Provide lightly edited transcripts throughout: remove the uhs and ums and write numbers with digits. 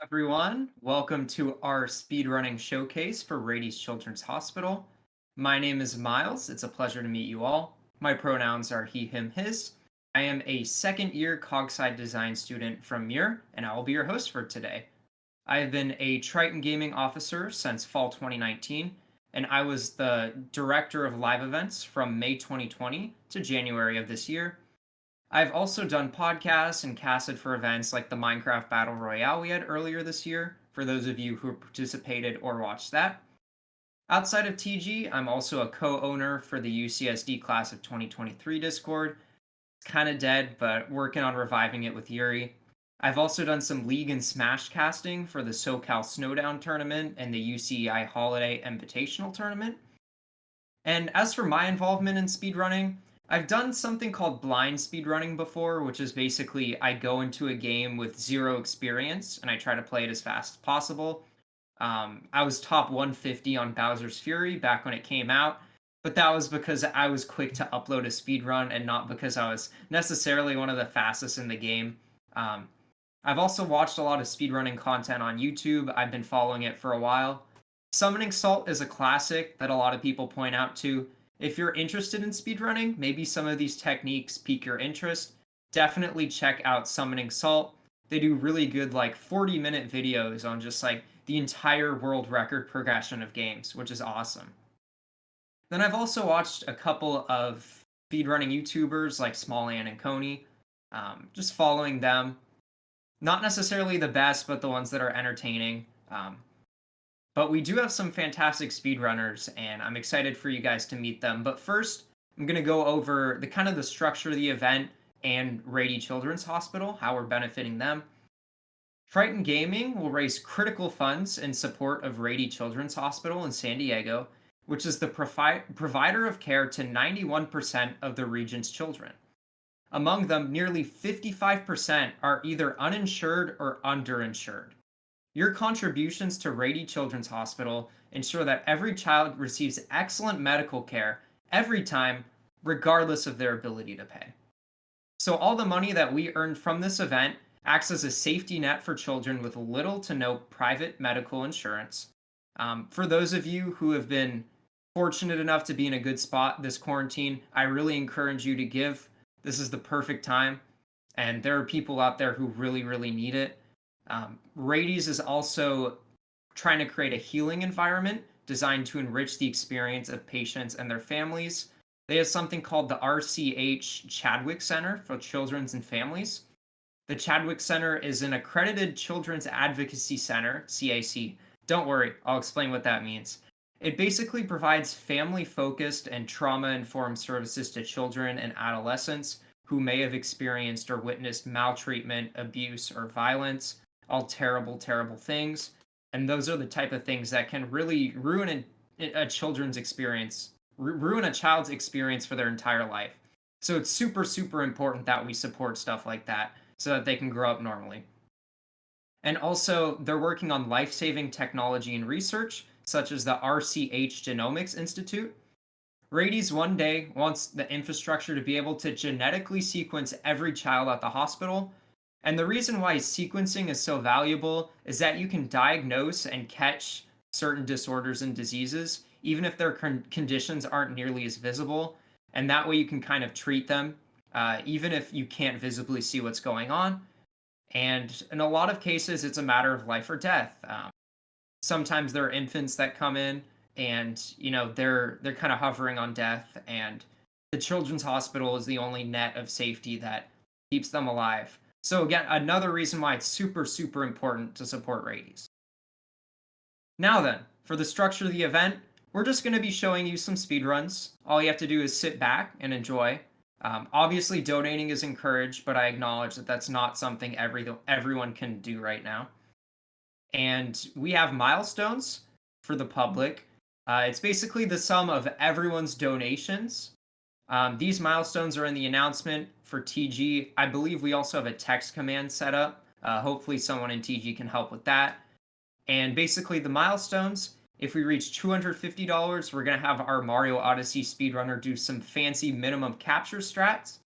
Everyone. Welcome to our speedrunning showcase for Rady's Children's Hospital. My name is Miles. It's a pleasure to meet you all. My pronouns are he, him, his. I am a second year Cogside design student from Muir, and I will be your host for today. I have been a Triton Gaming officer since fall 2019, and I was the director of live events from May 2020 to January of this year. I've also done podcasts and casted for events like the Minecraft Battle Royale we had earlier this year, for those of you who participated or watched that. Outside of TG, I'm also a co owner for the UCSD Class of 2023 Discord. It's kind of dead, but working on reviving it with Yuri. I've also done some League and Smash casting for the SoCal Snowdown Tournament and the UCEI Holiday Invitational Tournament. And as for my involvement in speedrunning, I've done something called blind speedrunning before, which is basically I go into a game with zero experience and I try to play it as fast as possible. I was top 150 on Bowser's Fury back when it came out, but that was because I was quick to upload a speedrun and not because I was necessarily one of the fastest in the game. Um, I've also watched a lot of speedrunning content on YouTube. I've been following it for a while. Summoning Salt is a classic that a lot of people point out to. If you're interested in speedrunning, maybe some of these techniques pique your interest, definitely check out Summoning Salt. They do really good, like 40-minute videos on just like the entire world record progression of games, which is awesome. Then I've also watched a couple of speedrunning YouTubers like Small Ann and Coney, just following them. Not necessarily the best, but the ones that are entertaining. But we do have some fantastic speedrunners, and I'm excited for you guys to meet them. But first, I'm going to go over the kind of the structure of the event and Rady Children's Hospital, how we're benefiting them. Triton Gaming will raise critical funds in support of Rady Children's Hospital in San Diego, which is the provider of care to 91% of the region's children. Among them, nearly 55% are either uninsured or underinsured. Your contributions to Rady Children's Hospital ensure that every child receives excellent medical care every time, regardless of their ability to pay. So, all the money that we earned from this event acts as a safety net for children with little to no private medical insurance. For those of you who have been fortunate enough to be in a good spot this quarantine, I really encourage you to give. This is the perfect time, and there are people out there who really, really need it. Rades is also trying to create a healing environment designed to enrich the experience of patients and their families. They have something called the RCH Chadwick Center for Children's and Families. The Chadwick Center is an accredited Children's Advocacy Center, CAC. Don't worry, I'll explain what that means. It basically provides family focused and trauma informed services to children and adolescents who may have experienced or witnessed maltreatment, abuse, or violence, all terrible, terrible things. And those are the type of things that can really ruin a children's experience, ruin a child's experience for their entire life. So it's super, super important that we support stuff like that so that they can grow up normally. And also, they're working on life saving technology and research, such as the RCH Genomics Institute. Rades one day wants the infrastructure to be able to genetically sequence every child at the hospital. And the reason why sequencing is so valuable is that you can diagnose and catch certain disorders and diseases, even if their conditions aren't nearly as visible. And that way you can kind of treat them, even if you can't visibly see what's going on. And in a lot of cases, it's a matter of life or death. Sometimes there are infants that come in and they're kind of hovering on death, and the children's hospital is the only net of safety that keeps them alive. So again, another reason why it's super, super important to support Radies. Now then, for the structure of the event, we're just going to be showing you some speed runs. All you have to do is sit back and enjoy. Obviously, donating is encouraged, but I acknowledge that that's not something everyone can do right now. And we have milestones for the public. It's basically the sum of everyone's donations. These milestones are in the announcement for TG. I believe we also have a text command set up. Hopefully, someone in TG can help with that. And basically, the milestones, if we reach $250, we're going to have our Mario Odyssey speedrunner do some fancy minimum capture strats.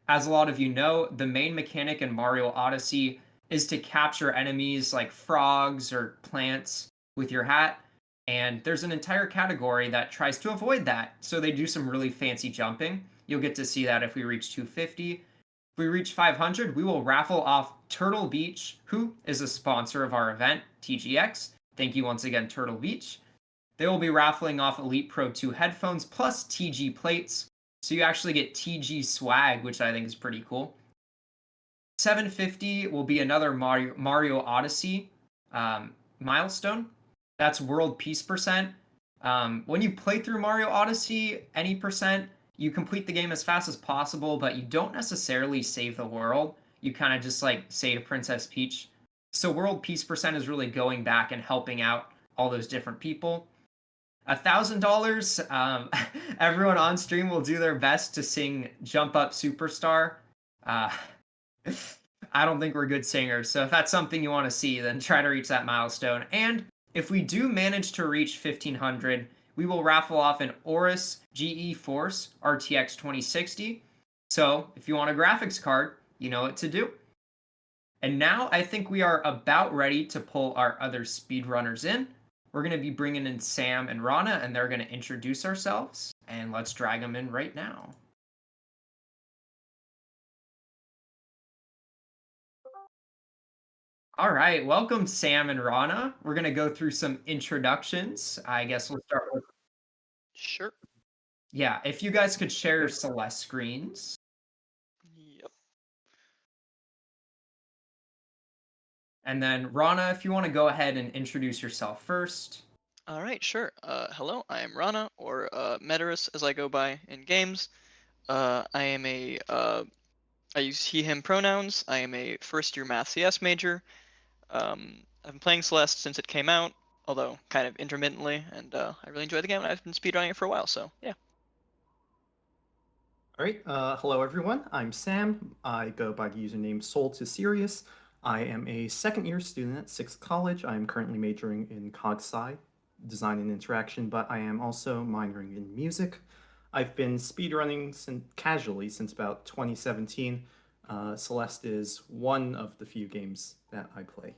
As a lot of you know, the main mechanic in Mario Odyssey is to capture enemies like frogs or plants with your hat. And there's an entire category that tries to avoid that. So they do some really fancy jumping. You'll get to see that if we reach 250. If we reach 500, we will raffle off Turtle Beach, who is a sponsor of our event, TGEX. Thank you once again, Turtle Beach. They will be raffling off Elite Pro 2 headphones plus TG plates. So you actually get TG swag, which I think is pretty cool. 750 will be another Mario Odyssey milestone. That's world peace percent. When you play through Mario Odyssey, any percent, you complete the game as fast as possible, but you don't necessarily save the world. You kind of just like save Princess Peach. So world peace percent is really going back and helping out all those different people. $1,000. Everyone on stream will do their best to sing "Jump Up Superstar." Uh, I don't think we're good singers, so if that's something you want to see, then try to reach that milestone. And if we do manage to reach 1,500, we will raffle off an Aorus GE Force RTX 2060. So if you want a graphics card, you know what to do. And now I think we are about ready to pull our other speedrunners in. We're going to be bringing in Sam and Rana, and they're going to introduce ourselves. And let's drag them in right now. All right, welcome Sam and Rana. We're going to go through some introductions. I guess we'll start with... Sure. Yeah, if you guys could share your Celeste screens. Yep. And then Rana, if you want to go ahead and introduce yourself first. All right, sure. Hello, I am Rana, or Meteorus as I go by in games. I am I use he/him pronouns. I am a first-year Math CS major. I've been playing Celeste since it came out, although kind of intermittently, and I really enjoy the game, and I've been speedrunning it for a while, so yeah. All right, hello everyone. I'm Sam. I go by the username Soul2Serious. I am a second-year student at Sixth College. I am currently majoring in Cog-Sci, Design and Interaction, but I am also minoring in music. I've been speedrunning casually since about 2017. Celeste is one of the few games that I play.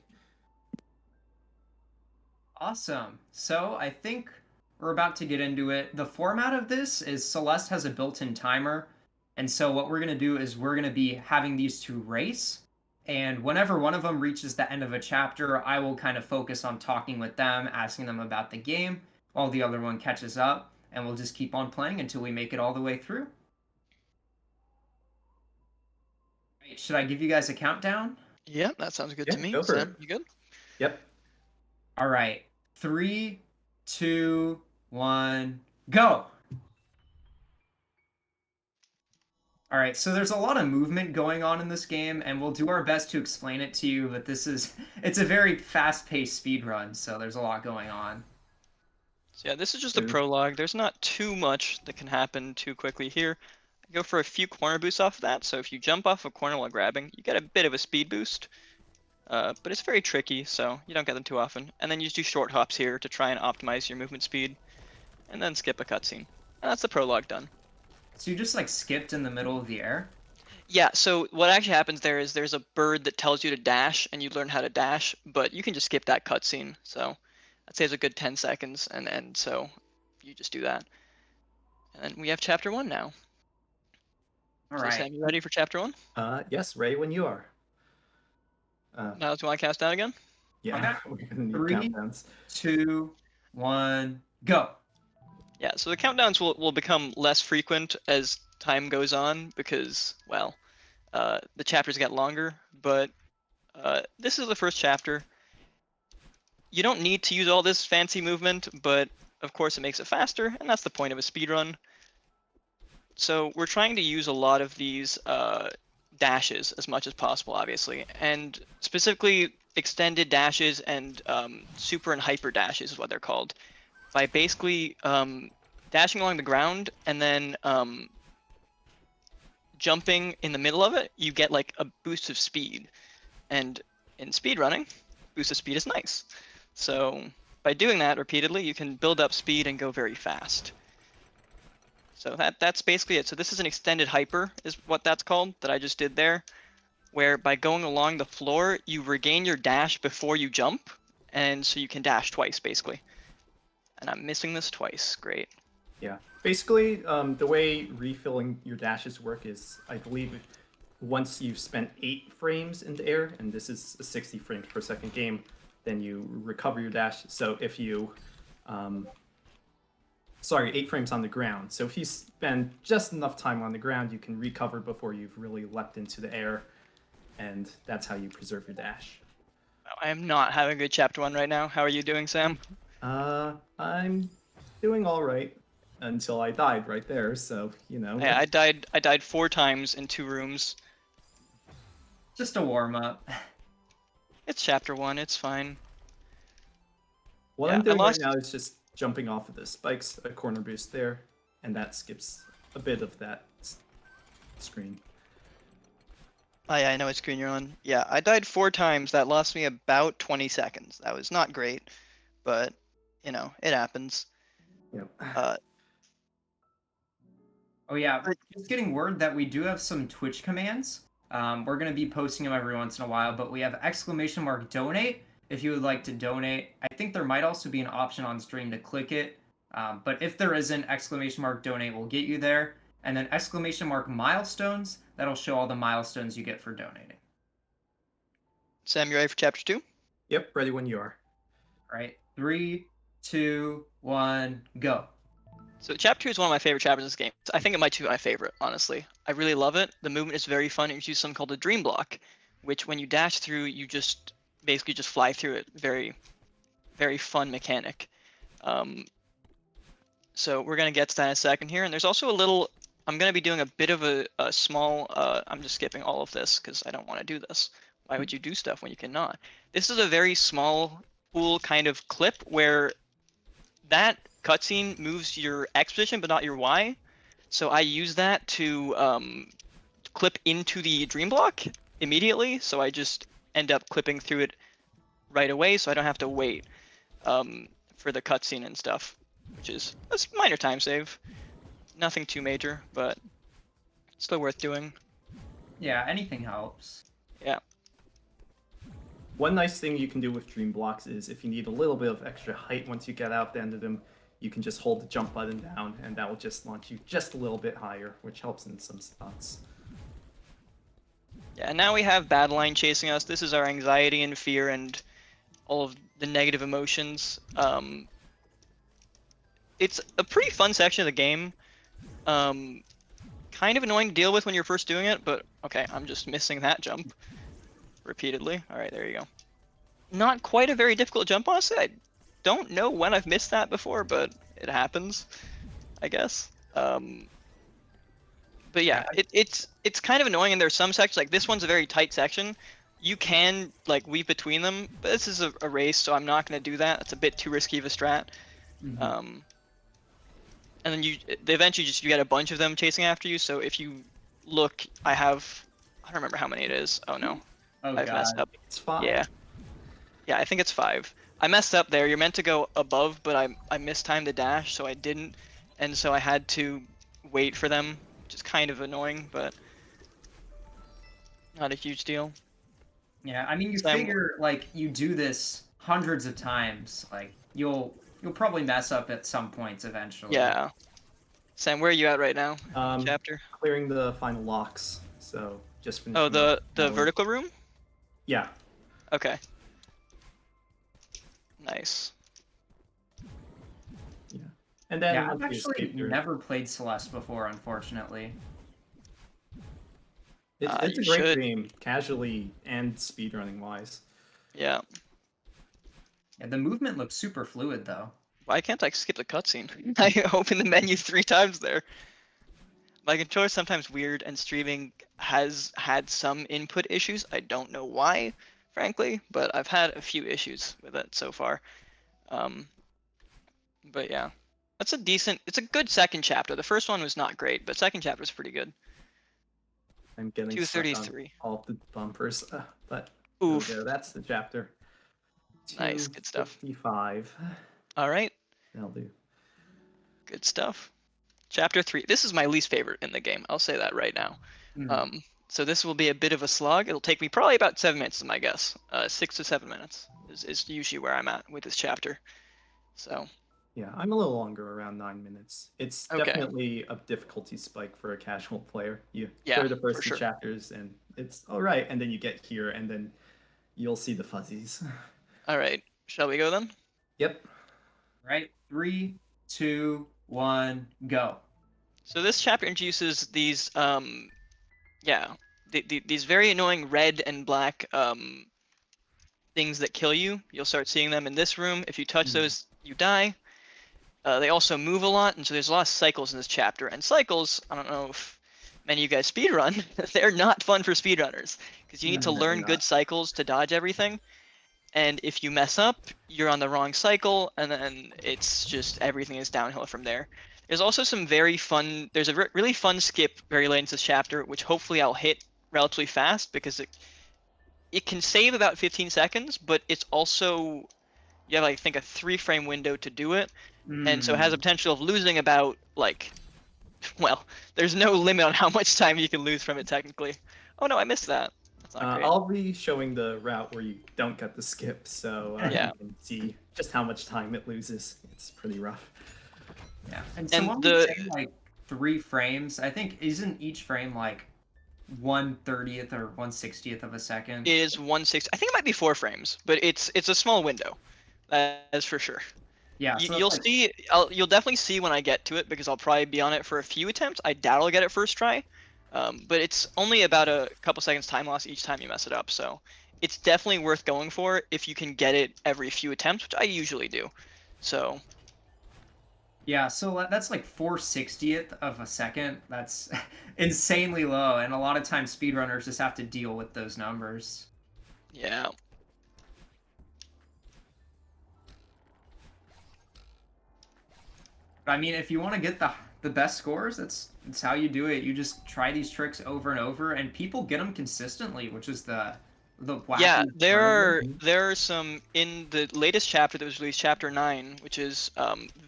Awesome. So I think we're about to get into it. The format of this is Celeste has a built-in timer. And so what we're going to do is we're going to be having these two race. And whenever one of them reaches the end of a chapter, I will kind of focus on talking with them, asking them about the game, while the other one catches up. And we'll just keep on playing until we make it all the way through. Right, should I give you guys a countdown? Yeah, that sounds good to me. Go for Sam, it. you good? Yep. All right. 3, 2, 1, go. All right, so there's a lot of movement going on in this game, and we'll do our best to explain it to you, but it's a very fast-paced speed run, so there's a lot going on. So yeah, this is just a prologue. There's not too much that can happen too quickly here. I go for a few corner boosts off of that, so if you jump off a corner while grabbing, you get a bit of a speed boost. But it's very tricky, so you don't get them too often. And then you just do short hops here to try and optimize your movement speed, and then skip a cutscene. And that's the prologue done. So you just like skipped in the middle of the air? Yeah, so what actually happens there is there's a bird that tells you to dash, and you learn how to dash, but you can just skip that cutscene. So I'd say it's a good 10 seconds, and so you just do that. And then we have chapter 1 now. All So right. Sam, you ready for chapter 1? Yes, ready when you are. Now do you want to cast down again? Yeah, Okay. we're gonna need 3, countdowns. 2, 1, go. Yeah, so the countdowns will become less frequent as time goes on because, well, the chapters get longer, but this is the first chapter. You don't need to use all this fancy movement, but of course it makes it faster, and that's the point of a speedrun. So we're trying to use a lot of these dashes as much as possible, obviously, and specifically extended dashes and super and hyper dashes is what they're called. By basically dashing along the ground and then jumping in the middle of it, you get like a boost of speed. And in speedrunning, boost of speed is nice. So by doing that repeatedly, you can build up speed and go very fast. So that's basically it. So this is an extended hyper, is what that's called, that I just did there. where by going along the floor, you regain your dash before you jump, and so you can dash twice, basically. And I'm missing this twice. Great. Yeah. Basically, the way refilling your dashes work is, I believe, once you've spent 8 frames in the air, and this is a 60 frames per second game, then you recover your dash. So if you, sorry, 8 frames on the ground. So if you spend just enough time on the ground, you can recover before you've really leapt into the air, and that's how you preserve your dash. I am not having a good chapter 1 right now. How are you doing, Sam? I'm doing all right until I died right there. So you know. Yeah, I died 4 times in 2 rooms. Just a warm up. It's chapter 1. It's fine. What Yeah, I'm doing I right lost. now is just jumping off of the spikes, a corner boost there, and that skips a bit of that screen. Oh yeah, I know what screen you're on. Yeah, I died 4 times. That lost me about 20 seconds. That was not great, but you know, it happens. Yep. Oh yeah, But- just getting word that we do have some Twitch commands. We're gonna be posting them every once in a while, but we have ! donate if you would like to donate. I think there might also be an option on stream to click it, but if there isn't, ! donate will get you there, and then ! milestones, that'll show all the milestones you get for donating. Sam, you ready for chapter 2? Yep, ready when you are. All right, 3, 2, 1, go. So chapter 2 is one of my favorite chapters of this game. I think it might be my favorite, honestly. I really love it. The movement is very fun. You use something called a dream block, which when you dash through, you just basically just fly through it. Very, very fun mechanic. So we're gonna get to that in a second here. And there's also a little. I'm gonna be doing a bit of a small. I'm just skipping all of this because I don't want to do this. Why would you do stuff when you cannot? This is a very small, cool kind of clip where that cutscene moves your X position but not your Y. So I use that to clip into the dream block immediately. So I just end up clipping through it right away, so I don't have to wait for the cutscene and stuff, which is a minor time save. Nothing too major, but still worth doing. Yeah, anything helps. Yeah. One nice thing you can do with dream blocks is if you need a little bit of extra height once you get out the end of them, you can just hold the jump button down, and that will just launch you just a little bit higher, which helps in some spots. Yeah, and now we have Badline chasing us. This is our anxiety and fear and all of the negative emotions. It's a pretty fun section of the game. Kind of annoying to deal with when you're first doing it, but okay, I'm just missing that jump repeatedly. All right, there you go. Not quite a very difficult jump, honestly. I don't know when I've missed that before, but it happens, I guess. But yeah, it's kind of annoying, and there's some sections, like this one's a very tight section. You can like weave between them, but this is a race, so I'm not going to do that. It's a bit too risky of a strat. Mhm. And then eventually you get a bunch of them chasing after you. So if you look, I don't remember how many it is. Oh no, Oh I've god. messed up. It's fine. Yeah, I think it's 5. I messed up there. You're meant to go above, but I mistimed the dash, so I didn't, and so I had to wait for them, which is kind of annoying, but not a huge deal. Yeah, I mean, you Sam- figure like you do this hundreds of times, like you'll probably mess up at some points eventually. Yeah. Sam, where are you at right now? Um, Chapter? Clearing the final locks, so just finishing. Oh, the off that one. vertical room? Yeah. Okay. Nice. Yeah. And then Yeah, I've once you actually escape through- never played Celeste before, unfortunately. It's a you great should. game, casually and speedrunning wise. Yeah. Yeah, the movement looks super fluid though. Why can't I skip the cutscene? I opened the menu 3 times there. My controller's sometimes weird, and streaming has had some input issues. I don't know why, frankly, but I've had a few issues with it so far. But yeah, it's a good second chapter. The first one was not great, but second chapter is pretty good. I'm getting stuck on 233. all of the bumpers, but there we Oof. go, that's the chapter. Nice, good stuff. 255. All right, That'll do. good stuff. Chapter 3. This is my least favorite in the game. I'll say that right now. Mhm. So this will be a bit of a slog. It'll take me probably about 7 minutes, is my guess. 6 to 7 minutes is usually where I'm at with this chapter. So. Yeah, I'm a little longer, around 9 minutes. It's Okay. definitely a difficulty spike for a casual player. You Yeah, clear the first for two sure. chapters, and it's all right. And then you get here, and then you'll see the fuzzies. All right. Shall we go then? Yep. Right? 3, 2, 1, go. So this chapter introduces these these very annoying red and black things that kill you. You'll start seeing them in this room. If you touch those, you die. They also move a lot, and so there's a lot of cycles in this chapter. And cycles, I don't know if many of you guys speedrun, they're not fun for speedrunners because you need to No, they're learn good not. cycles to dodge everything. And if you mess up, you're on the wrong cycle, and then it's just everything is downhill from there. There's also some very fun. There's a really fun skip very late into this chapter, which hopefully I'll hit relatively fast because it can save about 15 seconds, but it's also you have I think a 3-frame window to do it, and so it has a potential of losing about well, there's no limit on how much time you can lose from it technically. Oh no, I missed that. That's not great. I'll be showing the route where you don't get the skip, so Yeah. you can see just how much time it loses. It's pretty rough. Yeah. And so And when we say like 3 frames, I think isn't each frame like 1/30th or 1/60th of a second? Is 1/6. I think it might be 4 frames, but it's a small window. That is for sure. Yeah. So You'll like, see. You'll definitely see when I get to it because I'll probably be on it for a few attempts. I doubt I'll get it first try, but it's only about a couple seconds time loss each time you mess it up. So it's definitely worth going for if you can get it every few attempts, which I usually do. So. Yeah, so that's like 4/60th of a second. That's insanely low, and a lot of times speedrunners just have to deal with those numbers. Yeah. But I mean, if you want to get the best scores, that's how you do it. You just try these tricks over and over, and people get them consistently, which is the wacky Yeah, part there of it. are some in the latest chapter that was released, chapter 9, which is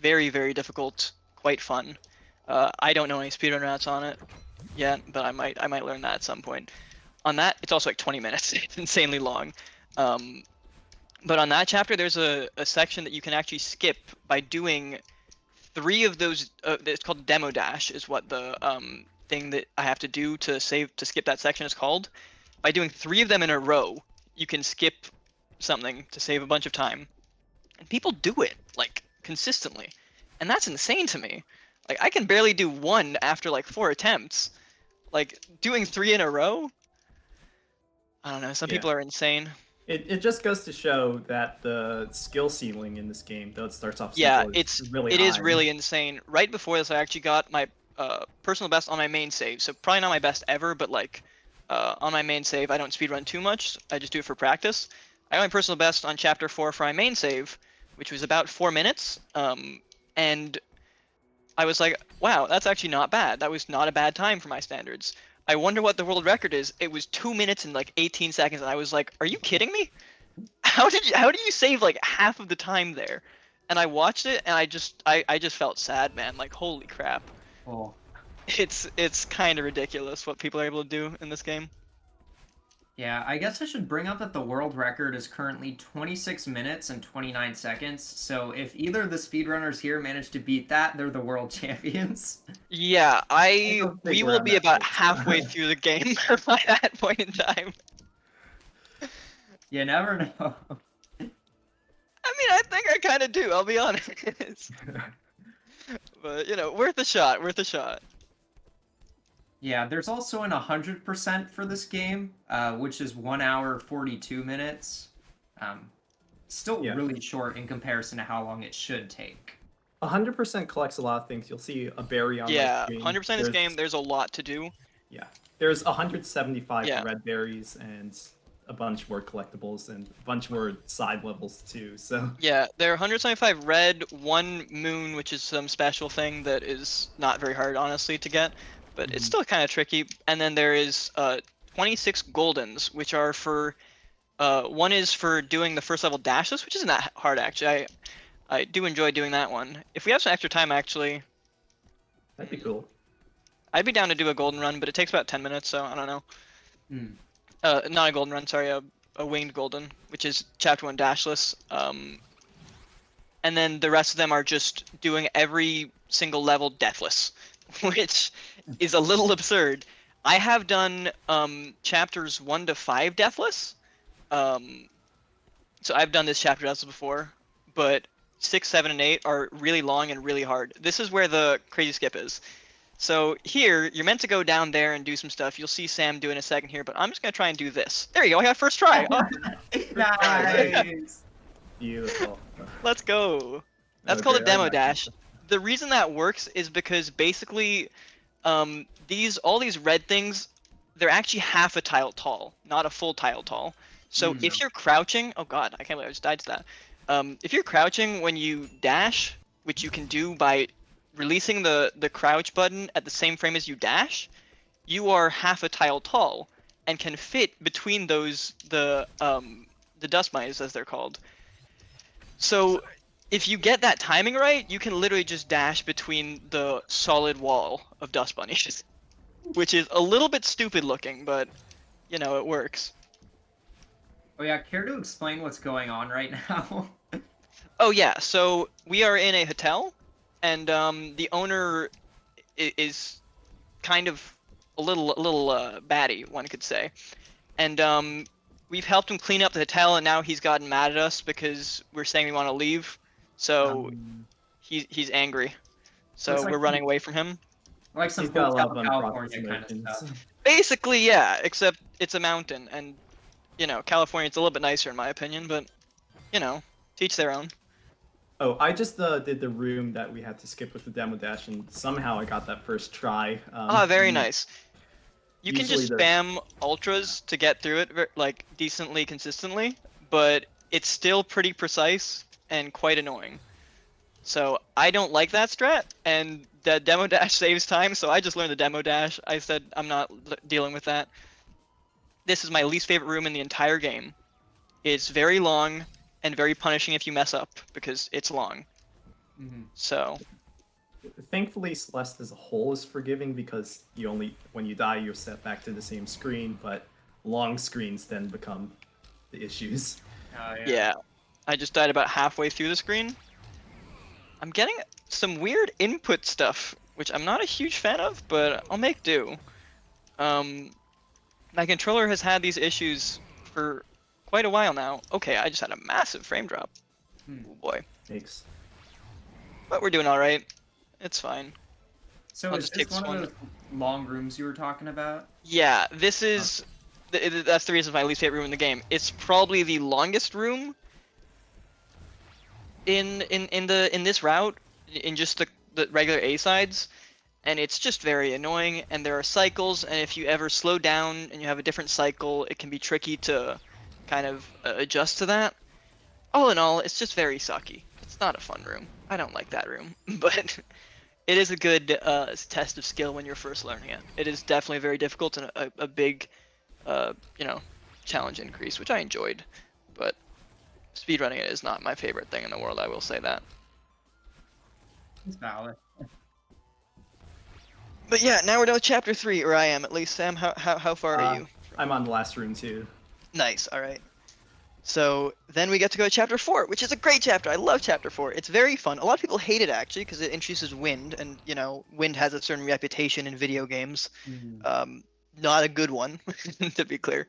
very, very difficult, quite fun. I don't know any speedrun routes on it yet, but I might learn that at some point. On that, it's also like 20 minutes. It's insanely long. But on that chapter, there's a section that you can actually skip by doing 3 of those. It's called demo dash, is what the thing that I have to do to skip that section is called. By doing 3 of them in a row, you can skip something to save a bunch of time. And people do it, like, consistently. And that's insane to me. Like, I can barely do 1 after, like, 4 attempts. Like, doing 3 in a row? I don't know, some people are insane. It just goes to show that the skill ceiling in this game, though it starts off Yeah, simple, it is really insane. Right before this, I actually got my personal best on my main save. So probably not my best ever, but, like, on my main save, I don't speedrun too much. I just do it for practice. I got my personal best on chapter 4 for my main save, which was about 4 minutes. And I was like, wow, that's actually not bad. That was not a bad time for my standards. I wonder what the world record is. It was 2 minutes and like 18 seconds, and I was like, are you kidding me? How do you save like half of the time there? And I watched it, and I just felt sad, man. Like, holy crap. Oh. It's kind of ridiculous what people are able to do in this game. Yeah, I guess I should bring up that the world record is currently 26 minutes and 29 seconds. So if either of the speedrunners here manage to beat that, they're the world champions. Yeah, we will be about pace. halfway through the game by that point in time. You never know. I mean, I think I kind of do, I'll be honest. But, you know, worth a shot, worth a shot. Yeah, there's also an 100% for this game, which is 1 hour 42 minutes. Still really short in comparison to how long it should take. 100% collects a lot of things. You'll see a berry on Yeah, my screen. 100% this game, there's a lot to do. Yeah, there's 175 red berries and a bunch more collectibles and a bunch more side levels too. So yeah, there are 175 red, 1 moon, which is some special thing that is not very hard, honestly, to get, but it's still kind of tricky. And then there is 26 goldens, which are for one is for doing the first level dashes, which isn't that hard actually. I do enjoy doing that one. If we have some extra time, actually, that'd be cool. I'd be down to do a golden run, but it takes about 10 minutes, so I don't know. Hmm. Not a golden run, sorry, a winged golden, which is chapter 1 dashless. And then the rest of them are just doing every single level deathless, which is a little absurd. I have done chapters 1 to 5 deathless. So I've done this chapter deathless before, but 6, 7, and 8 are really long and really hard. This is where the crazy skip is. So here, you're meant to go down there and do some stuff. You'll see Sam do in a second here, but I'm just going to try and do this. There you go, I got first try. Oh, Nice. Beautiful. let's go. That's Oh, called a great, I demo got dash. you. The reason that works is because basically, all these red things, they're actually half a tile tall, not a full tile tall. So Hmm. if you're crouching, oh god, I can't believe I just died to that. If you're crouching when you dash, which you can do by releasing the crouch button at the same frame as you dash, you are half a tile tall and can fit between those the dust mites as they're called. So if you get that timing right, you can literally just dash between the solid wall of dust bunnies, which is a little bit stupid looking, but you know, it works. Oh yeah, care to explain what's going on right now? Oh yeah, so we are in a hotel, and the owner is kind of a little batty, one could say, and we've helped him clean up the hotel, and now he's gotten mad at us because we're saying we want to leave, so he's angry. So it's So we're running away from him. like some He's got a lot of Hotel unprocessed California kind of emotions. stuff. Basically, yeah, except it's a mountain, and you know, California, it's a little bit nicer in my opinion, but you know, teach their own. Oh, I just did the room that we had to skip with the demo dash, and somehow I got that first try. Very nice. You can usually just the- spam ultras to get through it like decently consistently, but it's still pretty precise and quite annoying. So I don't like that strat, and the demo dash saves time, so I just learned the demo dash. I said I'm not dealing with that. This is my least favorite room in the entire game. It's very long and very punishing if you mess up because it's long. Mhm. So Thankfully, Celeste as a whole is forgiving because when you die, you're set back to the same screen, but long screens then become the issues. Oh, yeah, I just died about halfway through the screen. I'm getting some weird input stuff, which I'm not a huge fan of, but I'll make do. My controller has had these issues for quite a while now. Okay, I just had a massive frame drop. Oh boy. Thanks. But we're doing alright. It's fine. So I'll is just this take this one of one. those long rooms you were talking about? Yeah, this is... That's the reason my least favorite room in the game. It's probably the longest room in this route, in just the regular A sides, and it's just very annoying, and there are cycles, and if you ever slow down and you have a different cycle, it can be tricky to kind of adjust to that. All in all, it's just very sucky. It's not a fun room. I don't like that room, but it is a good test of skill when you're first learning it. It is definitely very difficult and a big, you know, challenge increase, which I enjoyed, but speedrunning it is not my favorite thing in the world, I will say that. It's valid. But yeah, now we're down to chapter 3, or I am at least. Sam, how far are you? I'm on the last room too. Nice, alright. So then we get to go to chapter 4, which is a great chapter. I love chapter 4. It's very fun. A lot of people hate it actually because it introduces wind, and you know, wind has a certain reputation in video games. Mhm. Not a good one, to be clear.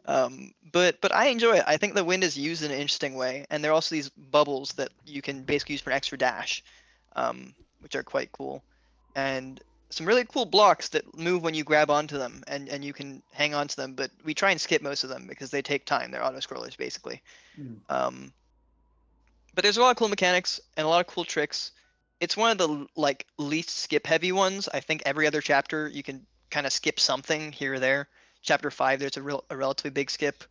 But I enjoy it. I think the wind is used in an interesting way, and there are also these bubbles that you can basically use for an extra dash, which are quite cool, and some really cool blocks that move when you grab onto them, and you can hang on to them. But we try and skip most of them because they take time. They're auto scrollers basically. Mhm. But there's a lot of cool mechanics and a lot of cool tricks. It's one of the like least skip heavy ones. I think every other chapter you can kind of skip something here or there. Chapter 5, there's a relatively big skip.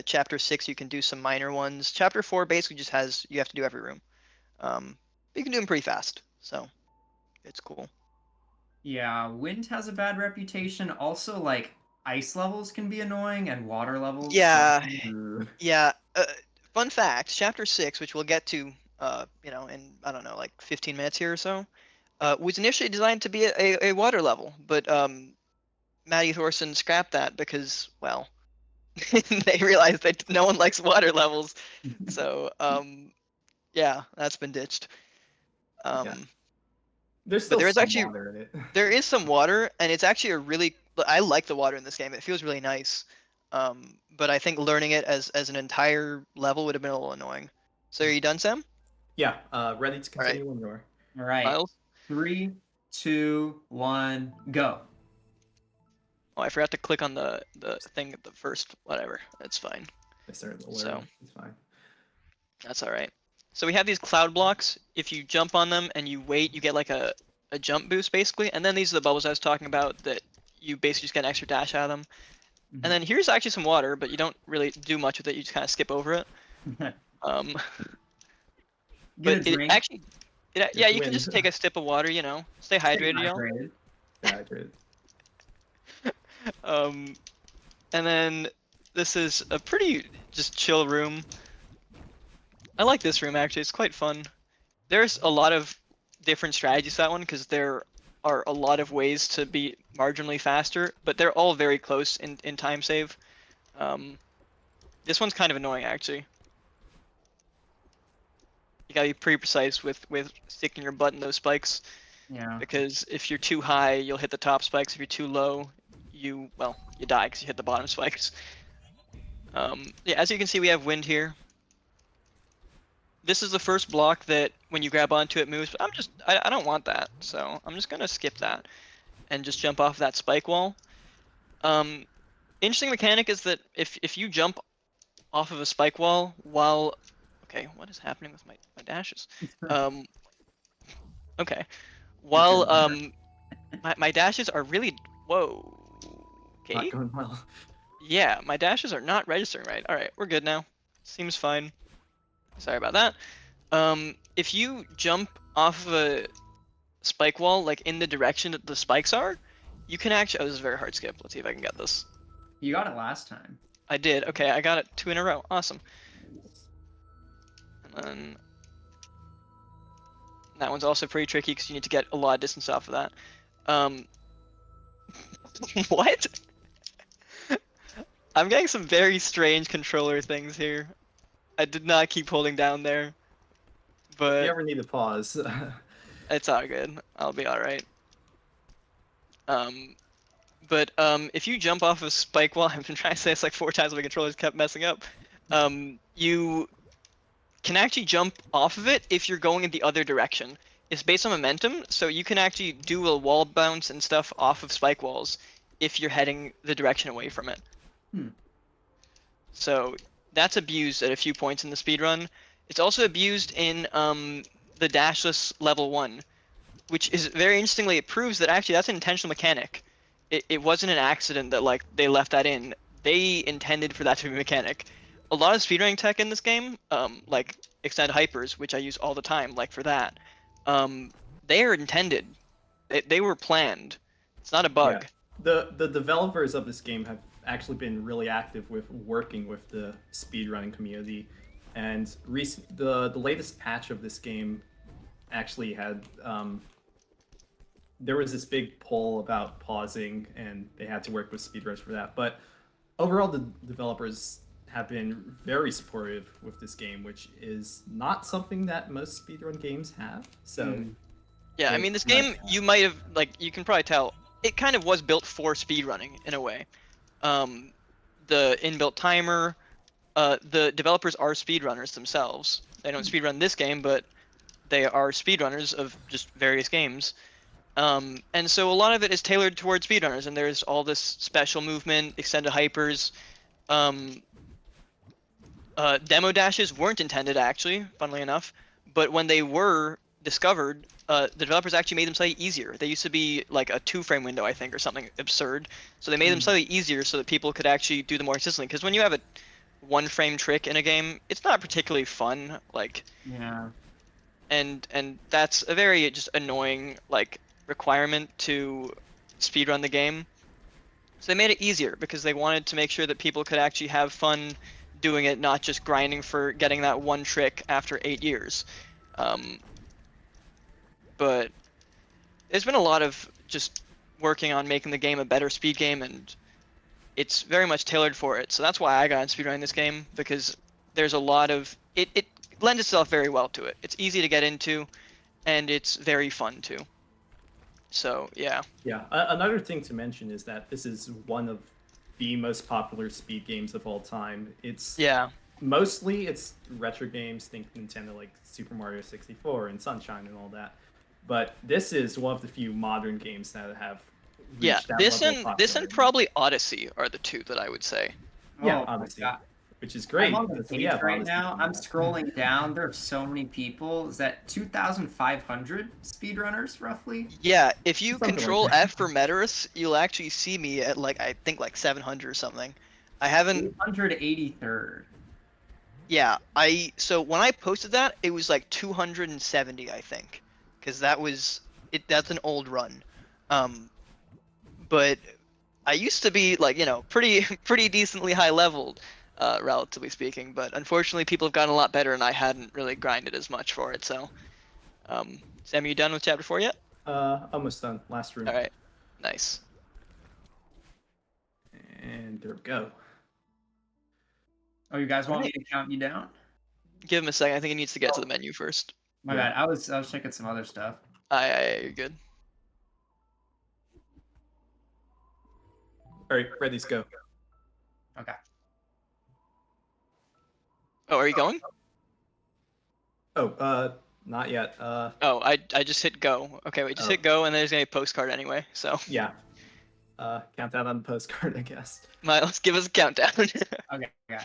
Chapter 6, you can do some minor ones. Chapter 4 basically just has you have to do every room. But you can do them pretty fast, so it's cool. Yeah, wind has a bad reputation. Also, like ice levels can be annoying and water levels. Yeah, Ooh. yeah. Fun fact: Chapter 6, which we'll get to, you know, in I don't know, like 15 minutes here or so, was initially designed to be a water level, but Maddie Thorson scrapped that because, well, they realized that no one likes water levels. So, yeah, that's been ditched. Yeah. There's But still there is some actually water in it. there is some water, and it's actually a really I like the water in this game. It feels really nice. But I think learning it as an entire level would have been a little annoying. So are you done, Sam? Yeah, ready to All right, continue when you are. All right. Miles. 3, 2, 1, go. Oh, I forgot to click on the thing at the first. Whatever, that's fine. I started the So It's fine. that's all right. So we have these cloud blocks. If you jump on them and you wait, you get like a jump boost basically. And then these are the bubbles I was talking about that you basically just get an extra dash out of them. And then here's actually some water, but you don't really do much with it. You just kind of skip over it. Um, Get a but it drink. actually, yeah, There's you can just wind. take a sip of water. You know, stay Stay hydrated, y'all. hydrated. Hydrated. And then this is a pretty just chill room. I like this room actually. It's quite fun. There's a lot of different strategies to that one because there are a lot of ways to be marginally faster, but they're all very close in time save. This one's kind of annoying actually. You gotta be pretty precise with sticking your butt in those spikes Yeah. because if you're too high, you'll hit the top spikes. If you're too low, you die because you hit the bottom spikes. Yeah, as you can see, we have wind here. This is the first block that when you grab onto it moves, but I don't want that, so I'm just gonna skip that and just jump off that spike wall. Interesting mechanic is that if you jump off of a spike wall while, okay, what is happening with my dashes? Okay, while my dashes are really, whoa, okay, Not going well. yeah, my dashes are not registering right. All right, we're good now. Seems fine. Sorry about that. If you jump off of a spike wall, like in the direction that the spikes are, you can actually. Oh, this is a very hard skip. Let's see if I can get this. You got it last time. I did. Okay, I got it 2 in a row. Awesome. And then that one's also pretty tricky because you need to get a lot of distance off of that. What? I'm getting some very strange controller things here. I did not keep holding down there, If but you ever need to pause. it's all good. I'll be all right. But if you jump off of spike wall, I've been trying to say this like 4 times, but my controllers kept messing up. You can actually jump off of it if you're going in the other direction. It's based on momentum, so you can actually do a wall bounce and stuff off of spike walls if you're heading the direction away from it. So that's abused at a few points in the speedrun. It's also abused in the dashless level 1, which is very interestingly, it proves that actually that's an intentional mechanic. It wasn't an accident that like they left that in. They intended for that to be a mechanic. A lot of speedrunning tech in this game, like extended hypers, which I use all the time, like for that, they are intended. They were planned. It's not a bug. Yeah. The developers of this game have actually been really active with working with the speedrunning community, and the latest patch of this game actually had there was this big poll about pausing, and they had to work with speedrunners for that. But overall, the developers have been very supportive with this game, which is not something that most speedrun games have. So yeah, I mean this game, you might have you can probably tell it kind of was built for speedrunning in a way. The inbuilt timer, the developers are speedrunners themselves. They don't speedrun this game, but they are speedrunners of just various games. And so a lot of it is tailored towards speedrunners, and there's all this special movement, extended hypers. Demo dashes weren't intended actually, funnily enough, but when they were discovered, the developers actually made them slightly easier. They used to be like a 2-frame window, I think, or something absurd. So they made them slightly easier so that people could actually do them more consistently. Because when you have a 1-frame trick in a game, it's not particularly fun. Yeah. And that's a very just annoying requirement to speedrun the game. So they made it easier because they wanted to make sure that people could actually have fun doing it, not just grinding for getting that one trick after 8 years. But there's been a lot of just working on making the game a better speed game, and it's very much tailored for it. So that's why I got into speedrunning this game, because there's a lot of it lends itself very well to it. It's easy to get into, and it's very fun too. So yeah. Yeah. Another thing to mention is that this is one of the most popular speed games of all time. It's Yeah. mostly it's retro games, think Nintendo, like Super Mario 64 and Sunshine and all that. But this is one of the few modern games that have reached Yeah, that this level of and this and popularity. probably Odyssey are the two that I would say. Yeah, Oh my obviously. God. Which is great. I'm on the because we page have right Odyssey now. from I'm that. scrolling down. There are so many people. Is that 2,500 speedrunners roughly? Yeah, if you Something like control that. F for Metaverse, you'll actually see me at like I think like 700 or something. I haven't. 883rd. Yeah, so when I posted that, it was like 270, I think, because that was it. That's an old run. But I used to be like pretty decently high leveled, relatively speaking. But unfortunately, people have gotten a lot better, and I hadn't really grinded as much for it. So, Sam, are you done with chapter 4 yet? Almost done. Last room. All right, nice. And there we go. Oh, you guys want me to count you down? Give him a second. I think he needs to get to the menu first. My Yeah. bad. I was checking some other stuff. You're good. All right, ready, go. Okay. Oh, are you going? Oh, not yet. Oh, I just hit go. Okay, wait, just hit go, and there's gonna be a postcard anyway. So Yeah. Count that on the postcard, I guess. Let's give us a countdown. Okay.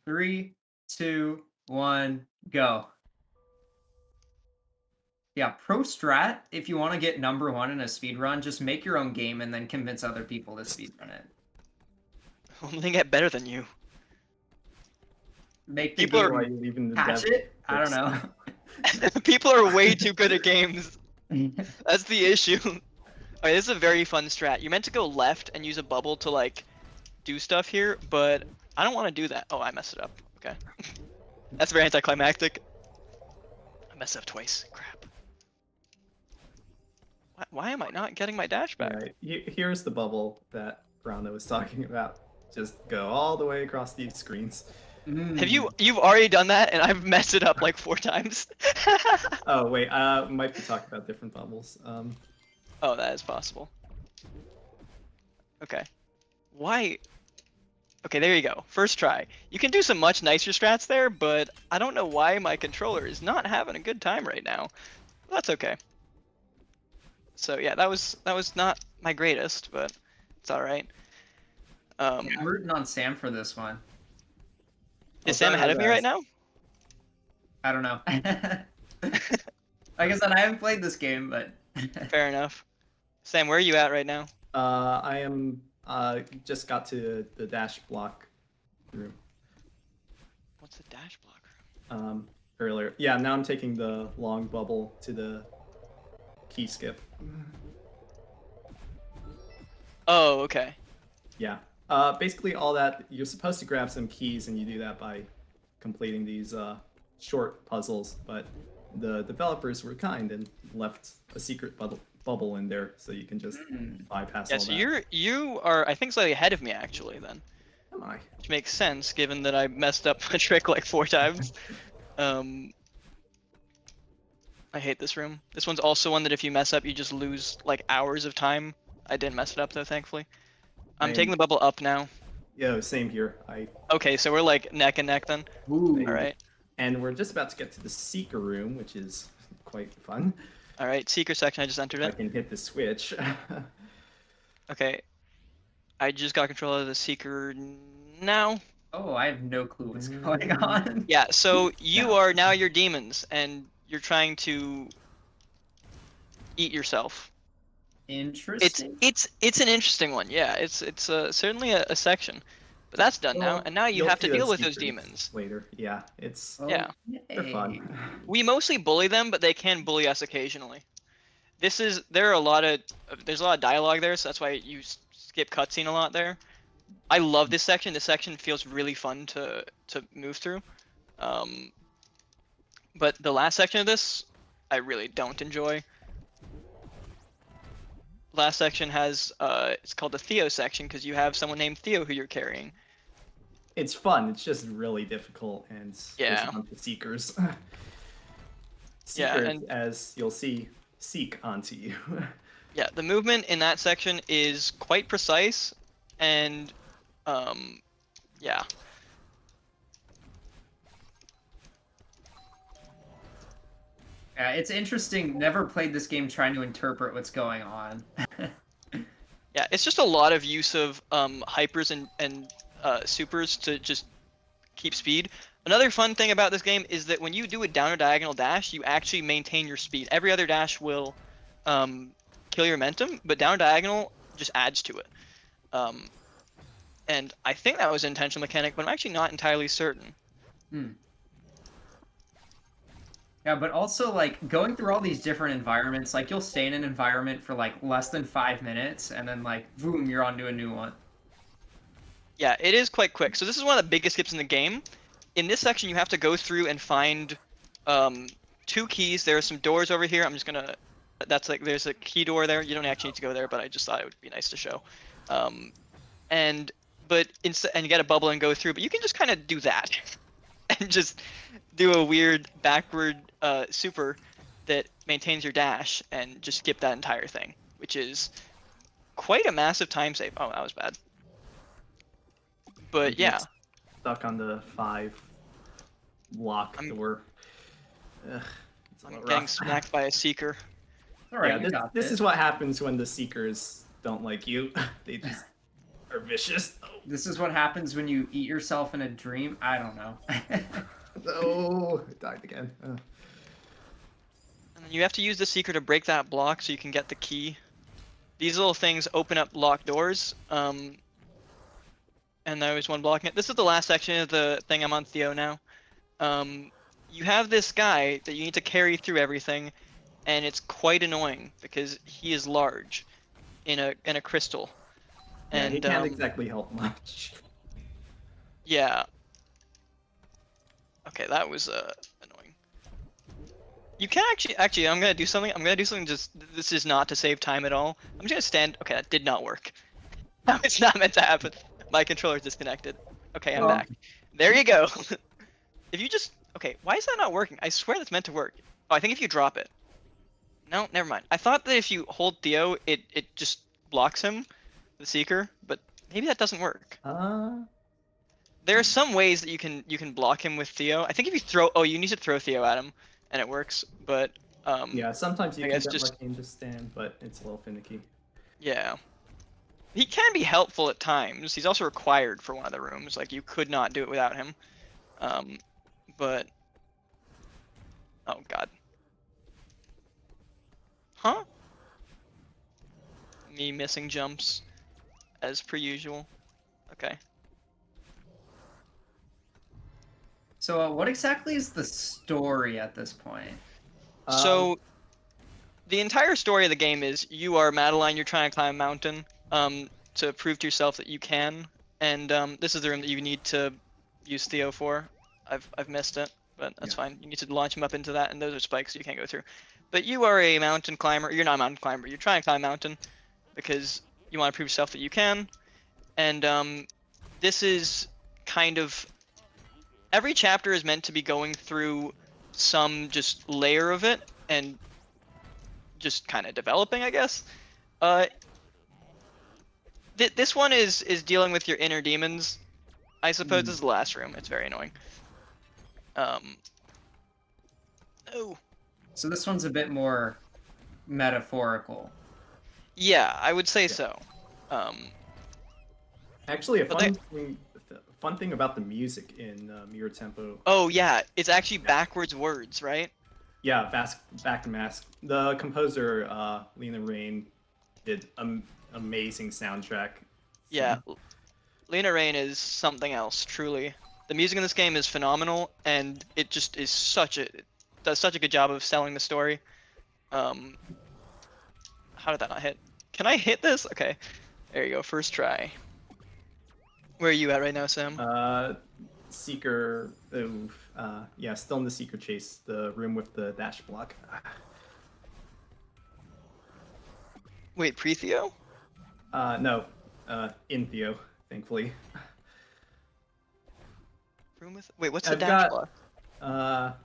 3, 2, 1, go. Yeah, pro strat, if you want to get number 1 in a speed run, just make your own game and then convince other people to speedrun it. Only get better than you. Make the People game are- Why you leaving the patch dev it? I don't fixed? know. People are way too good at games. That's the issue. Okay, this is a very fun strat. You're meant to go left and use a bubble to like do stuff here, but I don't want to do that. Oh, I messed it up. Okay. That's very anticlimactic. I messed it up twice. Crap. Why am I not getting my dash back? Right. Here's the bubble that Brando was talking about. Just go all the way across these screens. Have you've already done that, and I've messed it up like 4 times? Oh wait, might be talking about different bubbles. Oh, that is possible. Okay. Why? Okay, there you go. First try. You can do some much nicer strats there, but I don't know why my controller is not having a good time right now. That's okay. So yeah, that was not my greatest, but it's all right. I'm rooting on Sam for this one. Is Sam ahead of me right now? I don't know. Like I said, I haven't played this game, but Fair enough. Sam, where are you at right now? I am just got to the dash block room. What's the dash block? Earlier. Yeah, now I'm taking the long bubble to the key skip. Oh, okay. Yeah. Basically all that, you're supposed to grab some keys, and you do that by completing these short puzzles, but the developers were kind and left a secret bubble in there, so you can just bypass Yeah, all so that. you are, I think, slightly ahead of me actually then. Am I? Which makes sense given that I messed up a trick like 4 times. I hate this room. This one's also one that if you mess up, you just lose like hours of time. I didn't mess it up though, thankfully. I'm taking the bubble up now. Yo, same here. Okay, so we're like neck and neck then. Ooh. All right. And we're just about to get to the seeker room, which is quite fun. All right, secret section. I just entered I it. can hit the switch. Okay. I just got control of the seeker now. Oh, I have no clue what's going on. Yeah, so you Yeah. are now your demons, and you're trying to eat yourself. Interesting. It's an interesting one. Yeah, it's certainly a section, but that's done now, and now you You'll have to see deal with those secrets demons. later. Yeah, it's Yeah. they're fun. We mostly bully them, but they can bully us occasionally. There's a lot of dialogue there, so that's why you skip cutscene a lot there. I love this section. This section feels really fun to move through. But the last section of this, I really don't enjoy. last section has it's called the Theo section because you have someone named Theo who you're carrying. It's fun. It's just really difficult, and there's Yeah. a bunch of seekers. Yeah, Seekers, and as you'll see, seek onto you. yeah, the movement in that section is quite precise, and yeah. Yeah, it's interesting. Never played this game trying to interpret what's going on. Yeah, it's just a lot of use of hypers and supers to just keep speed. Another fun thing about this game is that when you do a down or diagonal dash, you actually maintain your speed. Every other dash will kill your momentum, but down diagonal just adds to it. And I think that was an intentional mechanic, but I'm actually not entirely certain. Hmm. Yeah, but also like going through all these different environments, like you'll stay in an environment for like less than 5 minutes, and then like boom, you're onto a new one. Yeah, it is quite quick. So this is one of the biggest skips in the game. In this section, you have to go through and find 2 keys. There are some doors over here. I'm just gonna. That's like there's a key door there. You don't actually need to go there, but I just thought it would be nice to show. And you get a bubble and go through, but you can just kind of do that and just do a weird backward super that maintains your dash and just skip that entire thing, which is quite a massive time save. Oh, that was bad. But yeah, Stuck on the 5 lock door. Ugh, it's a I'm little getting rough. smacked by a seeker. All right, Yeah, you got this is what happens when the seekers don't like you. They just are vicious. This is what happens when you eat yourself in a dream. I don't know. Oh, I died again. And then you have to use the seeker to break that block so you can get the key. These little things open up locked doors. And there was one blocking it. This is the last section of the thing. I'm on Theo now. You have this guy that you need to carry through everything, and it's quite annoying because he is large in a crystal. Yeah, And he can't exactly help much. yeah. Okay, that was annoying. You can actually I'm gonna do something. I'm gonna do something. Just this is not to save time at all. I'm just gonna stand. Okay, that did not work. It's not meant to happen. My controller's disconnected. Okay, I'm Oh. back. There you go. If you just okay, why is that not working? I swear that's meant to work. Oh, I think if you drop it. No, never mind. I thought that if you hold Theo, it just blocks him, the seeker, but maybe that doesn't work. There are some ways that you can block him with Theo. I think if you throw, oh, you need to throw Theo at him, and it works. But Yeah, sometimes you I can guess get just lucky and just stand, but it's a little finicky. yeah, he can be helpful at times. He's also required for one of the rooms. Like you could not do it without him. But oh god, huh? Me missing jumps, as per usual. Okay. So, what exactly is the story at this point? So, the entire story of the game is you are Madeline, you're trying to climb a mountain to prove to yourself that you can, and this is the room that you need to use Theo for. I've missed it, but that's fine. You need to launch him up into that, and those are spikes so you can't go through. But you are a mountain climber. You're not a mountain climber. You're trying to climb a mountain because you want to prove yourself that you can, and this is kind of every chapter is meant to be going through some just layer of it and just kind of developing, I guess. This one is dealing with your inner demons. I suppose this is the last room. It's very annoying. Oh. So this one's a bit more metaphorical. Yeah, I would say so. Actually, a but fun thing about the music in Mirror Tempo. Oh yeah, it's actually backwards words, right? Yeah, back to Mask. The composer Lena Rain did amazing soundtrack. Yeah, Lena Rain is something else, truly. The music in this game is phenomenal, and it just is does such a good job of selling the story. How did that not hit? Can I hit this? Okay, there you go, first try. Where are you at right now, Sam? Seeker. Yeah, still in the Seeker chase. The room with the dash block. Wait, pre-Theo? No, in Theo, thankfully. Room with. Wait, what's the I've dash got block?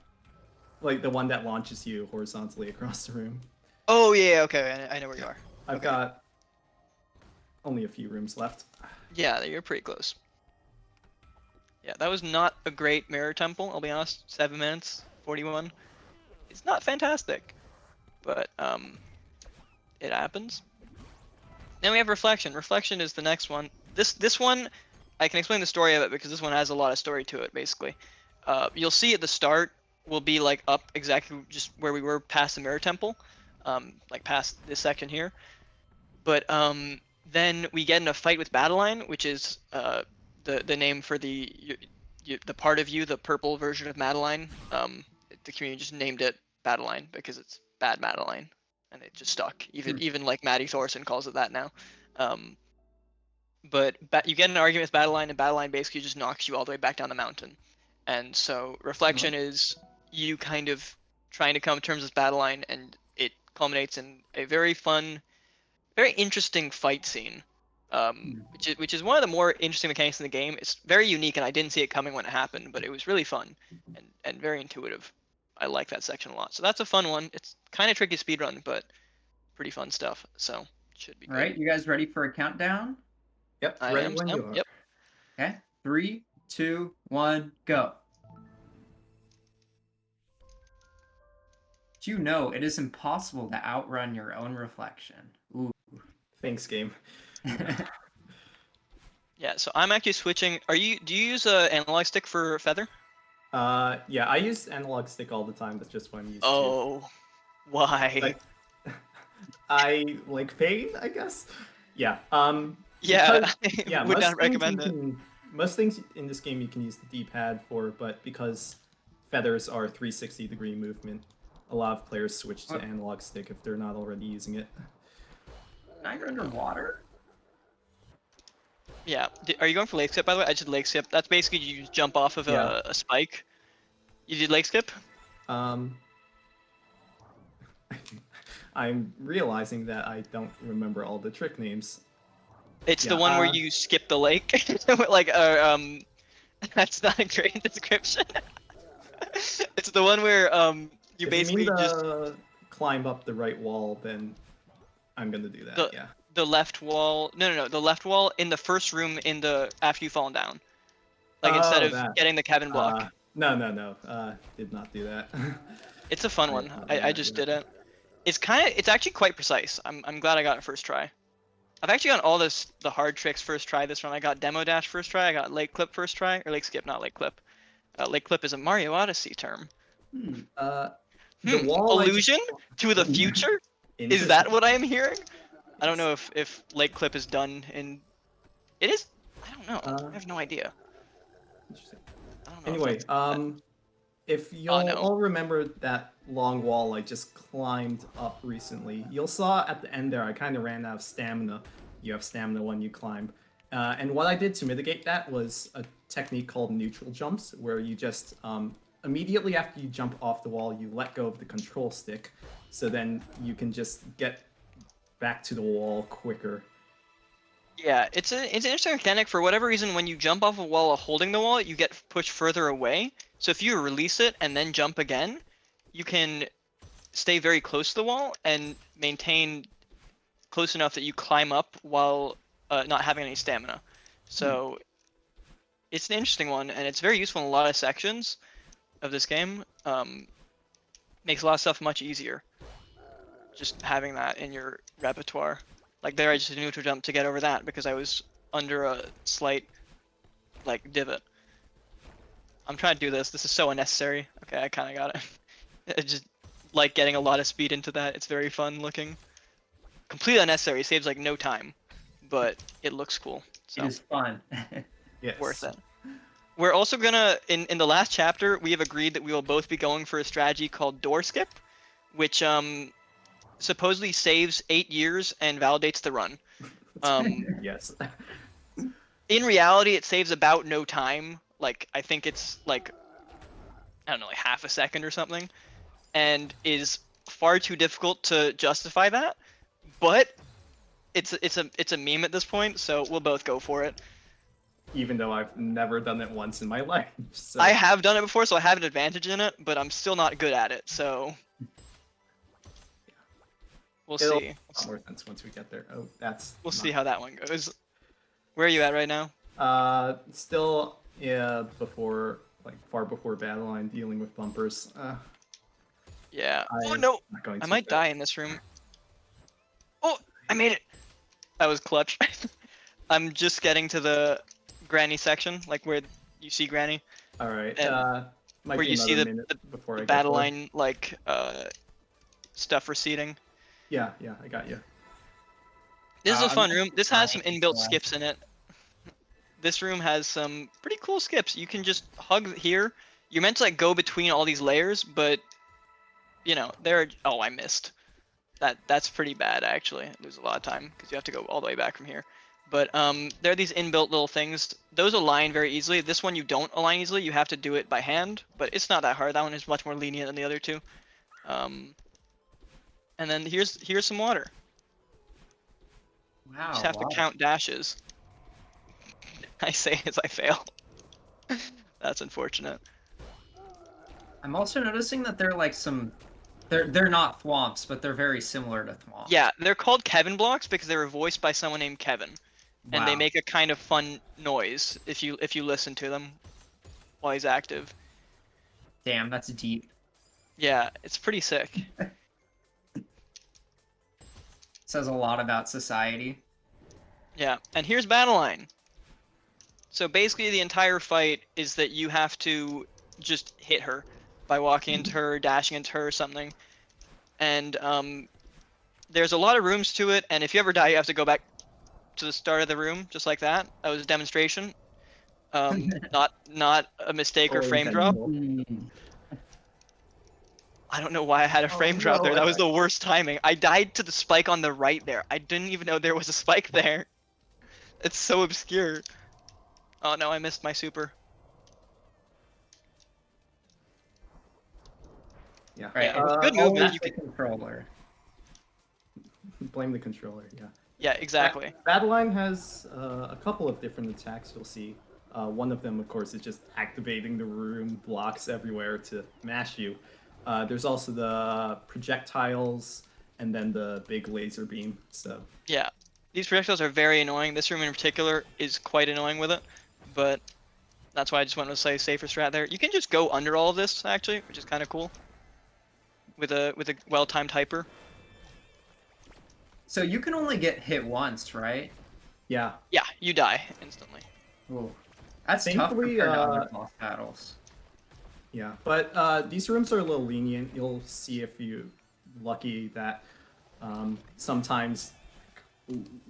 like the one that launches you horizontally across the room. Oh yeah, okay, I know where you are. I've Okay. got only a few rooms left. Yeah, you're pretty close. Yeah, that was not a great mirror temple, I'll be honest. 7 minutes, 41. It's not fantastic, but it happens. Then we have reflection. Reflection is the next one. This one, I can explain the story of it because this one has a lot of story to it. Basically, you'll see at the start we'll be like up exactly just where we were past the mirror temple, like past this section here. But then we get in a fight with Battleline, which is the name for the part of you, the purple version of Madeline. The community just named it Battleline because it's bad Madeline, and it just stuck. Even like Maddie Thorson calls it that now. But you get in an argument with Battleline, and Battleline basically just knocks you all the way back down the mountain. And so Reflection is you kind of trying to come to terms with Battleline, and it culminates in a very fun, very interesting fight scene. Which is one of the more interesting mechanics in the game. It's very unique, and I didn't see it coming when it happened, but it was really fun and very intuitive. I like that section a lot. So that's a fun one. It's kind of tricky speedrun, but pretty fun stuff. So should be good. All right, you guys ready for a countdown? Yep, I ready am. when you are. Yep. Okay, 3, 2, 1, go. Do you know it is impossible to outrun your own reflection? Ooh. Thanks, game. Yeah, so I'm actually switching. Do you use a analog stick for feather? Yeah, I use analog stick all the time. That's just what I'm used to. Oh, why? Like, I like pain, I guess. Yeah. Yeah, because- yeah. would most not things recommend you it. can- most things in this game you can use the D-pad for, but because feathers are 360-degree movement, a lot of players switch to analog stick if they're not already using it. Now you're underwater? Yeah. Are you going for leg skip, by the way? I did leg skip. That's basically you just jump off of a spike. You did leg skip? I'm realizing that I don't remember all the trick names. It's the Yeah, one where you skip the lake. Like, that's not a great description. It's the one where you if basically you mean just to climb up the right wall, then I'm gonna do that. Yeah. the left wall. No, the left wall in the first room after you've fallen down. Like instead of that. getting the cabin block. No. Did not do that. It's a fun I one. have not I done just that did it. It's actually quite precise. I'm glad I got it first try. I've actually gotten all the hard tricks first try this run. I got demo dash first try. I got leg clip first try, or leg skip, not leg clip. Leg clip is a Mario Odyssey term. The wall Allusion to the future? Is that what I am hearing? I don't know if leg clip is done in. It is. I don't know. I have no idea. Interesting. I don't know. Anyway, if you'll no. all remember that long wall I just climbed up recently, you'll saw at the end there I kind of ran out of stamina. You have stamina when you climb. And what I did to mitigate that was a technique called neutral jumps, where you just immediately after you jump off the wall, you let go of the control stick, so then you can just get back to the wall quicker. Yeah, it's an interesting mechanic. For whatever reason, when you jump off a wall while holding the wall, you get pushed further away. So if you release it and then jump again, you can stay very close to the wall and maintain close enough that you climb up while not having any stamina. So it's an interesting one, and it's very useful in a lot of sections of this game. Makes a lot of stuff much easier. Just having that in your repertoire. Like there, I just did a neutral jump to get over that because I was under a slight, like, divot. I'm trying to do this. This is so unnecessary. Okay, I kind of got it. I just like getting a lot of speed into that. It's very fun looking. Completely unnecessary. It saves like no time, but it looks cool. So It is fun. Yes. worth it. We're also gonna in the last chapter we have agreed that we will both be going for a strategy called door skip, which supposedly saves 8 years and validates the run. Yes. In reality, it saves about no time. Like, I think it's like, I don't know, like half a second or something, and is far too difficult to justify that. But it's a meme at this point, so we'll both go for it. Even though I've never done it once in my life. So I have done it before, so I have an advantage in it, but I'm still not good at it, so we'll it'll see. make a lot more sense once we get there. Oh, that's We'll not- see how that one goes. Where are you at right now? Still, yeah, far before battle line, dealing with bumpers. Yeah. Oh I'm no! not going I too might fast. die in this room. Oh, I made it. That was clutch. I'm just getting to the granny section, like where you see granny, All right. and Might where be you see another the, minute before the I get battle there. line like stuff receding. Yeah, I got you. This is a I'm fun not room. This has some surprised, inbuilt so- skips in it. This room has some pretty cool skips. You can just hug here. You're meant to like go between all these layers, but you know, oh, I missed. That's pretty bad actually. I lose a lot of time because you have to go all the way back from here. But there are these inbuilt little things. Those align very easily. This one you don't align easily. You have to do it by hand, but it's not that hard. That one is much more lenient than the other two. And then here's some water. You Wow. just have to wow. count dashes. I say as I fail. That's unfortunate. I'm also noticing that they're like some. They're not thwomps, but they're very similar to thwomps. Yeah, they're called Kevin blocks because they were voiced by someone named Kevin, and they Wow. make a kind of fun noise if you listen to them while he's active. Damn, that's deep. Yeah, it's pretty sick. Says a lot about society. Yeah, and here's battle line. So basically, the entire fight is that you have to just hit her by walking into her, dashing into her, or something. And there's a lot of rooms to it, and if you ever die, you have to go back to the start of the room, just like that. That was a demonstration. Not a mistake or Totally frame drop. intentional. I don't know why I had a frame drop no, there. I That was died. the worst timing. I died to the spike on the right there. I didn't even know there was a spike there. It's so obscure. Oh no, I missed my super. Yeah. Right. Yeah, it's a good move, Always but you the could. controller. Blame the controller. Yeah. Yeah, exactly. Battle line has a couple of different attacks. You'll see. One of them, of course, is just activating the room blocks everywhere to mash you. There's also the projectiles and then the big laser beam. So Yeah, these projectiles are very annoying. This room in particular is quite annoying with it, but that's why I just wanted to say safer strat there. You can just go under all of this actually, which is kind of cool. With a well-timed hyper. So you can only get hit once, right? yeah, Yeah, you die instantly. Ooh. That's tough Thankfully, compared to other boss battles. yeah. But these rooms are a little lenient. You'll see if you're lucky that sometimes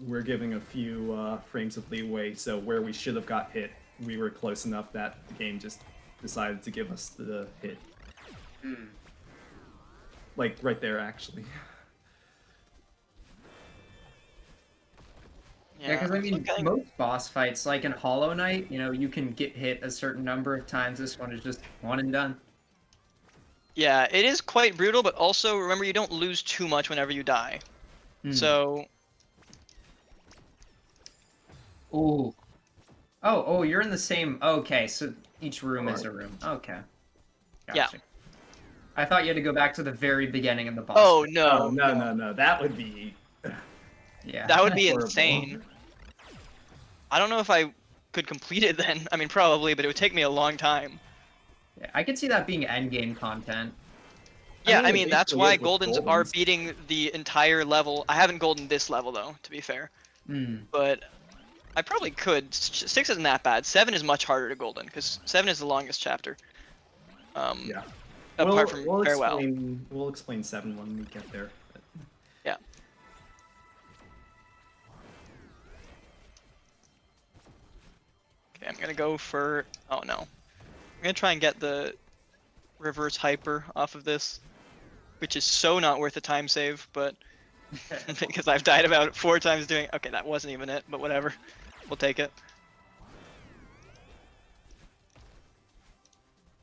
we're giving a few frames of leeway. So where we should have got hit, we were close enough that the game just decided to give us the hit. Like right there, actually. Yeah, because I it's mean, okay. most boss fights, like in Hollow Knight, you can get hit a certain number of times. This one is just one and done. Yeah, it is quite brutal, but also remember you don't lose too much whenever you die. So Ooh. Oh, you're in the same. Okay, so each room is a Alright. room. Okay. Yeah. Gotcha. I thought you had to go back to the very beginning of the boss. oh fight. no, No. That would be Yeah. that would be horrible. insane. I don't know if I could complete it then. I mean, probably, but it would take me a long time. Yeah, I could see that being endgame content. Yeah, mean, I it mean that's basically why is with Goldens are Goldens. beating the entire level. I haven't Golden this level though, to be fair. But I probably could. 6 isn't that bad. 7 is much harder to Golden because 7 is the longest chapter. Yeah. Apart from Farewell. We'll explain 7 when we get there. But... Yeah. Okay, I'm gonna go for. Oh no. I'm gonna try and get the reverse hyper off of this, which is so not worth a time save, but because I've died about 4 times doing. Okay, that wasn't even it, but whatever. We'll take it.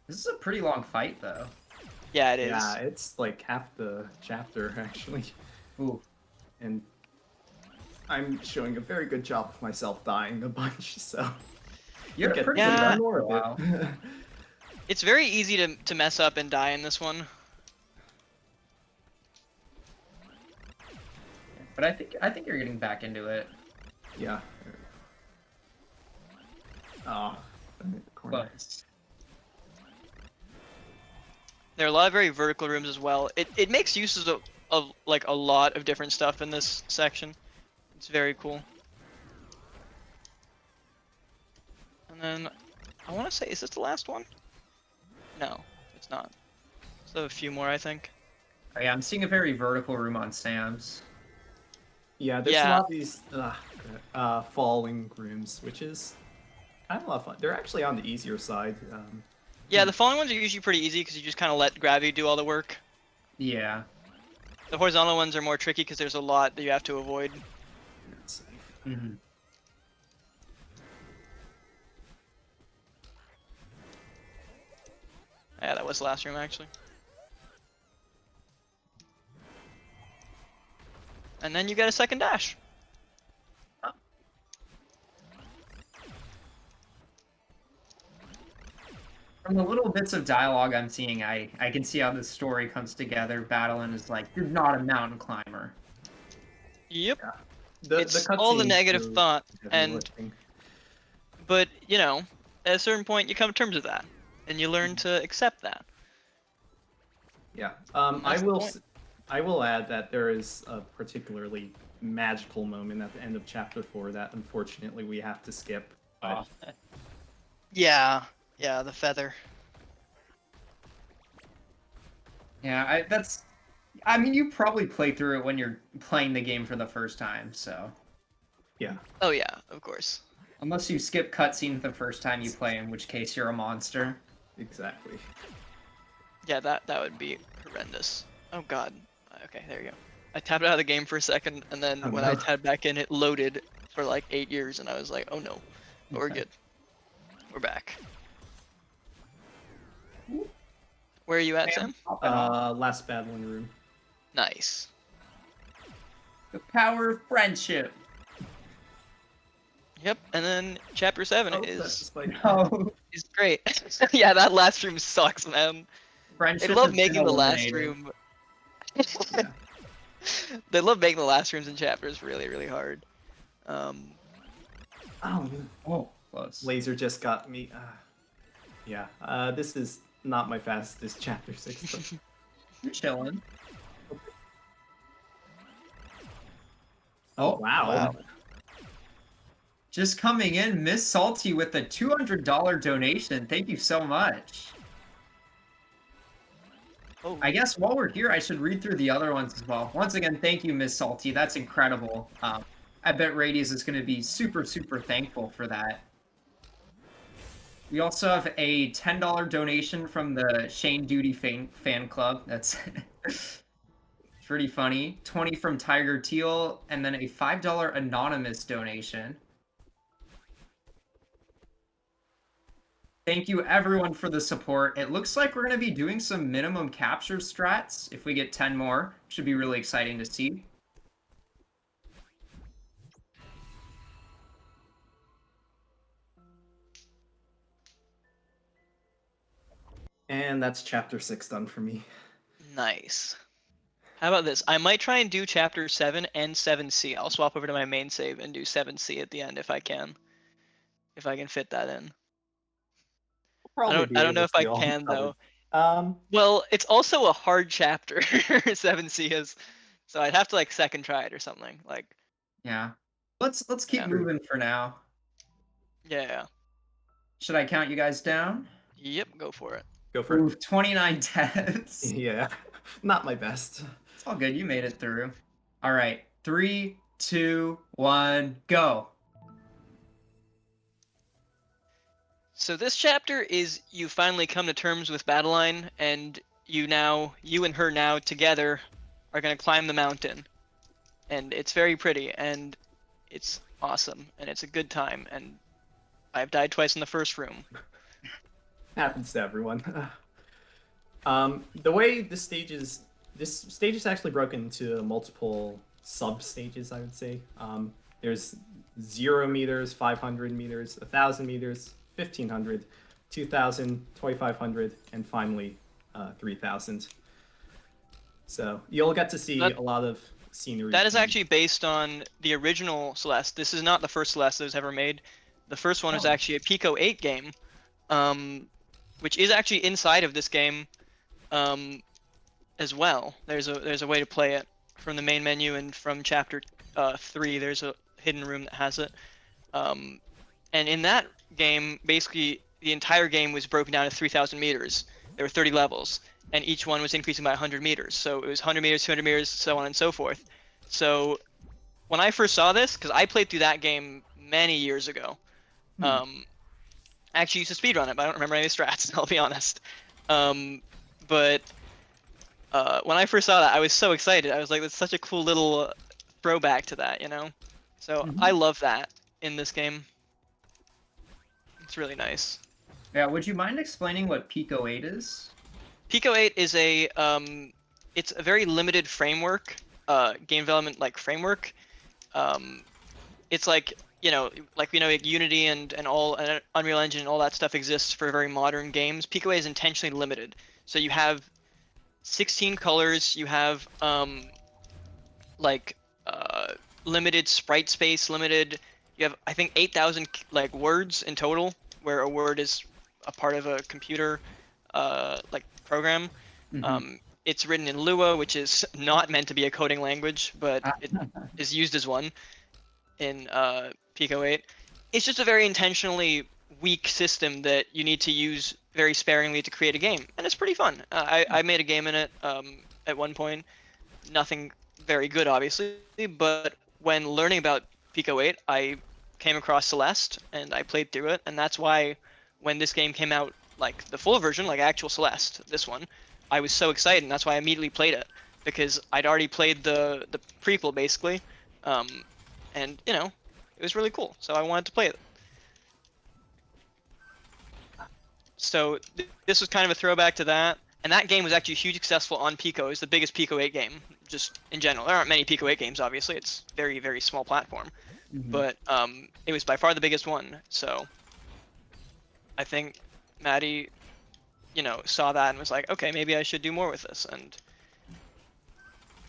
This is a pretty long fight, though. Yeah, it is. Yeah, it's like half the chapter actually. Ooh. And I'm showing a very good job of myself dying a bunch, so You're get pretty good more at it more for a while. of it. It's very easy to mess up and die in this one. But I think you're getting back into it. Yeah. Oh, corner. Close. There are a lot of very vertical rooms as well. It makes uses of like a lot of different stuff in this section. It's very cool. And then I want to say, is this the last one? No, it's not. So a few more, I think. Oh, yeah, I'm seeing a very vertical room on Sam's. Yeah, there's a Yeah. lot of these falling rooms, which is kind of a lot of fun. They're actually on the easier side. Yeah, the falling ones are usually pretty easy because you just kind of let gravity do all the work. Yeah. The horizontal ones are more tricky because there's a lot that you have to avoid. Let's see. Mm-hmm. Yeah, that was the last room actually. And then you get a second dash. From the little bits of dialogue I'm seeing, I can see how this story comes together. Battling is like, you're not a mountain climber. Yep. The It's all the cutscenes negative are thought, heavy and lifting. but you know, at a certain point you come to terms with that, and you learn to accept that. Yeah. That's the point. I will add that there is a particularly magical moment at the end of chapter 4 that unfortunately we have to skip. But Yeah, the feather. Yeah, I mean, you probably play through it when you're playing the game for the first time, so. yeah. Oh yeah, of course. Unless you skip cutscenes the first time you play, in which case you're a monster. Exactly. Yeah, that would be horrendous. Oh god. Okay, there you go. I tapped out of the game for a second, and then Oh, when no. I tabbed back in, it loaded for like 8 years, and I was like, oh no, but we're Okay. good. We're back. Where are you at, Sam? Last battle in the room. Nice. The power of friendship. Yep, and then chapter 7 Oh, that's the is spider. No. great. Yeah, that last room sucks, man. Friendship They love has making been the last eliminated. room. Yeah. They love making the last rooms and chapters really, really hard. Oh, Oh, close. laser just got me. Yeah. This is not my fastest chapter 6. But You're chilling. oh, wow. Just coming in, Miss Salty with a $200 donation. Thank you so much. Oh, I guess while we're here, I should read through the other ones as well. Once again, thank you, Miss Salty. That's incredible. I bet Radius is going to be super, super thankful for that. We also have a $10 donation from the Shane Duty fan club. That's pretty funny. 20 from Tiger Teal, and then a $5 anonymous donation. Thank you everyone for the support. It looks like we're going to be doing some minimum capture strats if we get 10 more. Should be really exciting to see. And that's chapter 6 done for me. nice. How about this? I might try and do chapter 7 and 7C. I'll swap over to my main save and do 7C at the end if I can. If I can fit that in. Probably I don't know if I all can though. covered. Well, it's also a hard chapter. 7C is, so I'd have to like second try it or something. Like, Yeah. Let's keep Yeah. moving for now. yeah. Should I count you guys down? Yep, go for it. Go for Ooh, 29 deaths. it. Yeah. Not my best. It's all good. You made it through. All right. 3, 2, 1, go. So this chapter is you finally come to terms with Battleline, and you and her now together are gonna climb the mountain, and it's very pretty, and it's awesome, and it's a good time, and I've died twice in the first room. Happens to everyone. The way this stage is actually broken into multiple sub stages, I would say. There's 0 meters, 500 meters, 1,000 meters, 1,500, 2,000, 2,500, and finally 3,000. So you'll get to see a lot of scenery. That is change. actually based on the original Celeste. This is not the first Celeste that was ever made. The first one was actually a Pico 8 game, which is actually inside of this game as well. There's a way to play it from the main menu, and from chapter 3 there's a hidden room that has it. And in that game, basically the entire game was broken down to 3,000 meters. There were 30 levels, and each one was increasing by 100 meters. So it was 100 meters, 200 meters, so on and so forth. So when I first saw this, because I played through that game many years ago, I actually used to speedrun it, but I don't remember any of the strats, I'll be honest. But when I first saw that, I was so excited. I was like, that's such a cool little throwback to that, you know? So I love that in this game. It's really nice. Yeah, would you mind explaining what Pico 8 is? Pico 8 is it's a very limited framework, game development like framework. It's like, like Unity and Unreal Engine and all that stuff exists for very modern games. Pico 8 is intentionally limited. So you have 16 colors, you have limited sprite space, you have I think 8,000 like words in total, where a word is a part of a computer like program. It's written in Lua, which is not meant to be a coding language, but it is used as one in Pico 8. It's just a very intentionally weak system that you need to use very sparingly to create a game, and it's pretty fun. I made a game in it at one point. Nothing very good, obviously, but when learning about Pico 8, I came across Celeste, and I played through it, and that's why when this game came out, like the full version, like actual Celeste, this one, I was so excited, and that's why I immediately played it, because I'd already played the prequel, basically, and, it was really cool, so I wanted to play it. So this was kind of a throwback to that, and that game was actually hugely successful on Pico. It was the biggest Pico 8 game, just in general. There aren't many Pico 8 games, obviously. It's very, very small platform. But it was by far the biggest one, so I think Maddie, saw that and was like, okay, maybe I should do more with this, and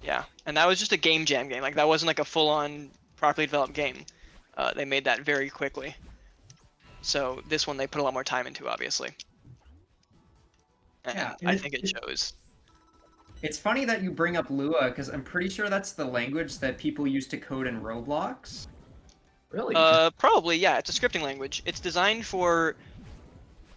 yeah. And that was just a game jam game. Like, that wasn't like a full-on, properly developed game. They made that very quickly. So this one they put a lot more time into, obviously. And Yeah, I think it shows. It's funny that you bring up Lua, because I'm pretty sure that's the language that people use to code in Roblox. Really? Probably, yeah. It's a scripting language. It's designed for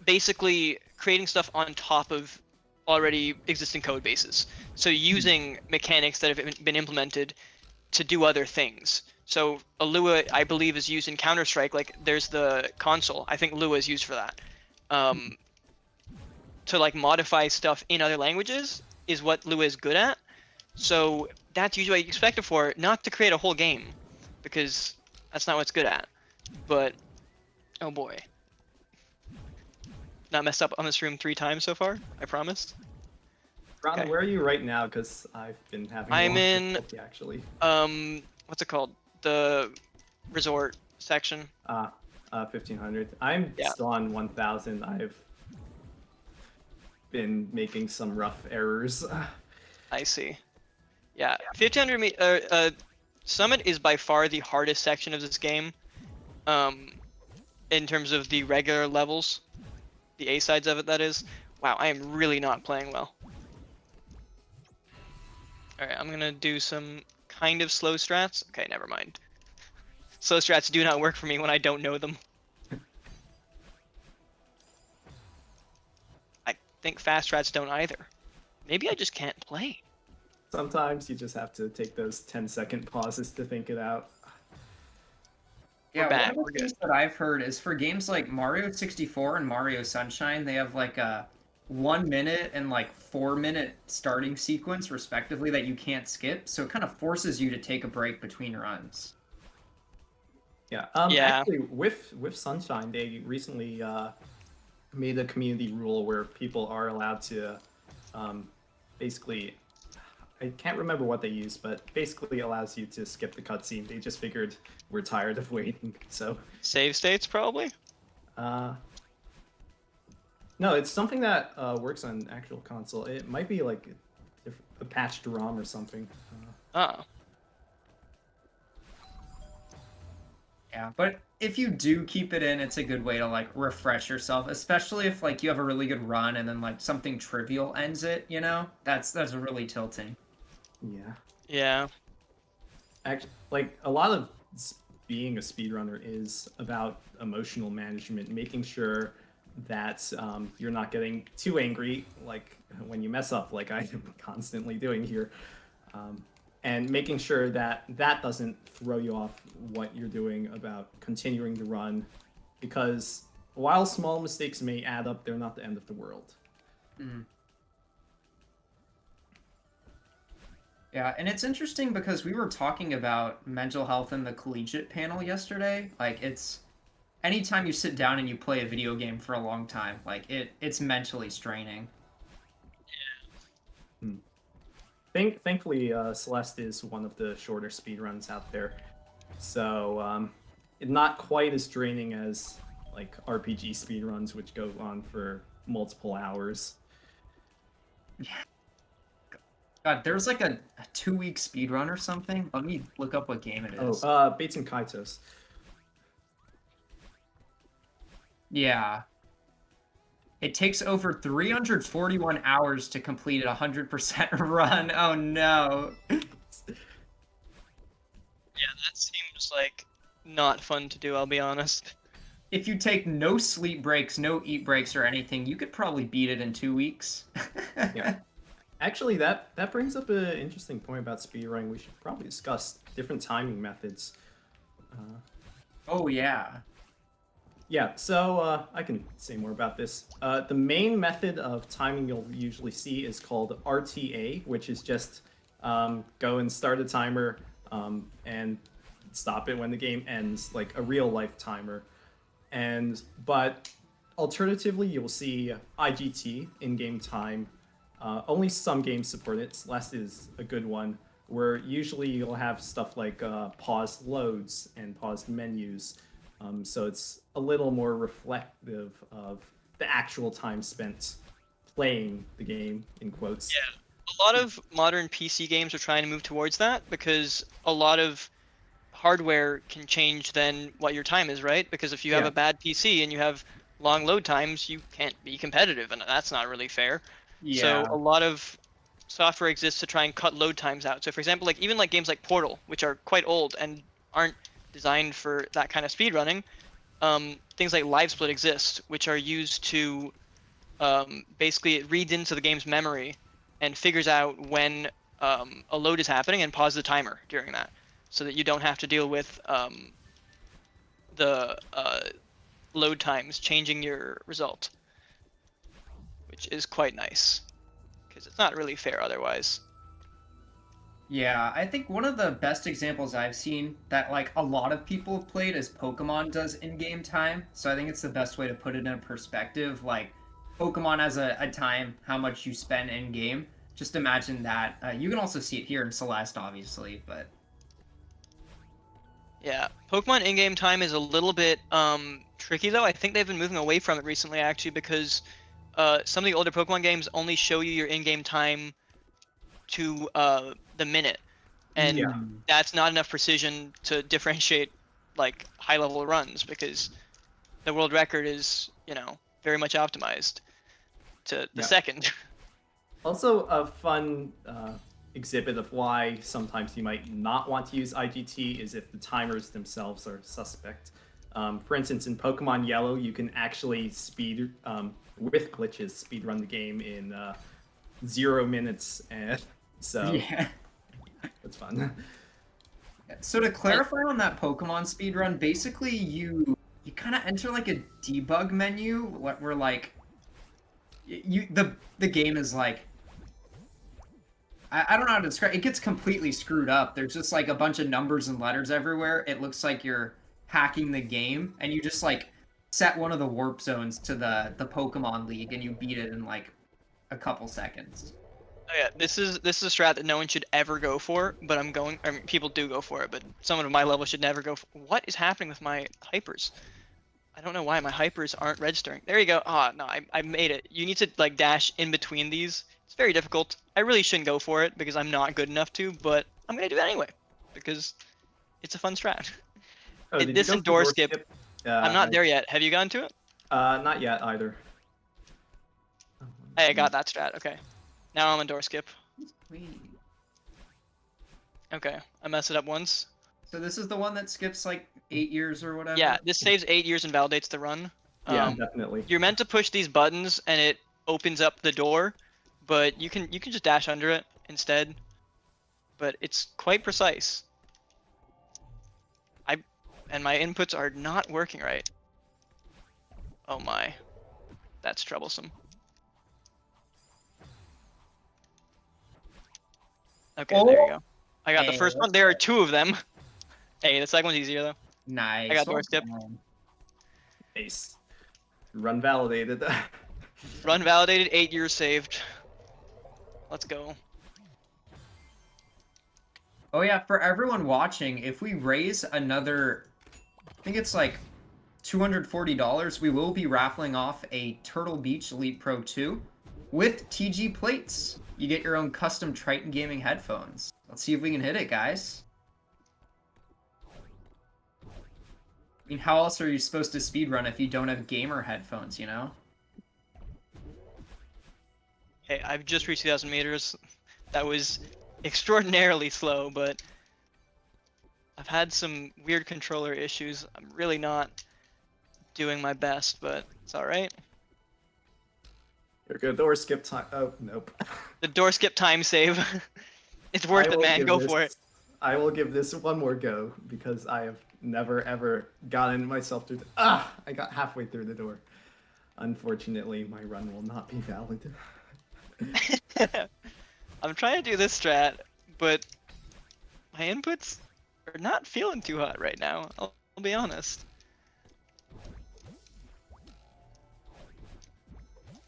basically creating stuff on top of already existing code bases. So using mechanics that have been implemented to do other things. So a Lua, I believe, is used in Counter-Strike. Like, there's the console. I think Lua is used for that. To like modify stuff in other languages is what Lua is good at. So that's usually what you expect it for, not to create a whole game, because that's not what it's good at. But oh boy, not messed up on this room 3 times so far. I promised. Ron, Okay. where are you right now? Because I've been having. I'm a lot of in difficulty, actually. What's it called? The resort section. 1,500. I'm still on 1,000. I've been making some rough errors. I see. Yeah, 1,500 Summit is by far the hardest section of this game. In terms of the regular levels, the A sides of it, that is. Wow, I am really not playing well. Alright, I'm gonna do some kind of slow strats. Okay, never mind. Slow strats do not work for me when I don't know them. I think fast strats don't either. Maybe I just can't play. Sometimes you just have to take those 10-second pauses to think it out. Yeah, back, one we're of the things that I've heard is for games like Mario 64 and Mario Sunshine, they have like a 1 minute and like 4 minute starting sequence respectively that you can't skip, so it kind of forces you to take a break between runs. Yeah. Yeah. Actually, with Sunshine, they recently made a community rule where people are allowed to basically, I can't remember what they use, but basically allows you to skip the cutscene. They just figured we're tired of waiting, so. Save states, probably? No, it's something that works on actual console. It might be like a patched ROM or something. Oh. Yeah, but if you do keep it in, it's a good way to like refresh yourself, especially if like you have a really good run and then like something trivial ends it, you know? That's really tilting. Yeah. Yeah. Actually, like a lot of being a speedrunner is about emotional management, making sure that you're not getting too angry, like when you mess up, like I am constantly doing here, and making sure that that doesn't throw you off what you're doing about continuing to run, because while small mistakes may add up, they're not the end of the world. Mm. Yeah, and it's interesting because we were talking about mental health in the collegiate panel yesterday. Like it's anytime you sit down and you play a video game for a long time, like it's mentally straining. Thankfully, Celeste is one of the shorter speedruns out there, so not quite as draining as like RPG speedruns, which go on for multiple hours. God, there's like a 2-week speedrun or something. Let me look up what game it is. Oh, Bates and Kaitos. Yeah. It takes over 341 hours to complete a 100% run. Oh no. Yeah, that seems like not fun to do, I'll be honest. If you take no sleep breaks, no eat breaks or anything, you could probably beat it in 2 weeks. Yeah. Actually, that brings up an interesting point about speedrunning. We should probably discuss different timing methods. Oh yeah. Yeah, so I can say more about this. The main method of timing you'll usually see is called RTA, which is just go and start a timer and stop it when the game ends, like a real life timer. But alternatively, you'll see IGT, in-game time. Only some games support it. Celeste is a good one, where usually you'll have stuff like paused loads and paused menus. So it's a little more reflective of the actual time spent playing the game, in quotes. Yeah. A lot of modern PC games are trying to move towards that because a lot of hardware can change then what your time is, right? Because if you have Yeah. a bad PC and you have long load times, you can't be competitive, and that's not really fair. So Yeah. a lot of software exists to try and cut load times out. So for example, like even like games like Portal, which are quite old and aren't designed for that kind of speed running, things like live split exist, which are used to basically it reads into the game's memory and figures out when a load is happening and pauses the timer during that, so that you don't have to deal with the load times changing your result, which is quite nice because it's not really fair otherwise. Yeah, I think one of the best examples I've seen that like a lot of people have played is Pokemon does in-game time. So I think it's the best way to put it in perspective. Like Pokemon has a time how much you spend in-game. Just imagine that. You can also see it here in Celeste, obviously, but Yeah, Pokemon in-game time is a little bit tricky though. I think they've been moving away from it recently actually because some of the older Pokemon games only show you your in-game time to the minute, and Yeah. that's not enough precision to differentiate like high-level runs because the world record is, you know, very much optimized to the Yeah. second. Also, a fun exhibit of why sometimes you might not want to use IGT is if the timers themselves are suspect. For instance, in Pokemon Yellow, you can actually with glitches, speed run the game in 0 minutes, and so yeah. it's fun. So to clarify on that Pokemon speedrun, basically you kind of enter like a debug menu where like the game is like I don't know how to describe it. It gets completely screwed up. There's just like a bunch of numbers and letters everywhere. It looks like you're hacking the game and you just like set one of the warp zones to the Pokemon League and you beat it in like a couple seconds. Oh yeah, this is a strat that no one should ever go for, but I mean, people do go for it, but someone of my level should never go for. What is happening with my hypers? I don't know why my hypers aren't registering. There you go. Ah, no, I made it. You need to like dash in between these. It's very difficult. I really shouldn't go for it because I'm not good enough to, but I'm gonna do it anyway because it's a fun strat. Oh, did you This go and for door skip. I'm not there yet. Have you gone to it? Not yet either. Hey, I got that strat. Okay. Now I'm on door skip. Sweet. Okay, I messed it up once. So this is the one that skips like 8 years or whatever? Yeah, this saves 8 years and validates the run. Yeah, definitely. You're meant to push these buttons and it opens up the door, but you can just dash under it instead. But it's quite precise. And my inputs are not working right. Oh my. That's troublesome. Okay, there you go. I got the first one. There are 2 of them. Hey, the second one's easier though. Nice. I got door skip. Nice. Run validated. Run validated, 8 years saved. Let's go. Oh yeah, for everyone watching, if we raise another, I think it's like $240, we will be raffling off a Turtle Beach Elite Pro 2 with TG plates. You get your own custom Triton Gaming headphones. Let's see if we can hit it, guys. I mean, how else are you supposed to speedrun if you don't have gamer headphones, you know? Hey, I've just reached 2,000 meters. That was extraordinarily slow, but I've had some weird controller issues. I'm really not doing my best, but it's alright. Here we go, door skip time. Oh, nope. The door skip time save. It's worth it, man. Go for it. I will give this one more go because I have never ever gotten myself through. I got halfway through the door. Unfortunately, my run will not be valid. I'm trying to do this strat, but my inputs are not feeling too hot right now. I'll be honest.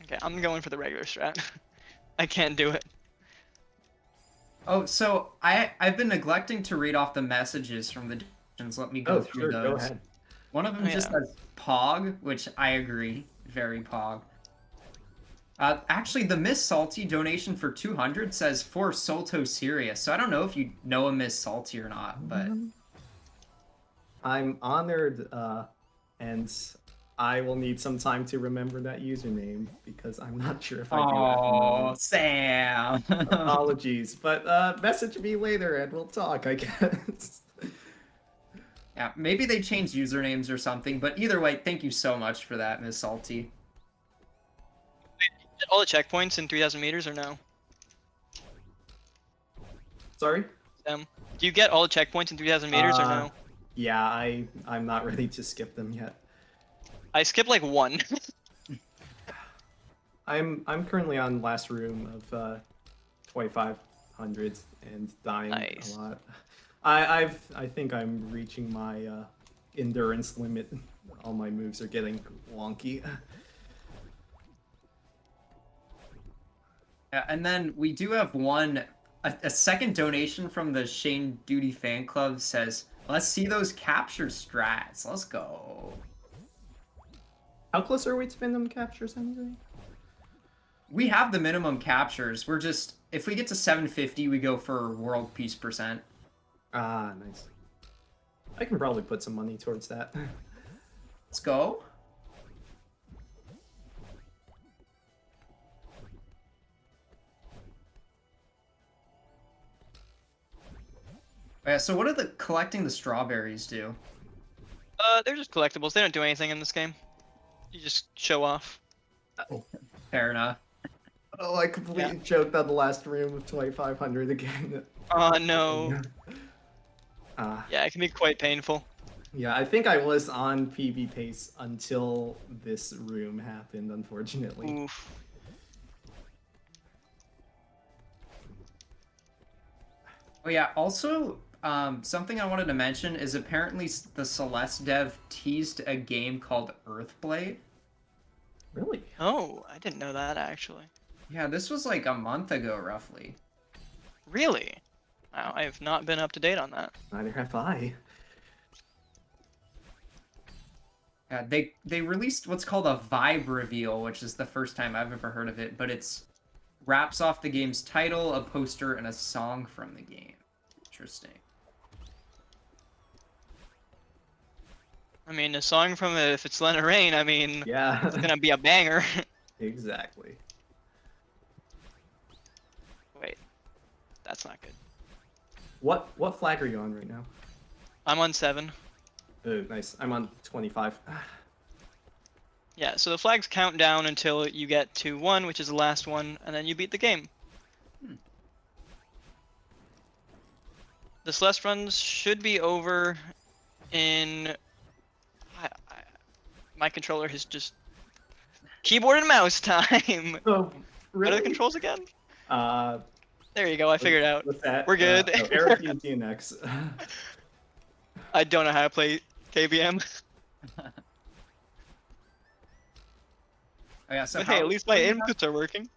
Okay, I'm going for the regular strat. I can't do it. Oh, so I've been neglecting to read off the messages from the dungeons. Let me go through those. Go ahead. One of them just says Pog, which I agree, very Pog. Actually, the Miss Salty donation for 200 says for Solto Sirius. So I don't know if you know a Miss Salty or not, but I'm honored, and I will need some time to remember that username because I'm not sure if I do. Oh, Sam. Apologies, but message me later and we'll talk, I guess. Yeah, maybe they changed usernames or something, but either way, thank you so much for that, Miss Salty. Did all the checkpoints in 3,000 meters or no? Sorry? Do you get all the checkpoints in 3,000 meters or no? Yeah, I'm not ready to skip them yet. I skipped like 1. I'm currently on last room of 2,500 and dying a lot. I think I'm reaching my endurance limit. All my moves are getting wonky. Yeah, and then we do have a second donation from the Shane Duty fan club says, let's see those capture strats. Let's go. How close are we to minimum captures anyway? We have the minimum captures. We're just, if we get to 750, we go for world peace %. Ah, nice. I can probably put some money towards that. Let's go. Yeah, so what do the collecting the strawberries do? They're just collectibles. They don't do anything in this game. You just show off. Fair enough. Oh, I completely choked on the last room of 2,500 again. Oh no. Ah. Yeah, it can be quite painful. Yeah, I think I was on PB pace until this room happened, unfortunately. Oof. Oh yeah, also, something I wanted to mention is apparently the Celeste dev teased a game called Earthblade. Really? Oh, I didn't know that actually. Yeah, this was like a month ago, roughly. Really? Wow, I have not been up to date on that. Neither have I. Yeah, they released what's called a vibe reveal, which is the first time I've ever heard of it, but it's wraps off the game's title, a poster, and a song from the game. Interesting. I mean, a song from it, if it's Lena Rain, I mean, Yeah. it's gonna be a banger. Exactly. Wait, that's not good. What flag are you on right now? I'm on 7. Oh, nice. I'm on 25. Yeah, so the flags count down until you get to 1, which is the last one, and then you beat the game. The Celeste runs should be over in... my controller has just... Keyboard and mouse time! Oh, What are really? the controls again? Uh, There you go, I figured out. What's that? We're good. Eric and TNX. I don't know how to play KBM. Oh yeah, so But hey, how at are we least my feeling about- inputs are working.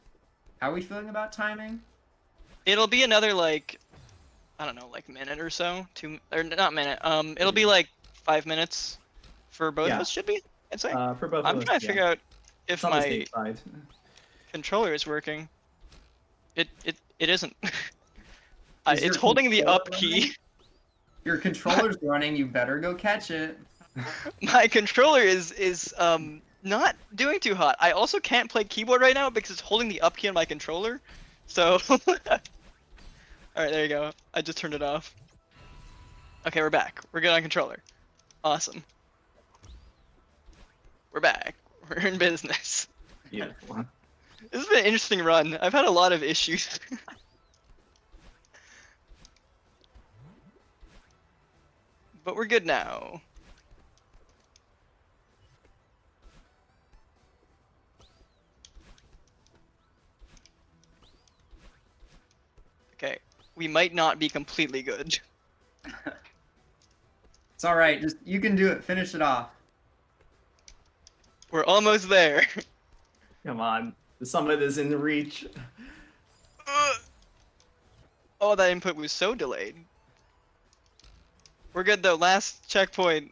How are we feeling about timing? It'll be another, like, I don't know, like minute or so. Or not minute. It'll be like 5 minutes for both of us, should be, I'd say. For both I'm of us, trying to figure out if It's on the my safe side. controller is working. It isn't. Is your It's holding the controller up key. Your controller's running, you better go catch it. My controller is not doing too hot. I also can't play keyboard right now because it's holding the up key on my controller. So alright, there you go. I just turned it off. Okay, we're back. We're good on controller. Awesome. We're back. We're in business. Beautiful. This has been an interesting run. I've had a lot of issues. But we're good now. Okay, we might not be completely good. It's all right. Just you can do it. Finish it off. We're almost there. Come on. The summit is in reach. Oh, that input was so delayed. We're good though. Last checkpoint.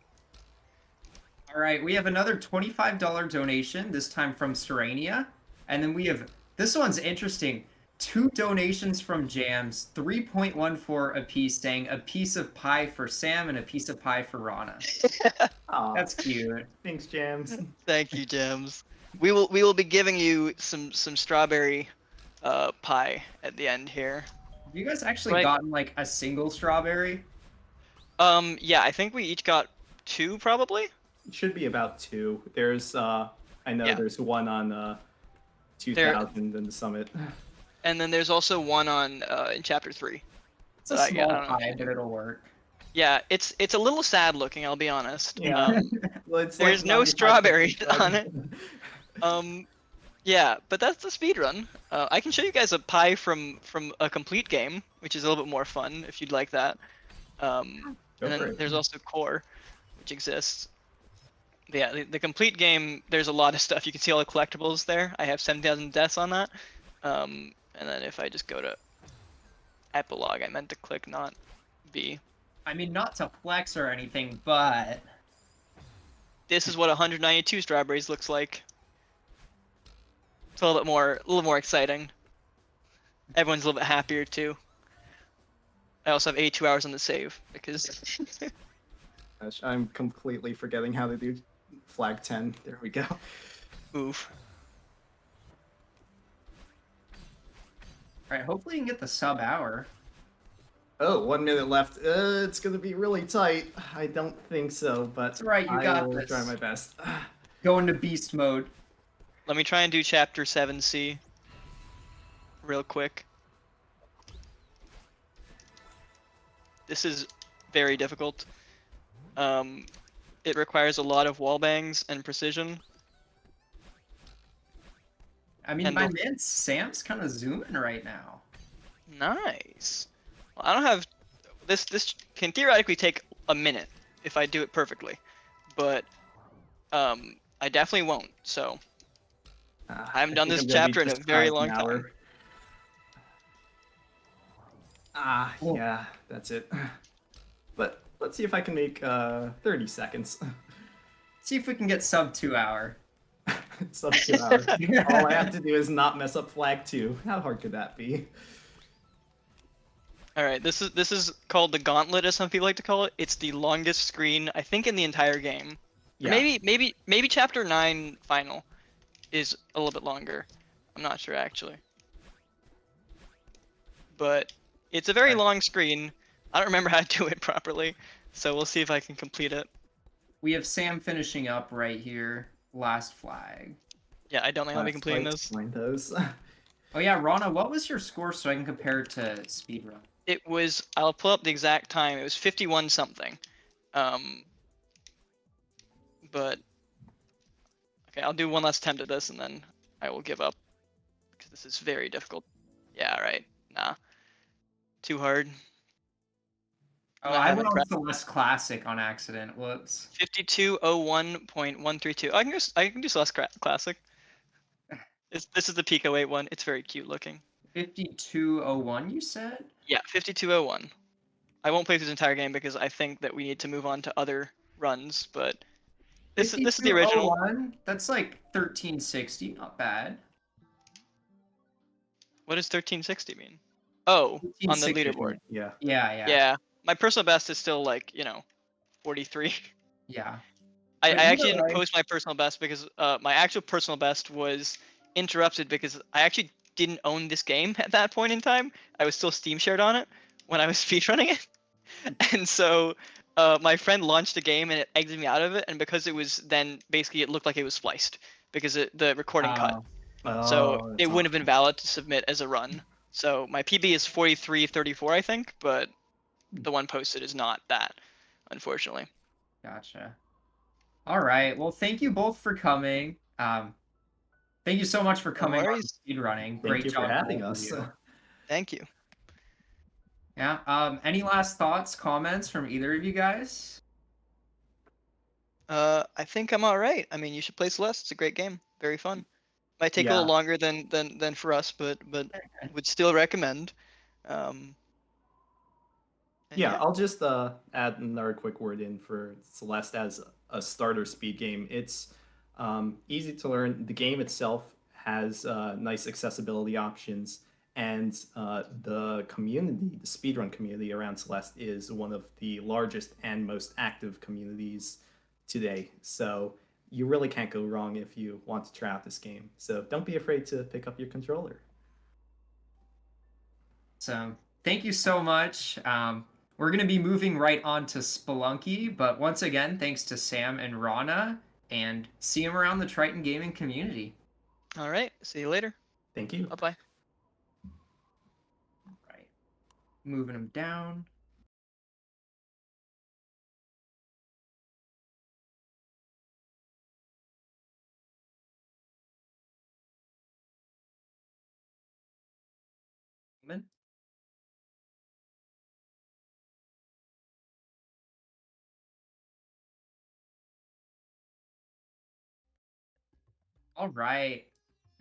All right, we have another $25 donation, this time from Serenia. And then we have, this one's interesting, 2 donations from Jams, 3.14 apiece, saying a piece of pie for Sam and a piece of pie for Rana. Aw, That's cute. thanks, Jams. Thank you, Gems. We will be giving you some strawberry pie at the end here. Have you guys actually Right. gotten like a single strawberry? Yeah, I think we each got 2 probably. It should be about 2. There's I know Yeah. there's one on 2000 in the summit. And then there's also one on in chapter 3. It's a Yeah, I small don't know. pie, but it'll work. Yeah, it's a little sad looking, I'll be honest. Yeah. Well, it's There's like no 95% strawberries done. on it. Yeah, but that's the speed run. I can show you guys a pie from a complete game, which is a little bit more fun if you'd like that. And Go then for it. there's also core, which exists. But yeah, the complete game, there's a lot of stuff. You can see all the collectibles there. I have 7,000 deaths on that. And then if I just go to epilogue, I meant to click not B. I mean, not to flex or anything, but This is what 192 strawberries looks like. It's a little more exciting. Everyone's a little bit happier too. I also have 82 hours on the save because Gosh, I'm completely forgetting how to do flag 10. There we go. oof. all right, hopefully you can get the sub hour. Oh, 1 minute left. It's gonna be really tight. I don't think so, but It's all right, you I got will this. try my best. Go into beast mode. Let me try and do chapter 7C real quick. This is very difficult. It requires a lot of wall bangs and precision. I mean, And my the- man Sam's kind of zooming right now. Nice. Well, I don't have this. This can theoretically take a minute if I do it perfectly, but I definitely won't. So I haven't done think this I'm gonna be chapter in a just very shy of long an time. hour. Oh. Yeah, that's it. But let's see if I can make 30 seconds. See if we can get sub 2 hour. Sub 2 hours. All I have to do is not mess up flag 2. How hard could that be? All right, this is called the Gauntlet, as some people like to call it. It's the longest screen I think in the entire game. Or Yeah. maybe chapter 9 final is a little bit longer. I'm not sure actually. But it's a very Right. long screen. I don't remember how to do it properly, so we'll see if I can complete it. We have Sam finishing up right here. Last flag. Yeah, I don't think I'll be completing this. Explain those. Oh yeah, Rana, what was your score so I can compare it to speedrun? It was, I'll pull up the exact time. It was 51 something. But okay, I'll do one last attempt at this and then I will give up because this is very difficult. Yeah, right. Nah. Too hard. Oh, I I haven't went on pressed Celeste Classic on accident. Whoops. 5201.132. I can do Celeste Classic. This is the Pico 8 one. It's very cute looking. 5201, you said? Yeah, 5201. I won't play through this entire game because I think that we need to move on to other runs, but this is the original. 5201? That's like 1360, not bad. What does 1360 mean? Oh, on the 1360. leaderboard. Yeah. Yeah. Yeah, my personal best is still like, 43. Yeah. I But actually either didn't way- post my personal best because my actual personal best was interrupted because I actually didn't own this game at that point in time. I was still Steam shared on it when I was speedrunning it. And so my friend launched a game and it exited me out of it, and because it was then basically it looked like it was spliced because the recording cut. So Oh, it that's wouldn't have been awesome. valid to submit as a run. So my PB is 43:34, I think, but the one posted is not that, unfortunately. Gotcha. All right. Well, thank you both for coming. Thank you so much for No coming on worries. speedrunning. Thank Great you job, for having both of us. you. Thank you. Yeah. Any last thoughts, comments from either of you guys? I think I'm all right. I mean, you should play Celeste. It's a great game. Very fun. Might take a Yeah. little longer than for us, but would still recommend. And Yeah, I'll just add another quick word in for Celeste as a starter speed game. It's easy to learn. The game itself has nice accessibility options, and the community, the speedrun community around Celeste, is one of the largest and most active communities today. So you really can't go wrong if you want to try out this game. So don't be afraid to pick up your controller. So thank you so much. We're going to be moving right on to Spelunky, but once again, thanks to Sam and Rana, and see him around the Triton gaming community. all right. See you later. Thank you. Bye bye. Right. Moving him down. All right.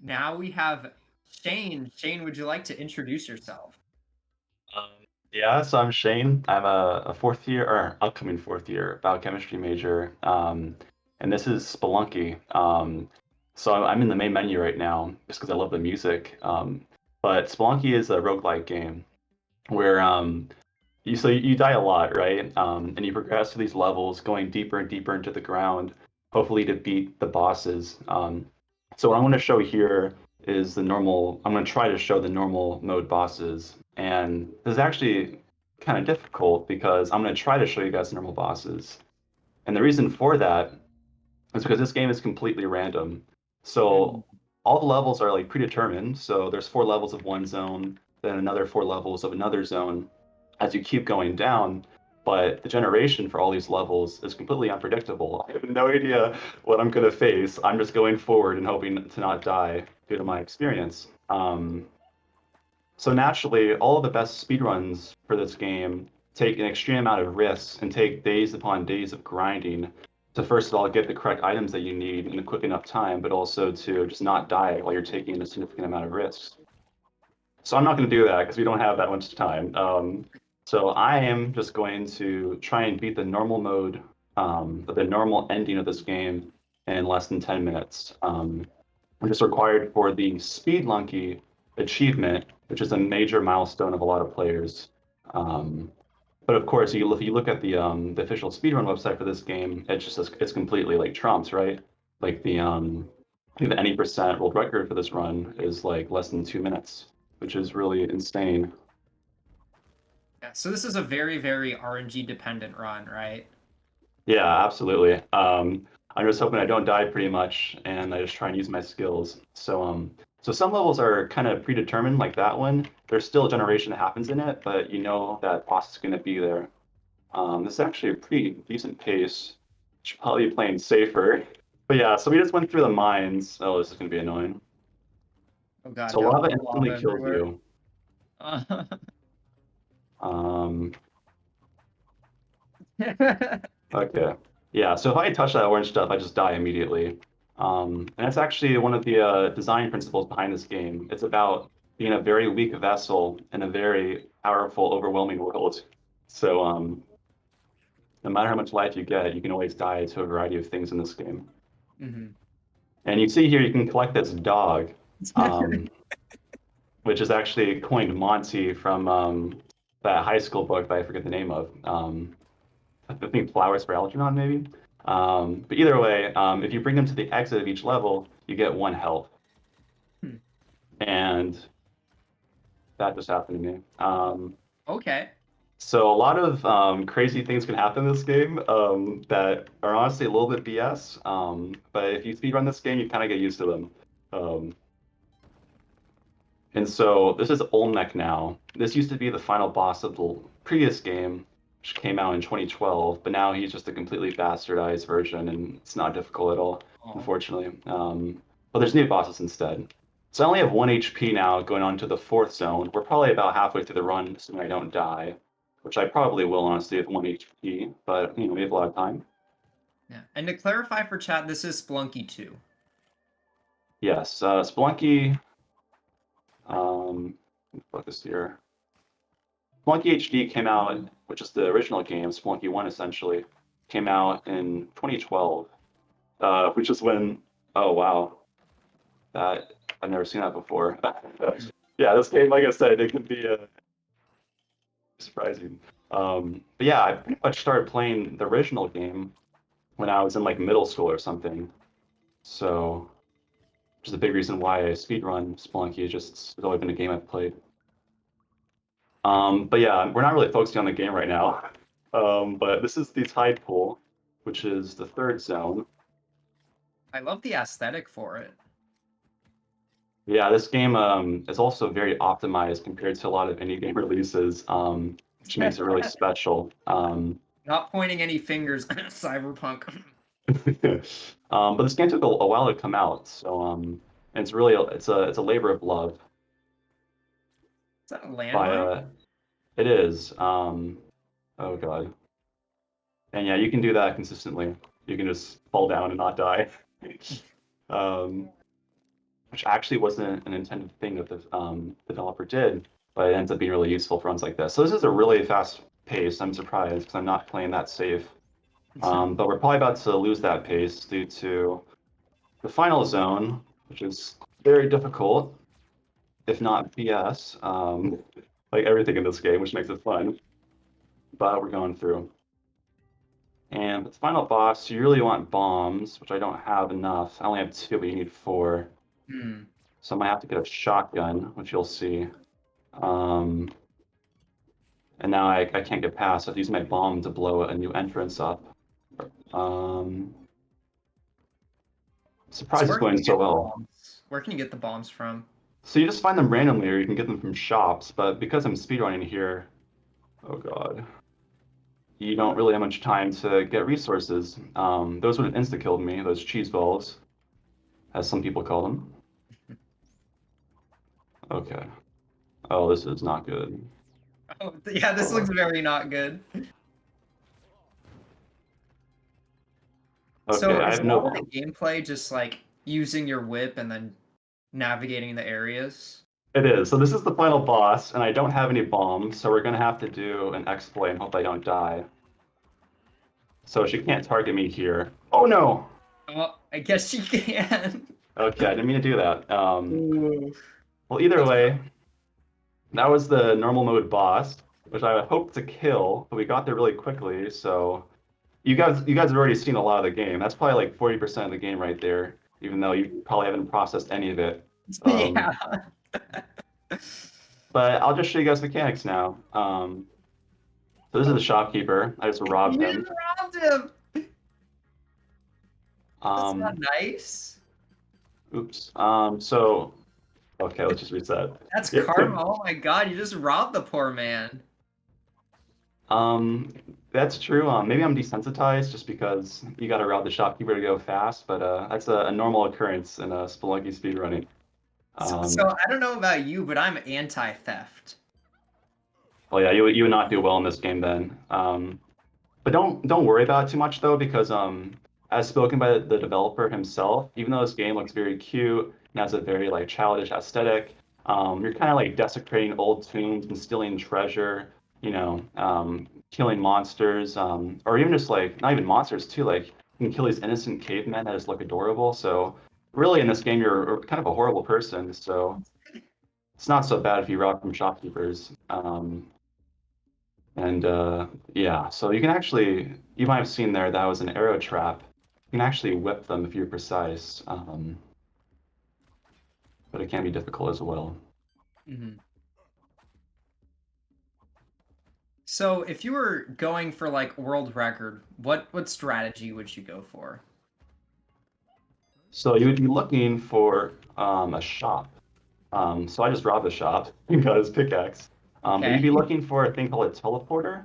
Now we have Shane. Shane, would you like to introduce yourself? Um, yeah, so I'm Shane. I'm a fourth year or upcoming fourth year biochemistry major. And this is Spelunky. So I'm in the main menu right now just because I love the music. But Spelunky is a roguelike game where you die a lot, right? And you progress through these levels, going deeper and deeper into the ground, hopefully to beat the bosses. So what I'm going to show here is the normal. I'm going to try to show the normal mode bosses, and this is actually kind of difficult because I'm going to try to show you guys the normal bosses. And the reason for that is because this game is completely random. So all the levels are like predetermined. So there's 4 levels of one zone, then another 4 levels of another zone as you keep going down. But the generation for all these levels is completely unpredictable. I have no idea what I'm going to face. I'm just going forward and hoping to not die due to my experience. So naturally, all of the best speedruns for this game take an extreme amount of risks and take days upon days of grinding to first of all get the correct items that you need in a quick enough time, but also to just not die while you're taking a significant amount of risks. So I'm not going to do that because we don't have that much time. So I am just going to try and beat the normal mode, the normal ending of this game in less than 10 minutes. Which is required for the Speedrunning achievement, which is a major milestone of a lot of players. But of course, if you look at the official speedrun website for this game, it's completely like trumps, right? Like the I think the any percent world record for this run is like less than 2 minutes, which is really insane. Yeah, so this is a very, very RNG dependent run, right? Yeah, absolutely. I'm just hoping I don't die pretty much, and I just try and use my skills. So some levels are kind of predetermined, like that one. There's still a generation that happens in it, but you know that boss is going to be there. This is actually a pretty decent pace. Should probably be playing safer. But yeah, so we just went through the mines. Oh, this is going to be annoying. Oh god, So no, lava lava instantly kills everywhere. you. Okay. Yeah, so if I touch that orange stuff, I just die immediately. And that's actually one of the design principles behind this game. It's about being a very weak vessel in a very powerful, overwhelming world. So no matter how much life you get, you can always die to a variety of things in this game. Mm-hmm. And you see here, you can collect this dog, which is actually coined Monty from that high school book that I forget the name of. I think Flowers for Algernon, maybe. But either way, if you bring them to the exit of each level, you get 1 health. And that just happened to me. Okay. So a lot of crazy things can happen in this game that are honestly a little bit BS. But if you speedrun this game, you kind of get used to them. And so this is Olmec now. This used to be the final boss of the previous game, which came out in 2012, but now he's just a completely bastardized version, and it's not difficult at all, unfortunately. But there's new bosses instead. So I only have 1 HP now, going on to the 4th zone. We're probably about halfway through the run, assuming I don't die, which I probably will, honestly, with 1 HP, but, you know, we have a lot of time. Yeah, and to clarify for chat, this is Splunky 2. Yes, Spelunky, focus here. Spelunky HD came out, which is the original game, Spelunky 1 essentially, came out in 2012, which is when, oh wow, that, I've never seen that before. Yeah, this game, like I said, it can be surprising. But yeah, I pretty much started playing the original game when I was in like middle school or something. So, which is a big reason why I speedrun Spelunky. It's always been a game I've played. But yeah, we're not really focusing on the game right now. But this is the tide pool, which is the 3rd zone. I love the aesthetic for it. Yeah, this game is also very optimized compared to a lot of indie game releases, which makes it really special. Not pointing any fingers, Cyberpunk. But this game took a while to come out, so and it's really it's a labor of love. Is that a landmine? It is. Oh god. And yeah, you can do that consistently. You can just fall down and not die. Which actually wasn't an intended thing that the developer did, but it ends up being really useful for runs like this. So this is a really fast pace. I'm surprised because I'm not playing that safe. But we're probably about to lose that pace due to the final zone, which is very difficult, if not BS, like everything in this game, which makes it fun. But we're going through. And the final boss, you really want bombs, which I don't have enough. I only have 2, but you need 4. So I might have to get a shotgun, which you'll see. And now I can't get past. So I have to use my bomb to blow a new entrance up. Surprised it's going so well. Where can you get the bombs from? So you just find them randomly, or you can get them from shops. But because I'm speedrunning here, oh god, you don't really have much time to get resources. Those would have insta-killed me, those cheese balls, as some people call them. Okay. Oh, this is not good. Oh, yeah, this looks very not good. So Okay, I is have a no lot of the bomb. gameplay just like using your whip and then navigating the areas? It is. So this is the final boss, and I don't have any bombs, so we're gonna have to do an exploit and hope I don't die. So she can't target me here. Oh no! Oh, I guess you can. Okay, I didn't mean to do that. Ooh. Well, either That's way, that was the normal mode boss, which I hoped to kill, but we got there really quickly. So you guys have already seen a lot of the game. That's probably like 40% of the game right there, even though you probably haven't processed any of it. yeah. But I'll just show you guys mechanics now. So this is the shopkeeper. I just robbed You him. just robbed him. That's not Um, nice. oops. So okay, let's just reset. That's Yeah. karma. Oh my god, you just robbed the poor man. Um, that's true. Maybe I'm desensitized just because you got to route the shopkeeper to go fast, but that's a normal occurrence in Spelunky speedrunning. So I don't know about you, but I'm anti-theft. Well, yeah, you would not do well in this game then. But don't worry about it too much though, because as spoken by the developer himself, even though this game looks very cute and has a very like childish aesthetic, you're kind of like desecrating old tombs and stealing treasure, killing monsters, or even just like not even monsters too. Like you can kill these innocent cavemen that just look adorable. So really, in this game, you're kind of a horrible person. So it's not so bad if you rob from shopkeepers. And yeah, so you can actually, you might have seen there that was an arrow trap. You can actually whip them if you're precise, but it can be difficult as well. Mhm. So if you were going for like world record, what strategy would you go for? So you would be looking for a shop. So I just robbed a shop and got his pickaxe. But you'd Okay. be looking for a thing called a teleporter,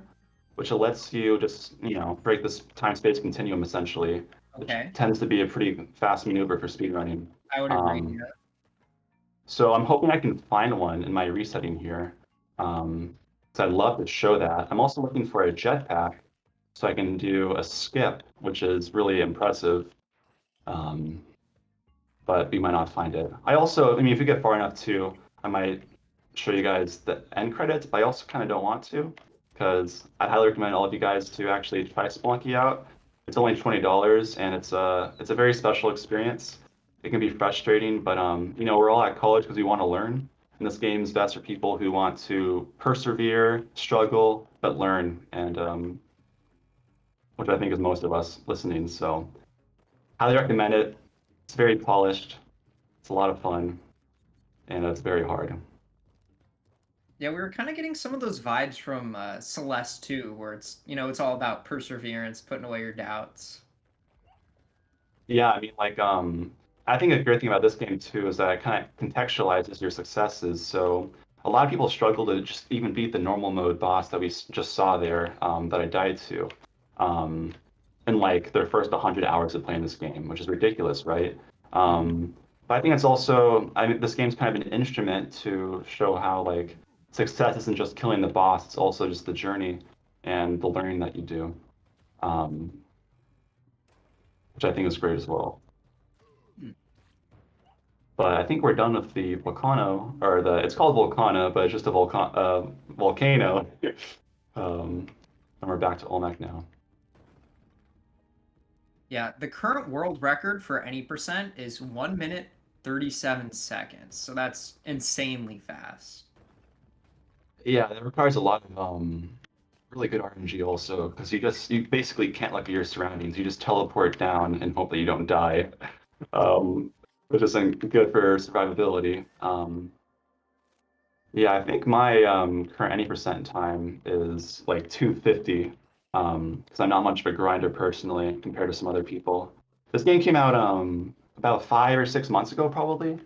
which lets you just, break this time-space continuum essentially, which Okay. tends to be a pretty fast maneuver for speedrunning. I would agree. Um, Yeah. So I'm hoping I can find one in my resetting here. So I'd love to show that. I'm also looking for a jetpack so I can do a skip, which is really impressive. Um, but we might not find it. I mean, if you get far enough too, I might show you guys the end credits, but I also kind of don't want to because I highly recommend all of you guys to actually try Spelunky out. It's only $20 and it's a very special experience. It can be frustrating, but we're all at college because we want to learn. And this game is best for people who want to persevere, struggle, but learn, and which I think is most of us listening. So highly recommend it. It's very polished. It's a lot of fun, and it's very hard. Yeah, we were kind of getting some of those vibes from Celeste too, where it's all about perseverance, putting away your doubts. Yeah, I mean, like, I think a great thing about this game too is that it kind of contextualizes your successes. So a lot of people struggle to just even beat the normal mode boss that we just saw there, that I died to, um, in like their first 100 hours of playing this game, which is ridiculous, right? But I think it's also, I mean, this game's kind of an instrument to show how like success isn't just killing the boss, it's also just the journey and the learning that you do, um, which I think is great as well. Hmm. But I think we're done with the volcano, or it's called volcano, but it's just a volcano. And we're back to Olmec now. Yeah, the current world record for any percent is 1 minute 37 seconds. So that's insanely fast. Yeah, that requires a lot of really good RNG also, because you basically can't look at your surroundings. You just teleport down and hope that you don't die, um, which isn't good for survivability. Yeah, I think my current any percent time is like 250, because I'm not much of a grinder personally compared to some other people. This game came out about 5 or 6 months ago probably,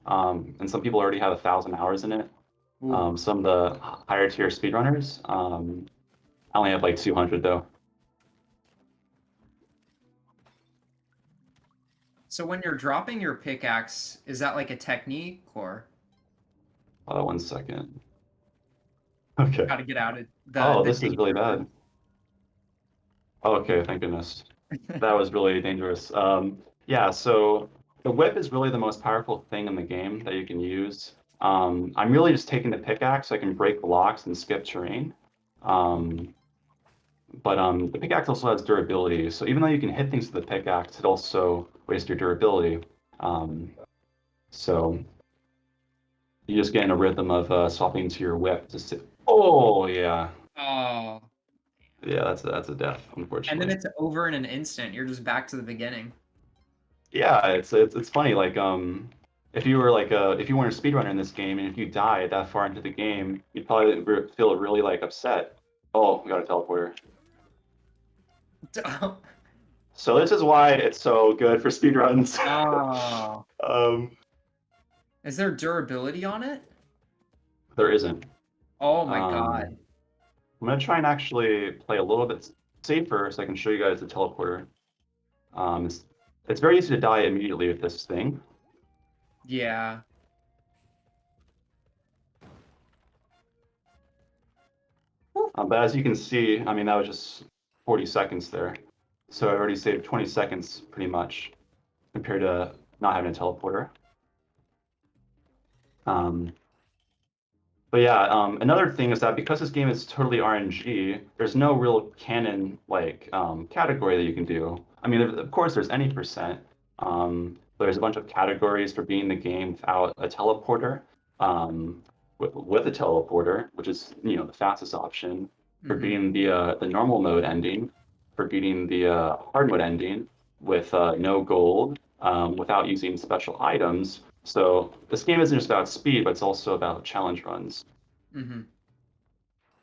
and some people already have 1,000 hours in it. Ooh. Some of the higher tier speedrunners, I only have like 200 though. So when you're dropping your pickaxe, is that like a technique or Hold on 1 second. Okay. how to get out of Oh, the this is danger really zone? bad. Oh, okay, thank goodness. That was really dangerous. Yeah, so the whip is really the most powerful thing in the game that you can use. I'm really just taking the pickaxe so I can break blocks and skip terrain. Um, but the pickaxe also has durability, so even though you can hit things with the pickaxe, it also wastes your durability. Um, so you just get in a rhythm of swapping to your whip to sit. Oh yeah, Oh. yeah, that's a death, And then unfortunately. it's over in an instant. You're just back to the beginning. Yeah, it's funny. Like if you were like if you weren't a speedrunner in this game and if you died that far into the game, you'd probably feel really like upset. Oh, we got a teleporter. So this is why it's so good for speedruns. Oh. um, Is there durability on it? there isn't. Oh my Um, god. I'm gonna try and actually play a little bit safer so I can show you guys the teleporter. Um, it's, it's very easy to die immediately with this thing. Yeah. But as you can see, I mean, that was just 40 seconds there. So I already saved 20 seconds pretty much compared to not having a teleporter. Um, but yeah, another thing is that because this game is totally RNG, there's no real canon like category that you can do. I mean, of course, there's any percent, but there's a bunch of categories for beating the game without a teleporter. With a teleporter, which is the fastest option, for beating the normal mode ending, for beating the hard mode ending with no gold, without using special items. So this game isn't just about speed, but it's also about challenge runs.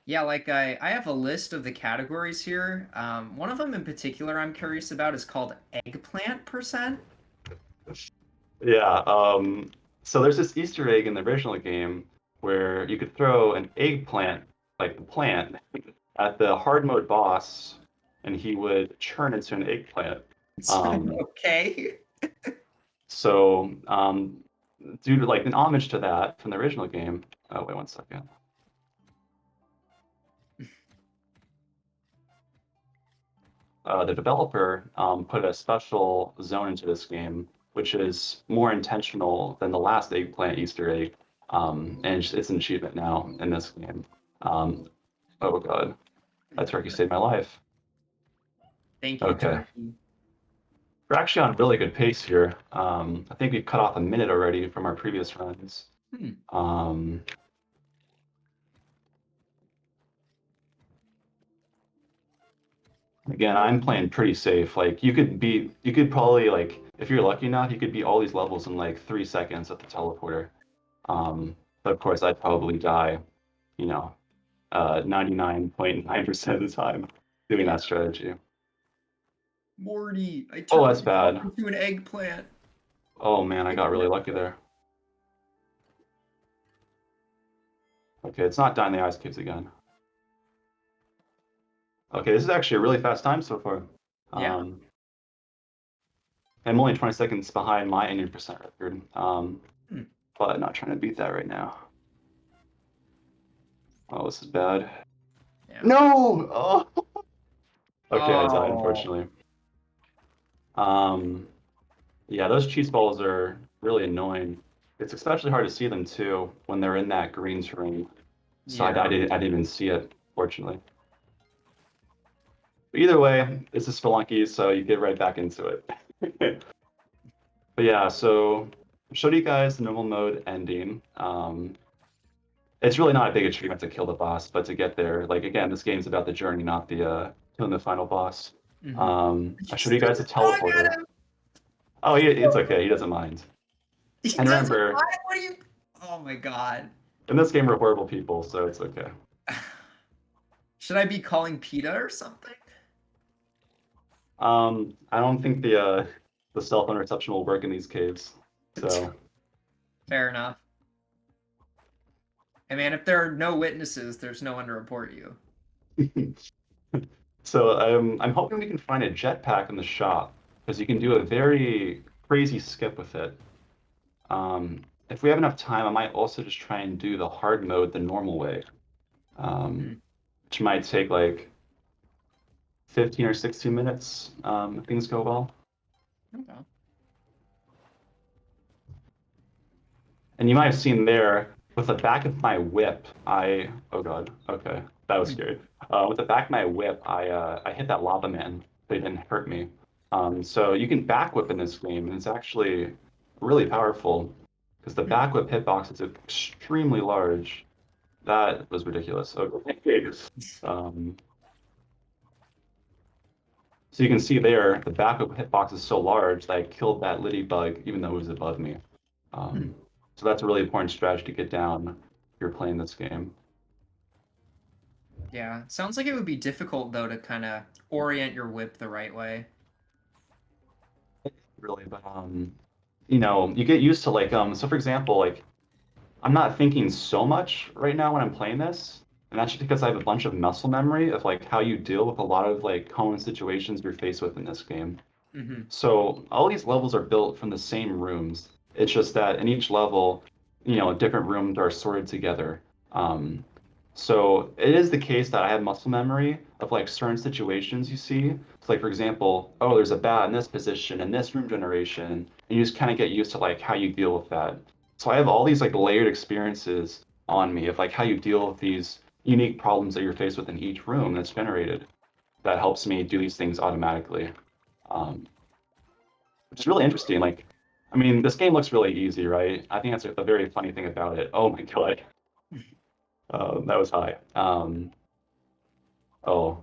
Yeah, like I have a list of the categories here. One of them in particular I'm curious about is called eggplant percent. Yeah. So there's this Easter egg in the original game where you could throw an eggplant, like the plant, at the hard mode boss, and he would churn into an eggplant. Okay. So due to like an homage to that from the original game. Oh wait, 1 second. The developer put a special zone into this game, which is more intentional than the last eggplant Easter egg, and it's an achievement now in this game. Oh god, that turkey saved my life. Thank you, Okay, turkey. we're actually on really good pace here. I think we've cut off a minute already from our previous runs. Again, I'm playing pretty safe. Like you could probably like, if you're lucky enough, you could beat all these levels in like 3 seconds with the teleporter. But of course, I'd probably die, 99.9% of the time doing that strategy. Morty, I Oh, turned that's myself bad. into an eggplant. Oh man, I got really lucky there. Okay, it's not dying the ice caves again. Okay, this is actually a really fast time so far. Yeah. I'm only 20 seconds behind my 80% record, but not trying to beat that right now. Oh, this is bad. Yeah. No! Oh! Okay, I died, Oh. unfortunately. Yeah, those cheese balls are really annoying. It's especially hard to see them too when they're in that green terrain. So I didn't even see it, fortunately. But either way, this is Spelunky, so you get right back into it. But yeah, so I showed you guys the normal mode ending. It's really not a big achievement to kill the boss, but to get there, like again, this game's about the journey, not the killing the final boss. I showed you guys the teleporter. Oh, it's okay. He doesn't mind. He And doesn't remember, mind? What are you? Oh my god. in this game, we're horrible people, so it's okay. Should I be calling PETA or something? I don't think the cell phone reception will work in these caves. So Fair enough. Hey man, if there are no witnesses, there's no one to report you. so I'm hoping we can find a jetpack in the shop because you can do a very crazy skip with it. If we have enough time, I might also just try and do the hard mode the normal way, which might take like 15 or 16 minutes, if things go well. Okay. And you might have seen there, with the back of my whip, oh god, okay, that was scary. With the back of my whip, I hit that lava man, but it didn't hurt me. So you can back whip in this game, and it's actually really powerful, because the back whip hitbox is extremely large. That was ridiculous. Okay. So you can see there, the back whip hitbox is so large that I killed that Liddy bug, even though it was above me. So that's a really important strategy to get down if you're playing this game. Yeah, sounds like it would be difficult though to kind of orient your whip the right way. Really, but you know, you get used to like so for example, like I'm not thinking so much right now when I'm playing this, and that's just because I have a bunch of muscle memory of like how you deal with a lot of like common situations you're faced with in this game. Mm-hmm. So all these levels are built from the same rooms. It's just that in each level, you know, different rooms are sorted together. Um, so it is the case that I have muscle memory of like certain situations you see. So like for example, oh, there's a bat in this position in this room generation, and you just kind of get used to like how you deal with that. So I have all these like layered experiences on me of like how you deal with these unique problems that you're faced with in each room that's generated. That helps me do these things automatically. Um, which is really interesting. Like, I mean, this game looks really easy, right? I think that's a very funny thing about it. Oh my god, that was high. Oh,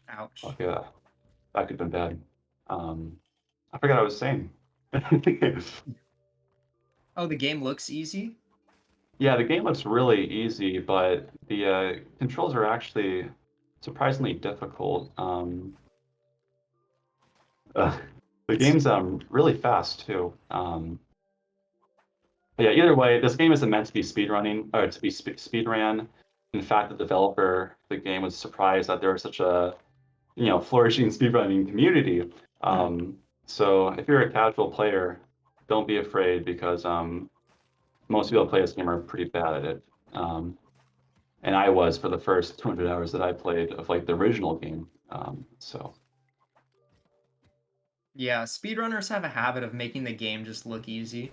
Ouch. okay, that could have been bad. I forgot what I was saying. Oh, the game looks easy? Yeah, the game looks really easy, but the controls are actually surprisingly difficult. The game's really fast too. But yeah, either way, this game isn't meant to be speedrunning or to be speedran. In fact, the developer of the game was surprised that there was such a flourishing speedrunning community. So if you're a casual player, don't be afraid because most people that play this game are pretty bad at it. And I was for the first 200 hours that I played of like the original game. So Yeah, speedrunners have a habit of making the game just look easy.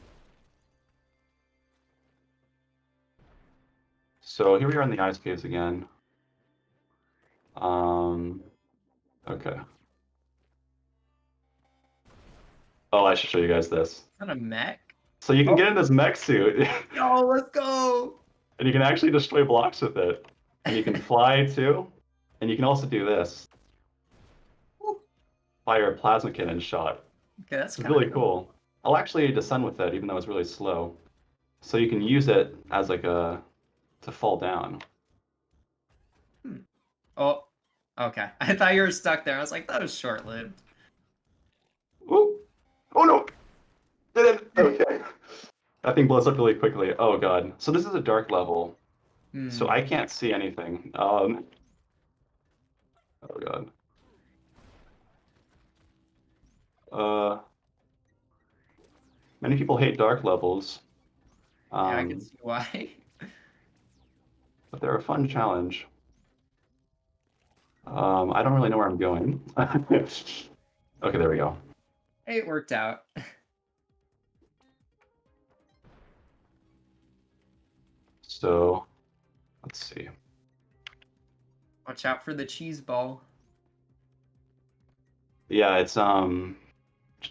here we are in the ice caves again. Okay. Oh, I should show you guys this. Is that a mech? So you can get in this mech suit, Yo, let's go! and you can actually destroy blocks with it. And you can fly too, and you can also do this. Woo. Fire a plasma cannon shot. Okay, that's It's kind really of cool. I'll actually descend with it, even though it's really slow. So you can use it as like to fall down. Oh, okay. I thought you were stuck there. I was like, that was short-lived. Ooh. Oh no! Did it? Okay. That thing blows up really quickly. Oh god. So this is a dark level. So I can't see anything. Oh god. Many people hate dark levels. Yeah, I can see why. But they're a fun challenge. I don't really know where I'm going. Okay, there we go. Hey, it worked out. So, let's see. Watch out for the cheese ball. Yeah, it's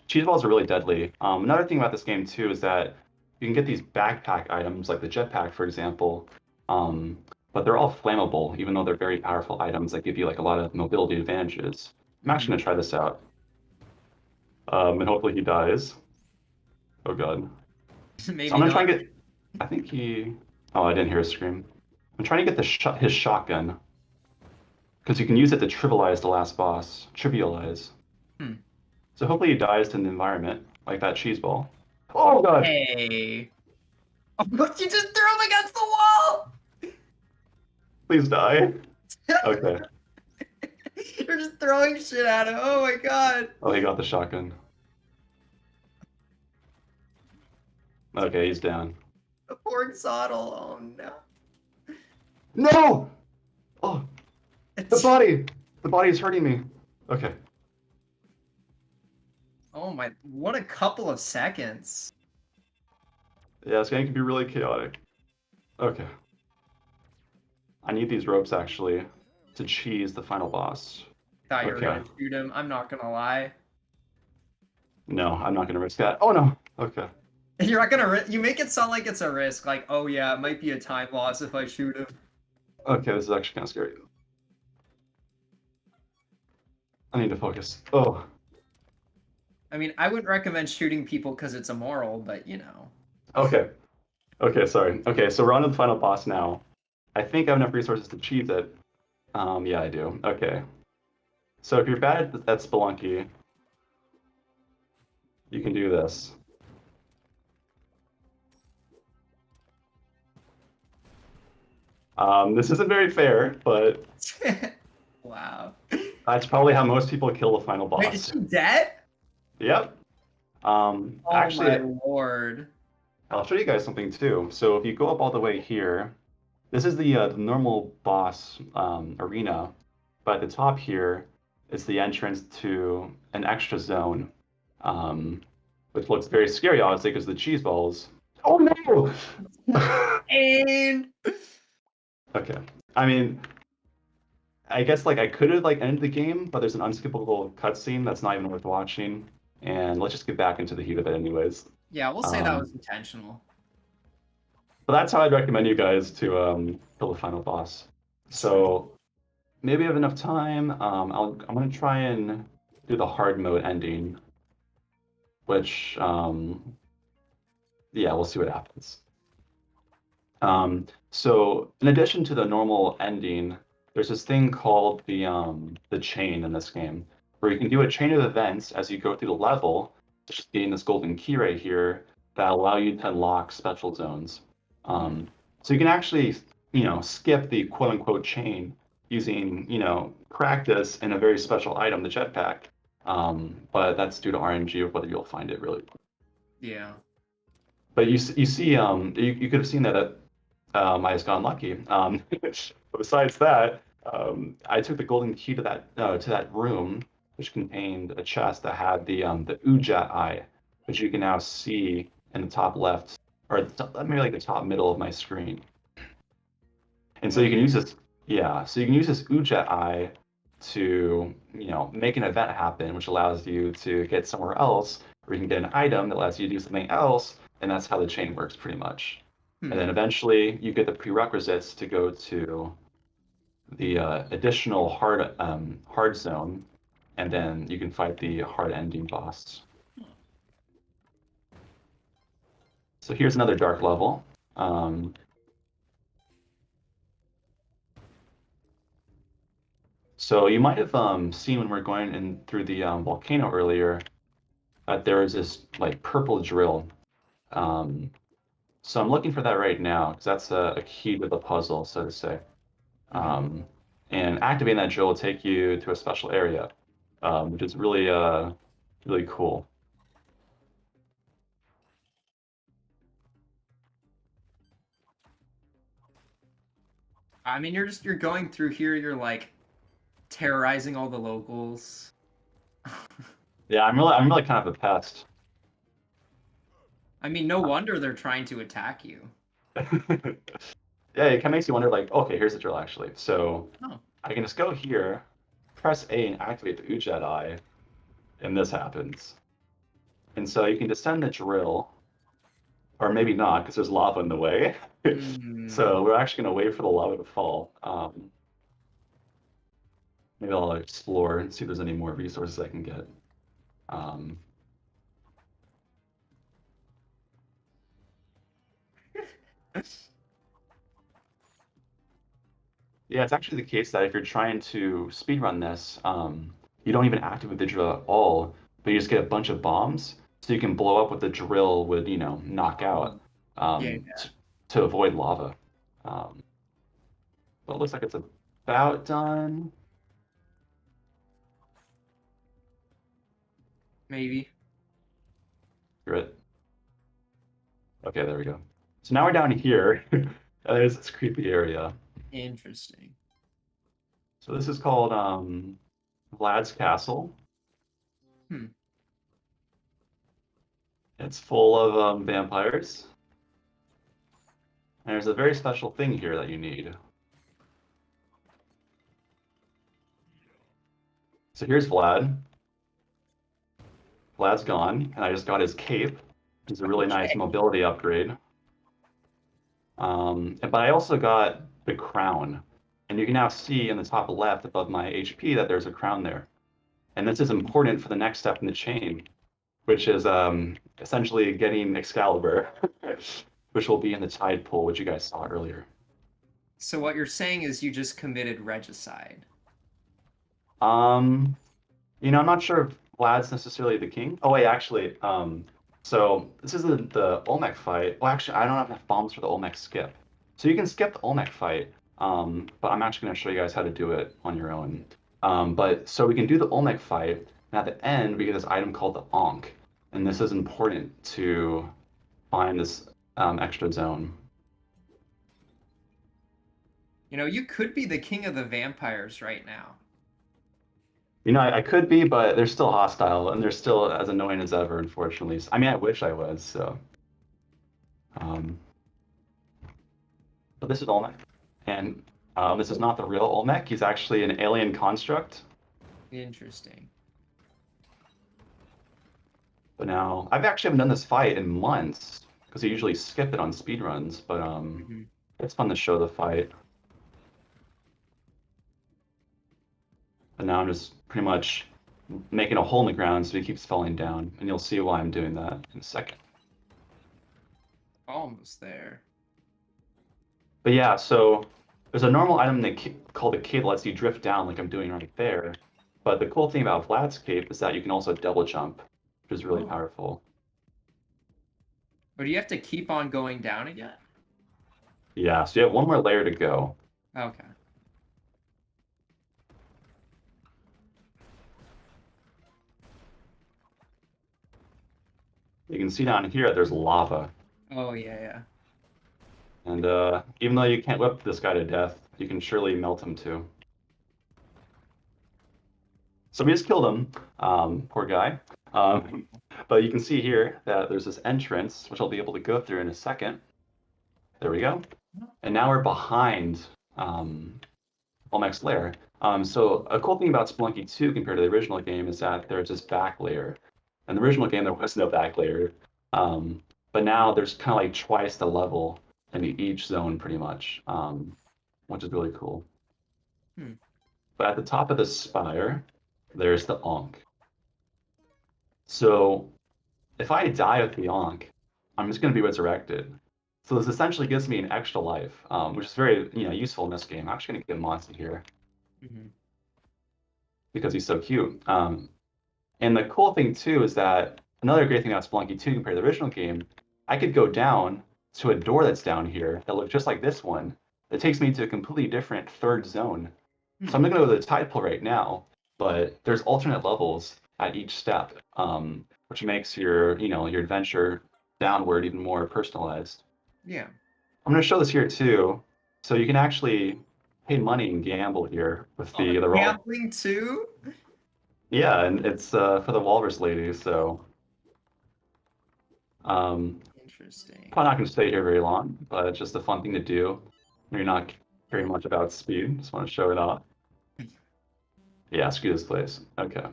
cheese balls are really deadly. Another thing about this game too is that you can get these backpack items like the jetpack, for example. But they're all flammable, even though they're very powerful items that give you like a lot of mobility advantages. I'm actually gonna try this out. And hopefully he dies. Oh god. Maybe So I'm gonna not. try and get. I think he. Oh, I didn't hear a scream. I'm trying to get his shotgun because you can use it to trivialize the last boss. Trivialize. So hopefully he dies in the environment like that cheese ball. Oh god! Hey. Oh, you just threw him against the wall! Please die. Okay. You're just throwing shit at him. Oh my god. Oh, he got the shotgun. Okay, he's down. The poor Zoddle. Oh no. No! Oh, the body! The body is hurting me. Okay. Oh my, what a couple of seconds. Yeah, this game can be really chaotic. Okay. I need these ropes actually to cheese the final boss. Thought you were Okay. gonna shoot him. I'm not gonna lie. No, I'm not gonna risk that. Oh no. Okay. You're not gonna. You make it sound like it's a risk. Like, oh yeah, it might be a time loss if I shoot him. Okay, this is actually kind of scary. I need to focus. Oh. I mean, I wouldn't recommend shooting people because it's immoral, but you know. Okay. Okay, sorry. Okay, so we're on to the final boss now. I think I have enough resources to cheese it. Yeah, I do. Okay. So if you're bad at Spelunky, you can do this. This isn't very fair, but Wow. that's probably how most people kill the final boss. Wait, is she dead? Yep. Oh Actually, my lord. I'll show you guys something too. So if you go up all the way here, this is the normal boss arena, but at the top here is the entrance to an extra zone, which looks very scary, obviously, because the cheese balls. Oh no! And Okay. I mean, I guess like I could have like ended the game, but there's an unskippable cutscene that's not even worth watching. And let's just get back into the heat of it anyways. yeah, we'll say that was intentional. But that's how I'd recommend you guys to kill the final boss. So maybe I have enough time. I'm gonna try and do the hard mode ending, which yeah, we'll see what happens. So in addition to the normal ending, there's this thing called the chain in this game, where you can do a chain of events as you go through the level, such as getting this golden key right here that allow you to unlock special zones. So you can actually, skip the quote unquote chain using, practice and a very special item, the jetpack. But that's due to RNG of whether you'll find it really. Yeah. But you see, you could have seen that I just got unlucky. But besides that, I took the golden key to that room, which contained a chest that had the Ujat eye, which you can now see in the top left, or maybe like the top middle of my screen. And so you can use this, yeah. So you can use this Ujat eye to, make an event happen, which allows you to get somewhere else, or you can get an item that allows you to do something else, and that's how the chain works pretty much. And then eventually you get the prerequisites to go to the additional hard zone, and then you can fight the hard ending boss. So here's another dark level. So you might have seen when we're going in through the volcano earlier that there is this like purple drill. So I'm looking for that right now because that's a key to the puzzle, so to say. And activating that drill will take you to a special area, which is really, really cool. I mean, you're going through here. You're like terrorizing all the locals. Yeah, I'm really kind of a pest. I mean, no wonder they're trying to attack you. Yeah, it kind of makes you wonder, like, okay, here's the drill actually. So Oh. I can just go here, press A and activate the Ujat eye, and this happens. And so you can descend the drill, or maybe not, because there's lava in the way. So we're actually going to wait for the lava to fall. Maybe I'll explore and see if there's any more resources I can get. Yeah, it's actually the case that if you're trying to speedrun this, you don't even activate the drill at all, but you just get a bunch of bombs, so you can blow up what the drill would, knock out to avoid lava. But it looks like it's about done. Maybe. You're it. Okay, there we go. So now we're down here. There's this creepy area. Interesting. So this is called Vlad's Castle. Hmm. It's full of vampires. And there's a very special thing here that you need. So here's Vlad. Vlad's gone, and I just got his cape, which is a really nice mobility upgrade. But I also got the crown. And you can now see in the top left above my HP that there's a crown there. And this is important for the next step in the chain, which is essentially getting Excalibur, which will be in the tide pool, which you guys saw earlier. So what you're saying is you just committed regicide. I'm not sure if Vlad's necessarily the king. Oh wait, actually, so this is the Olmec fight. Well, actually, I don't have enough bombs for the Olmec skip. So you can skip the Olmec fight, but I'm actually going to show you guys how to do it on your own. But so we can do the Olmec fight, and at the end we get this item called the Ankh, and this is important to find this extra zone. You could be the king of the vampires right now. I could be, but they're still hostile, and they're still as annoying as ever, unfortunately. I mean, I wish I was, so. But this is Olmec, and this is not the real Olmec. He's actually an alien construct. Interesting. But now, I've actually haven't done this fight in months, because you usually skip it on speedruns, but it's fun to show the fight. But now I'm just pretty much making a hole in the ground so he keeps falling down, and you'll see why I'm doing that in a second. Almost there. But yeah, so there's a normal item called a cape that lets you drift down like I'm doing right there. But the cool thing about Vlad's cape is that you can also double jump, which is really powerful. But do you have to keep on going down again? Yeah, so you have one more layer to go. Okay. You can see down here there's lava. Oh, yeah. And even though you can't whip this guy to death, you can surely melt him too. So we just killed him, poor guy. But you can see here that there's this entrance, which I'll be able to go through in a second. There we go. And now we're behind Olmec's lair. So a cool thing about Spelunky 2 compared to the original game is that there's this back layer. In the original game, there was no back layer. But now there's kind of like twice the level in each zone, pretty much, which is really cool. But at the top of the spire, there's the Ankh. So if I die with the Ankh, I'm just going to be resurrected. So this essentially gives me an extra life, which is very useful in this game. I'm actually going to get Monty here because he's so cute. And the cool thing too is that another great thing about Spelunky 2 compared to the original game, I could go down to a door that's down here that looks just like this one. It takes me to a completely different third zone. So I'm not going to go to the tide pool right now, but there's alternate levels at each step, which makes your adventure downward even more personalized. Yeah. I'm going to show this here too. So you can actually pay money and gamble here with the roll. Gambling too? Yeah, and it's for the Walrus Lady, so interesting. probably not going to stay here very long, but it's just a fun thing to do. You're not caring much about speed, just want to show it off. Yeah, screw this place. Okay.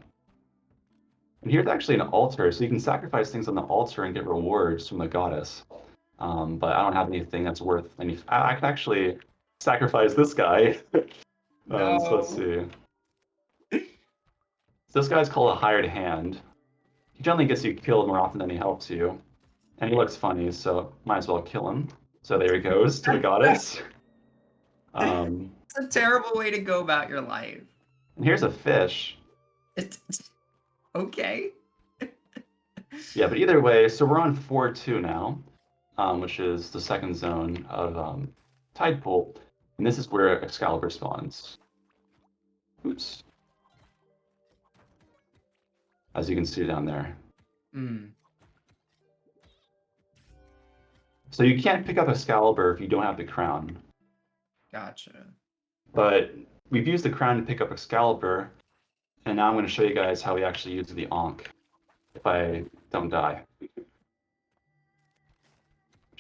And here's actually an altar, so you can sacrifice things on the altar and get rewards from the goddess. But I don't have anything that's worth any. I can actually sacrifice this guy. No. So let's see. So this guy's called a hired hand. He generally gets you killed more often than he helps you. And he looks funny, so might as well kill him. So there he goes to the goddess. It's a terrible way to go about your life. And here's a fish. Okay. Yeah, but either way, so we're on 4-2 now, which is the second zone of Tide Pool. And this is where Excalibur spawns. Oops. As you can see down there. So you can't pick up Excalibur if you don't have the crown. Gotcha. But we've used the crown to pick up Excalibur, and now I'm going to show you guys how we actually use the Ankh if I don't die. Which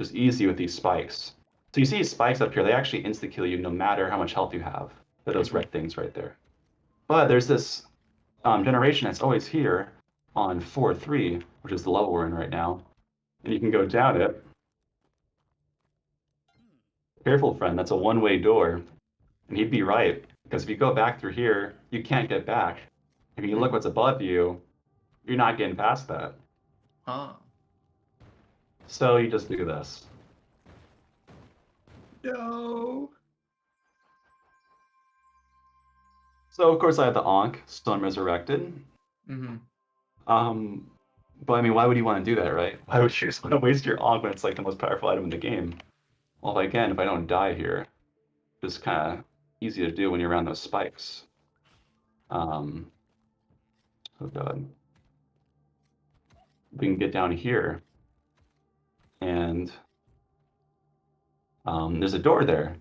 is easy with these spikes. So you see these spikes up here, they actually insta-kill you no matter how much health you have. They're those red things right there. But there's this generation that's always here on 4-3, which is the level we're in right now. And you can go down it. Careful, friend, that's a one-way door. And he'd be right, because if you go back through here, you can't get back. If you look what's above you, you're not getting past that. Huh. So you just do this. No. So of course I have the Ankh, Stone Resurrected. Mm-hmm. But I mean, why would you want to do that, right? Why would you just want to waste your Ankh when it's like the most powerful item in the game? Well, again, if I don't die here, just kind of easy to do when you're around those spikes. Oh god. We can get down here, and there's a door there.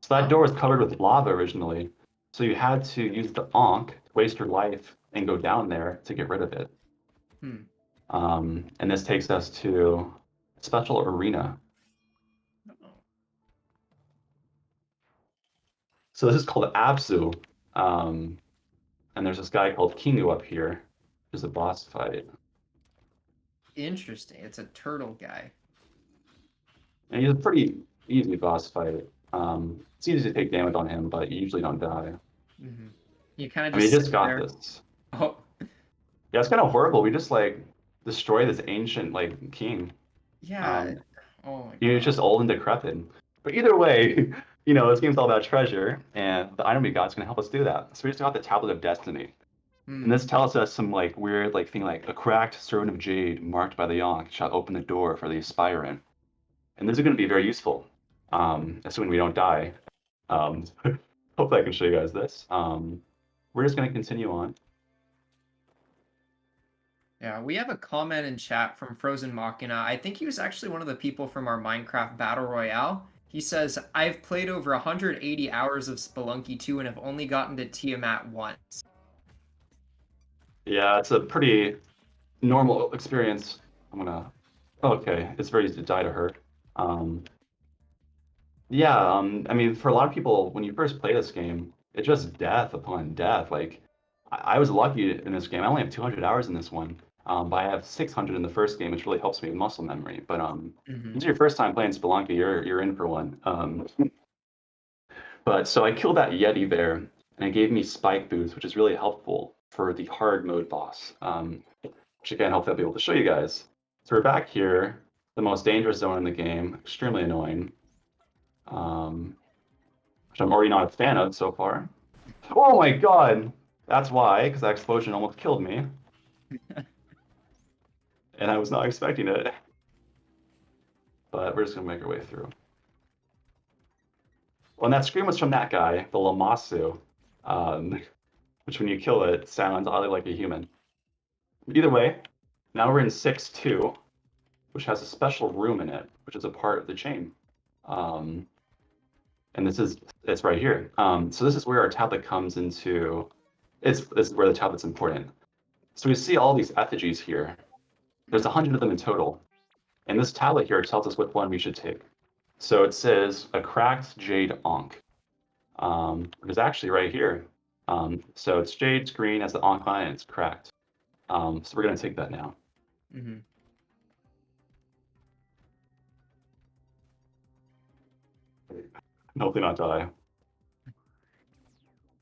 So that door was covered with lava originally, so you had to use the Ankh, waste your life, and go down there to get rid of it. And this takes us to a special arena. So this is called Absu, and there's this guy called Kingu up here, which is a boss fight. Interesting. It's a turtle guy. And he's a pretty easy boss fight. It's easy to take damage on him, but you usually don't die. Mm-hmm. You kind of I mean, just he just sit got there. this. Oh. Yeah, it's kind of horrible. We just like destroy this ancient like king. Yeah. Oh my He's god. just old and decrepit. But either way, you know, this game's all about treasure, and the item we got is gonna help us do that. So we just got the Tablet of Destiny. And this tells us some like weird like thing like a cracked servant of jade marked by the Ankh shall open the door for the aspirant. And this is going to be very useful, assuming we don't die. Hopefully I can show you guys this. We're just going to continue on. Yeah, we have a comment in chat from Frozen Machina. I think he was actually one of the people from our Minecraft Battle Royale. He says, I've played over 180 hours of Spelunky 2 and have only gotten to Tiamat once. Yeah, it's a pretty normal experience. I'm gonna. Okay, it's very easy to die to her. Yeah, I mean, for a lot of people, when you first play this game, it's just death upon death. Like, I was lucky in this game. I only have 200 hours in this one, but I have 600 in the first game, which really helps me with muscle memory. But this is your first time playing Spelunky, you're in for one. But so I killed that Yeti there, and it gave me spike boots, which is really helpful for the hard mode boss. Which again, hopefully I'll be able to show you guys. So we're back here, the most dangerous zone in the game, extremely annoying. Which I'm already not a fan of so far. Oh my god! That's why, because that explosion almost killed me. And I was not expecting it. But we're just gonna make our way through. Well, and that scream was from that guy, the Lamasu, which when you kill it, sounds oddly like a human. Either way, now we're in 6-2, which has a special room in it, which is a part of the chain. And it's right here. So this is where our tablet comes into, this is where the tablet's important. So we see all these effigies here. There's 100 of them in total. And this tablet here tells us which one we should take. So it says a cracked jade Ankh. Which is actually right here. So it's jade, green, as the Ankh on it, and it's cracked. So we're gonna take that now. Hopefully not die.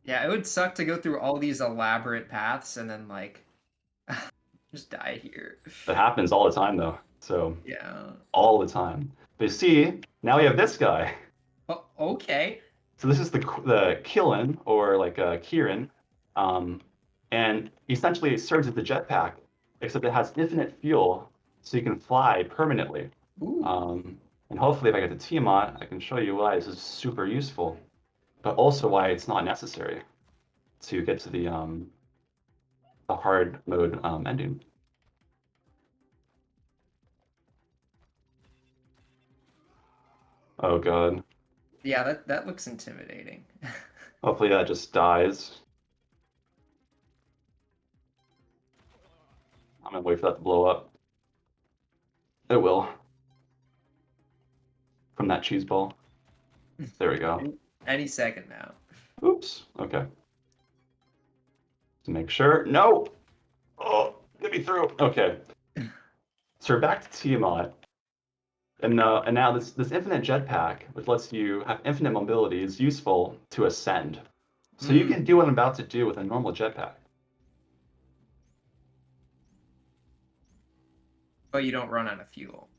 Yeah, it would suck to go through all these elaborate paths and then like just die here. That happens all the time though. So Yeah. all the time. But you see, now we have this guy. Oh, okay. So this is the Killen, or like Kieran, and essentially it serves as the jetpack, except it has infinite fuel, so you can fly permanently. And hopefully if I get to Tiamat, I can show you why this is super useful, but also why it's not necessary to get to the hard mode ending. Oh god. Yeah, that looks intimidating. Hopefully that just dies. I'm gonna wait for that to blow up. It will. From that cheese ball. There we go. Any second now. Oops. Okay. To make sure. No! Oh, get me through. Okay. So we're back to Tiamat. And now this infinite jetpack, which lets you have infinite mobility, is useful to ascend. So you can do what I'm about to do with a normal jetpack. But you don't run out of fuel.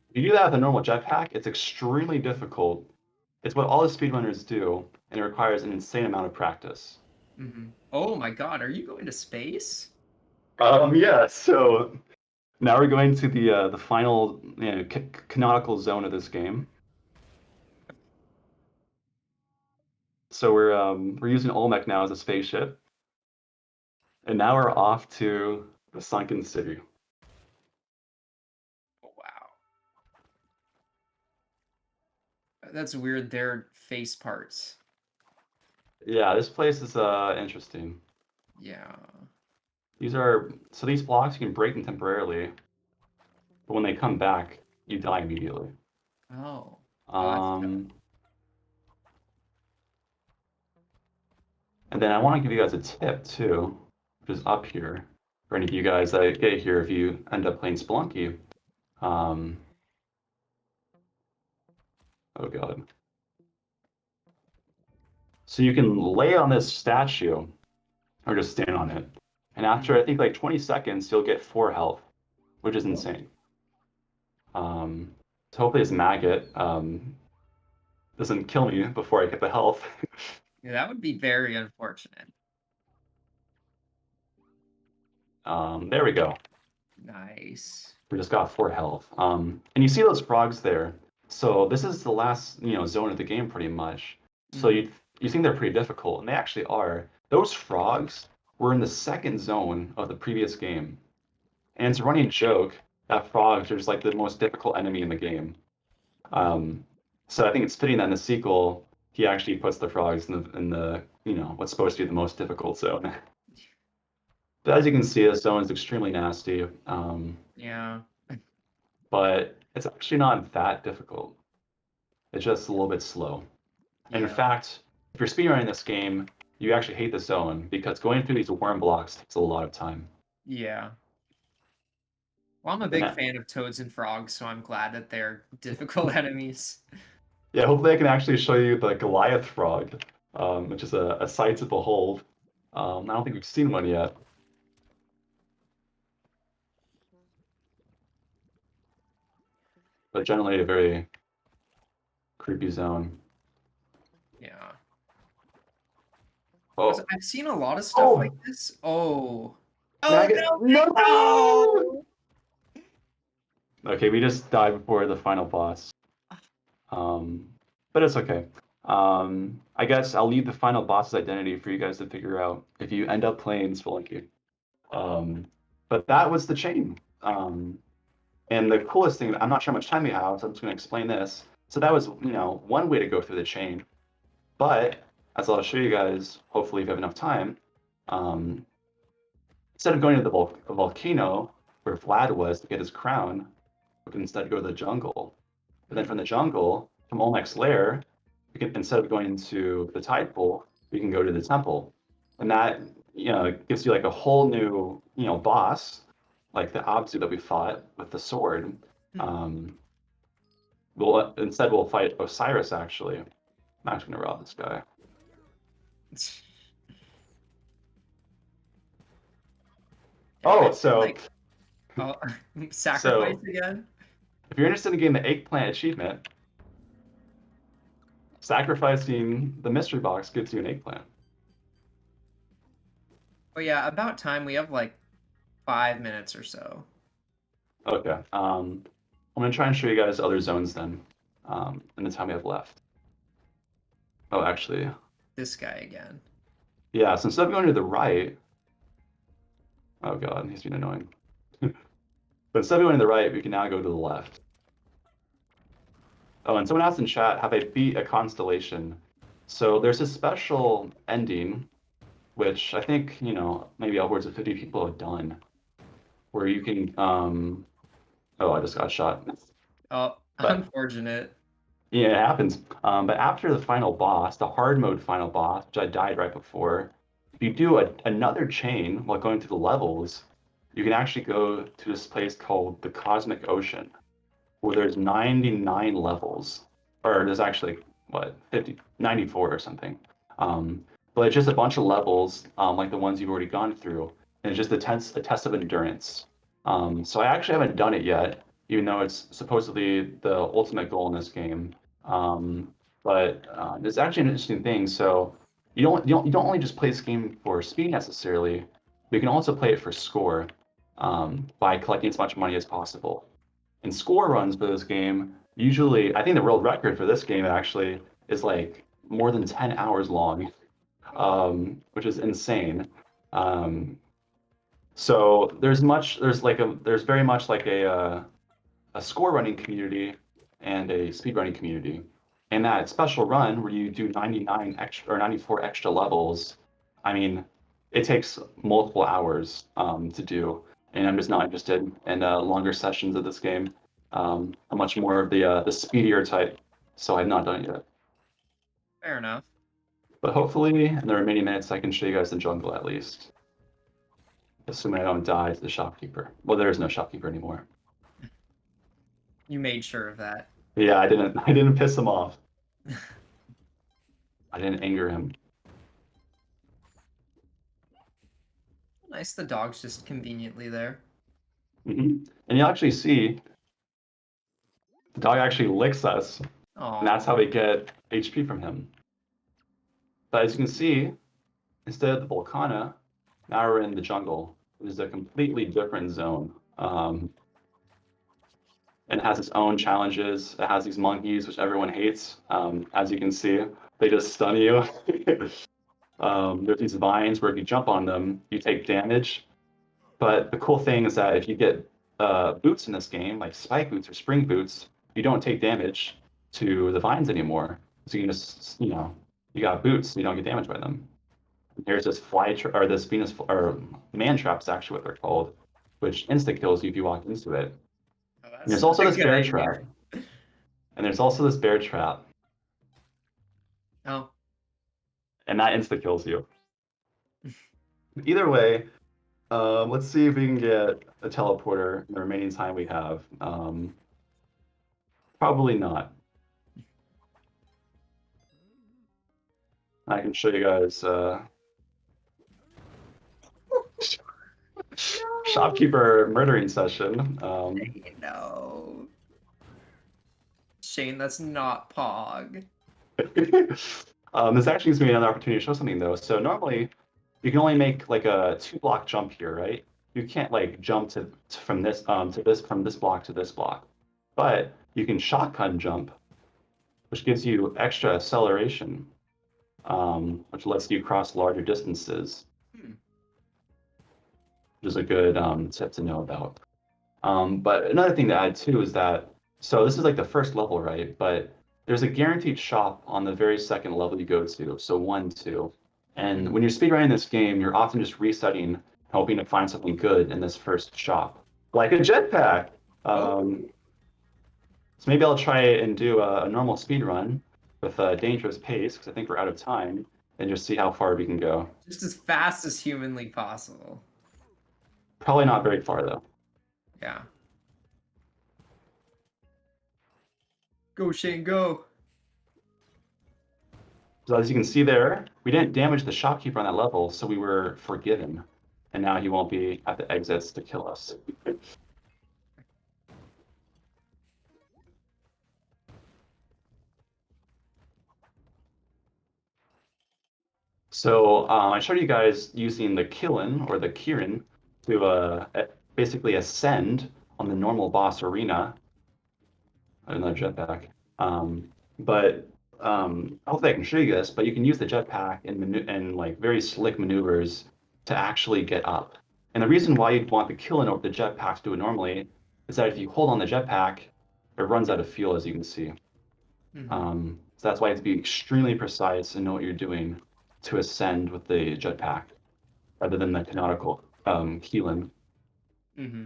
If you do that with a normal jetpack, it's extremely difficult. It's what all the speedrunners do, and it requires an insane amount of practice. Oh my god, are you going to space? Yeah, so now we're going to the final canonical zone of this game. So we're using Olmec now as a spaceship, and now we're off to the sunken city. Oh, wow. That's weird. They're face parts. Yeah, this place is interesting. Yeah. These blocks, you can break them temporarily, but when they come back, you die immediately. Oh. Oh, And then I want to give you guys a tip too, which is up here for any of you guys that get here if you end up playing Spelunky. Oh god. So you can lay on this statue or just stand on it. And after I think like 20 seconds, you'll get 4 health, which is insane. So hopefully this maggot doesn't kill me before I get the health. yeah, that would be very unfortunate. There we go. Nice. We just got 4 health. And you see those frogs there. So this is the last, zone of the game pretty much. So you think they're pretty difficult, and they actually are. Those frogs were in the second zone of the previous game. And it's a running joke that frogs are just like the most difficult enemy in the game. So I think it's fitting that in the sequel, he actually puts the frogs in the what's supposed to be the most difficult zone. But as you can see, this zone is extremely nasty. Yeah. But it's actually not that difficult. It's just a little bit slow. And in Yeah. fact, if you're speedrunning this game, you actually hate the zone because going through these worm blocks takes a lot of time. Yeah. Well, I'm a big fan of toads and frogs, so I'm glad that they're difficult enemies. Yeah, hopefully I can actually show you the Goliath frog, which is a sight to behold. I don't think we've seen one yet. But generally a very creepy zone. Yeah. Oh, I've seen a lot of stuff like this. Oh. Oh, Maggot. no! Okay, we just died before the final boss. But it's okay. I guess I'll leave the final boss's identity for you guys to figure out if you end up playing Spelunky. But that was the chain. And the coolest thing, I'm not sure how much time we have, so I'm just going to explain this. So that was, one way to go through the chain. But as I'll show you guys, hopefully if you have enough time, instead of going to the volcano where Vlad was to get his crown, we can instead go to the jungle. But then from the jungle, from Olmec's lair, we can, instead of going into the tide pool, we can go to the temple. And that, gives you like a whole new, boss, like the Abzu that we fought with the sword. We'll fight Osiris actually. I'm actually gonna rob this guy. Oh, so sacrifice again? If you're interested in getting the eggplant achievement, sacrificing the mystery box gives you an eggplant. Oh yeah, about time. We have like 5 minutes or so. Okay. I'm gonna try and show you guys other zones then, in the time we have left. Oh, actually. This guy again. Yeah, so instead of going to the right, oh god, he's being annoying. But instead of going to the right, we can now go to the left. Oh, and someone asked in chat, have I beat a constellation? So there's a special ending, which I think, maybe upwards of 50 people have done, where you can, oh, I just got shot. Oh, But unfortunate. yeah, it happens. But after the final boss, the hard mode final boss, which I died right before, if you do another chain while going through the levels, you can actually go to this place called the Cosmic Ocean, where there's 99 levels, or there's actually, what, 94 or something. But it's just a bunch of levels, like the ones you've already gone through, and it's just a test of endurance. So I actually haven't done it yet, even though it's supposedly the ultimate goal in this game. But it's actually an interesting thing. So you don't only just play this game for speed necessarily, but you can also play it for score, by collecting as much money as possible. And score runs for this game, usually, I think the world record for this game actually is like more than 10 hours long, which is insane. Um, so there's very much like a score running community and a speed running community. And that special run where you do 99 extra or 94 extra levels, I mean, it takes multiple hours, to do. And I'm just not interested in longer sessions of this game. I'm much more of the speedier type, so I've not done it yet. Fair enough. But hopefully, in the remaining minutes, I can show you guys the jungle at least. Assuming I don't die to the shopkeeper. Well, there is no shopkeeper anymore. You made sure of that. Yeah, I didn't piss him off. I didn't anger him. Nice, the dog's just conveniently there. And you actually see the dog actually licks us, Oh, and that's how we get HP from him. But as you can see, instead of the Volcana, now we're in the jungle. It is a completely different zone. And it has its own challenges. It has these monkeys, which everyone hates. As you can see, they just stun you. There's these vines where if you jump on them, you take damage. But the cool thing is that if you get boots in this game, like spike boots or spring boots, you don't take damage to the vines anymore. So you can just, you got boots, so you don't get damaged by them. Here's this or this Venus or man trap is actually what they're called, which insta kills you if you walk into it. oh, And there's also this bear trap. And there's also this bear trap. Oh. And that insta kills you. Either way, let's see if we can get a teleporter in the remaining time we have. Probably not. I can show you guys shopkeeper murdering session. No. Shane, that's not Pog. This actually gives me another opportunity to show something though. So normally you can only make like a 2-block jump here, right? You can't like jump from this block to this block. But you can shotgun jump, which gives you extra acceleration, which lets you cross larger distances. Which is a good tip to know about. But another thing to add too is that, so this is like the first level, right? But there's a guaranteed shop on the very second level you go to, so 1, 2. And when you're speedrunning this game, you're often just resetting, hoping to find something good in this first shop, like a jetpack. So maybe I'll try and do a normal speed run with a dangerous pace, because I think we're out of time, and just see how far we can go. Just as fast as humanly possible. Probably not very far though. Yeah. Go, Shane, go. So as you can see there, we didn't damage the shopkeeper on that level, so we were forgiven. And now he won't be at the exits to kill us. So I showed you guys using the Killen or the Kirin to basically ascend on the normal boss arena. Another jetpack. Hopefully I can show you this, but you can use the jetpack and like very slick maneuvers to actually get up. And the reason why you'd want the Killen over the jetpack to do it normally is that if you hold on the jetpack, it runs out of fuel, as you can see. So that's why you have to be extremely precise and know what you're doing to ascend with the jetpack, rather than the canonical Keelan. Mm-hmm.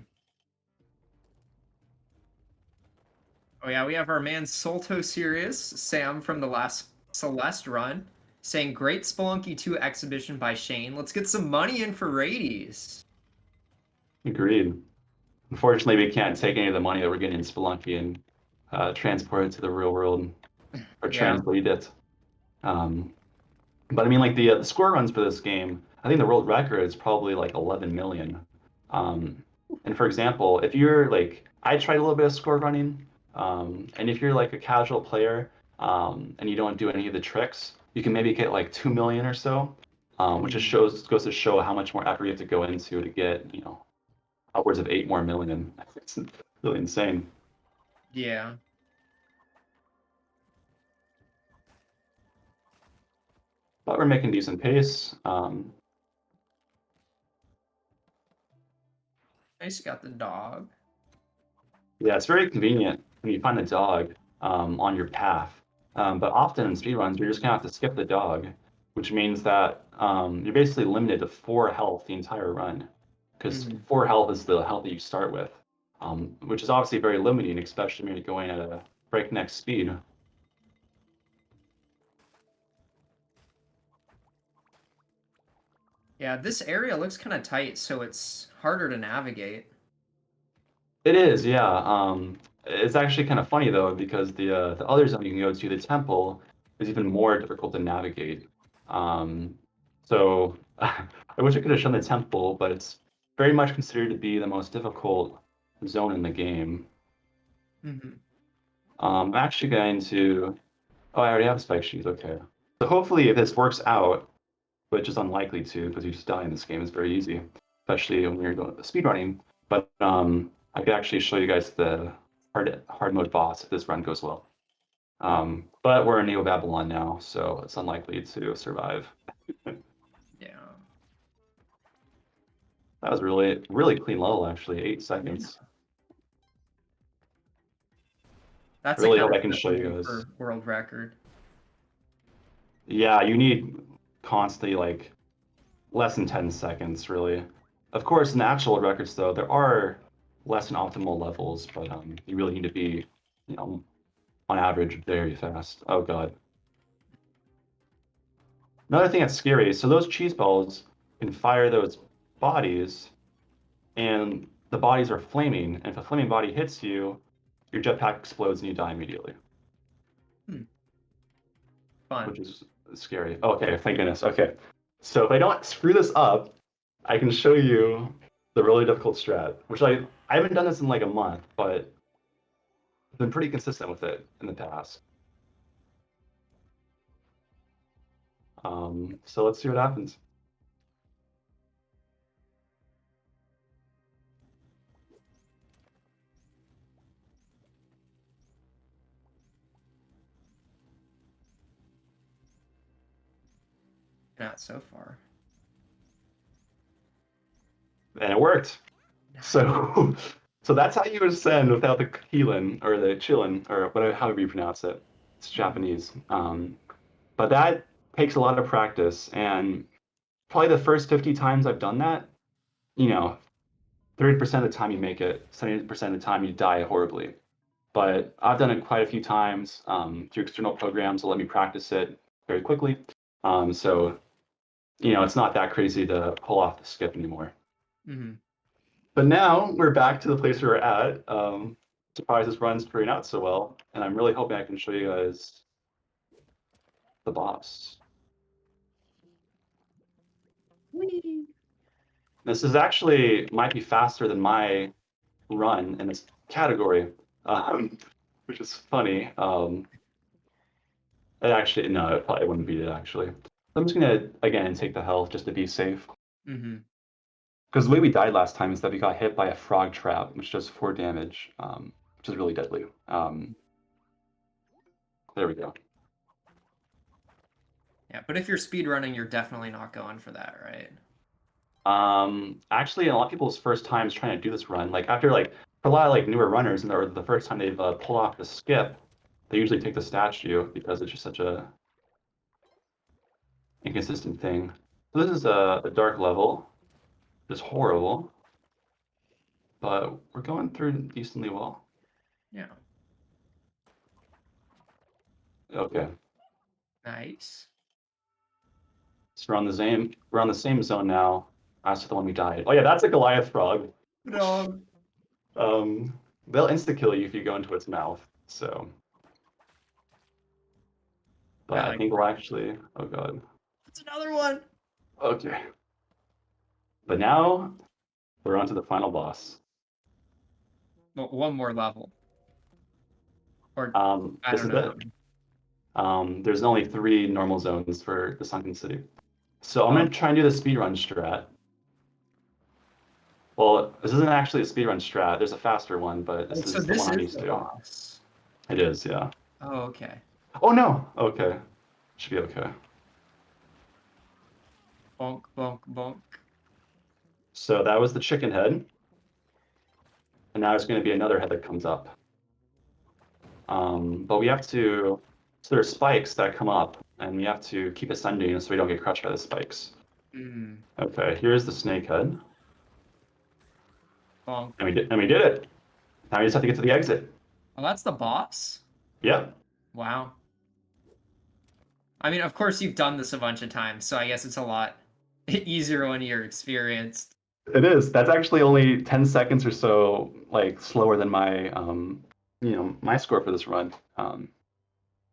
Oh yeah, we have our man Solto Sirius, Sam from the last Celeste run, saying great Spelunky 2 exhibition by Shane. Let's get some money in for Radies. Agreed. Unfortunately, we can't take any of the money that we're getting in Spelunky and transport it to the real world or Yeah. translate it. But I mean, like the score runs for this game, I think the world record is probably like 11 million. And for example, if you're like, I tried a little bit of score running, and if you're like a casual player and you don't do any of the tricks, you can maybe get like 2 million or so, which just goes to show how much more effort you have to go into to get, you know, upwards of 8 more million. It's really insane. Yeah. But we're making decent pace. Nice, got the dog. Yeah, it's very convenient when you find a dog on your path. But often in speedruns, you're just gonna have to skip the dog, which means that you're basically limited to 4 health the entire run, because 4 health is the health that you start with, which is obviously very limiting, especially when you're going at a breakneck speed. Yeah, this area looks kind of tight, so it's harder to navigate. It is, yeah. It's actually kind of funny though, because the other zone you can go to, the temple, is even more difficult to navigate. So I wish I could have shown the temple, but it's very much considered to be the most difficult zone in the game. I'm actually going to. Oh, I already have spike shoes. Okay. So hopefully, if this works out, which is unlikely to, because you just die in this game, it's very easy, especially when you're going speedrunning. But I could actually show you guys the hard mode boss if this run goes well. But we're in Neo Babylon now, so it's unlikely to survive. Yeah. That was really, really clean level, actually. 8 seconds. That's Really a hope kind I can of show you new guys. for world record. Yeah, you need constantly like less than 10 seconds, really. Of course, in the actual records, though, there are less than optimal levels, but you really need to be, you know, on average, very fast. Oh god. Another thing that's scary, so those cheese balls can fire those bodies, and the bodies are flaming, and if a flaming body hits you, your jetpack explodes and you die immediately. Fun. Which is scary. Okay, thank goodness. Okay. So if I don't screw this up, I can show you the really difficult strat, which I haven't done this in like a month, but I've been pretty consistent with it in the past. So let's see what happens. Not so far. And it worked. So so that's how you ascend without the Keelan or the Chillin or whatever, however you pronounce it. It's Japanese. But that takes a lot of practice, and probably the first 50 times I've done that, you know, 30% of the time you make it, 70% of the time you die horribly. But I've done it quite a few times through external programs that let me practice it very quickly. So, you know, it's not that crazy to pull off the skip anymore. But now we're back to the place we were at. Surprised this run's turning out so well, and I'm really hoping I can show you guys the boss. Whee! This is actually might be faster than my run in this category, which is funny. It actually, no, it probably wouldn't beat it actually. I'm just gonna again take the health just to be safe. Because the way we died last time is that we got hit by a frog trap, which does 4 damage, which is really deadly. There we go. Yeah, but if you're speedrunning, you're definitely not going for that, right? Actually, a lot of people's first times trying to do this run, like after like for a lot of like newer runners, and or the first time they've pulled off the skip, they usually take the statue because it's just such a inconsistent thing. So this is a dark level. It's horrible, but we're going through decently well. Yeah. Okay, Nice. so we're on the same zone now as to the one we died. Oh yeah, that's a Goliath frog. No. Um, they'll insta kill you if you go into its mouth. So, but I like think we'll actually. Oh god. That's another one. Okay. But now we're on to the final boss. Well, one more level. Or I This don't is know. it. There's only 3 normal zones for the Sunken City. So I'm gonna try and do the speedrun strat. Well, this isn't actually a speedrun strat. There's a faster one, but this So is the this one I'm is used the to. boss. It is, yeah. Oh, okay. Oh no! Okay. Should be okay. Bonk, bonk, bonk. So that was the chicken head. And now it's going to be another head that comes up. But we have to, so there's spikes that come up, and we have to keep ascending so we don't get crushed by the spikes. Mm. Okay, here's the snake head. Bonk. And we did it. Now we just have to get to the exit. Oh, that's the boss? Yep. Wow. I mean, of course you've done this a bunch of times, so I guess it's a lot easier when you're experienced. It is. That's actually only 10 seconds or so, like, slower than my, my score for this run.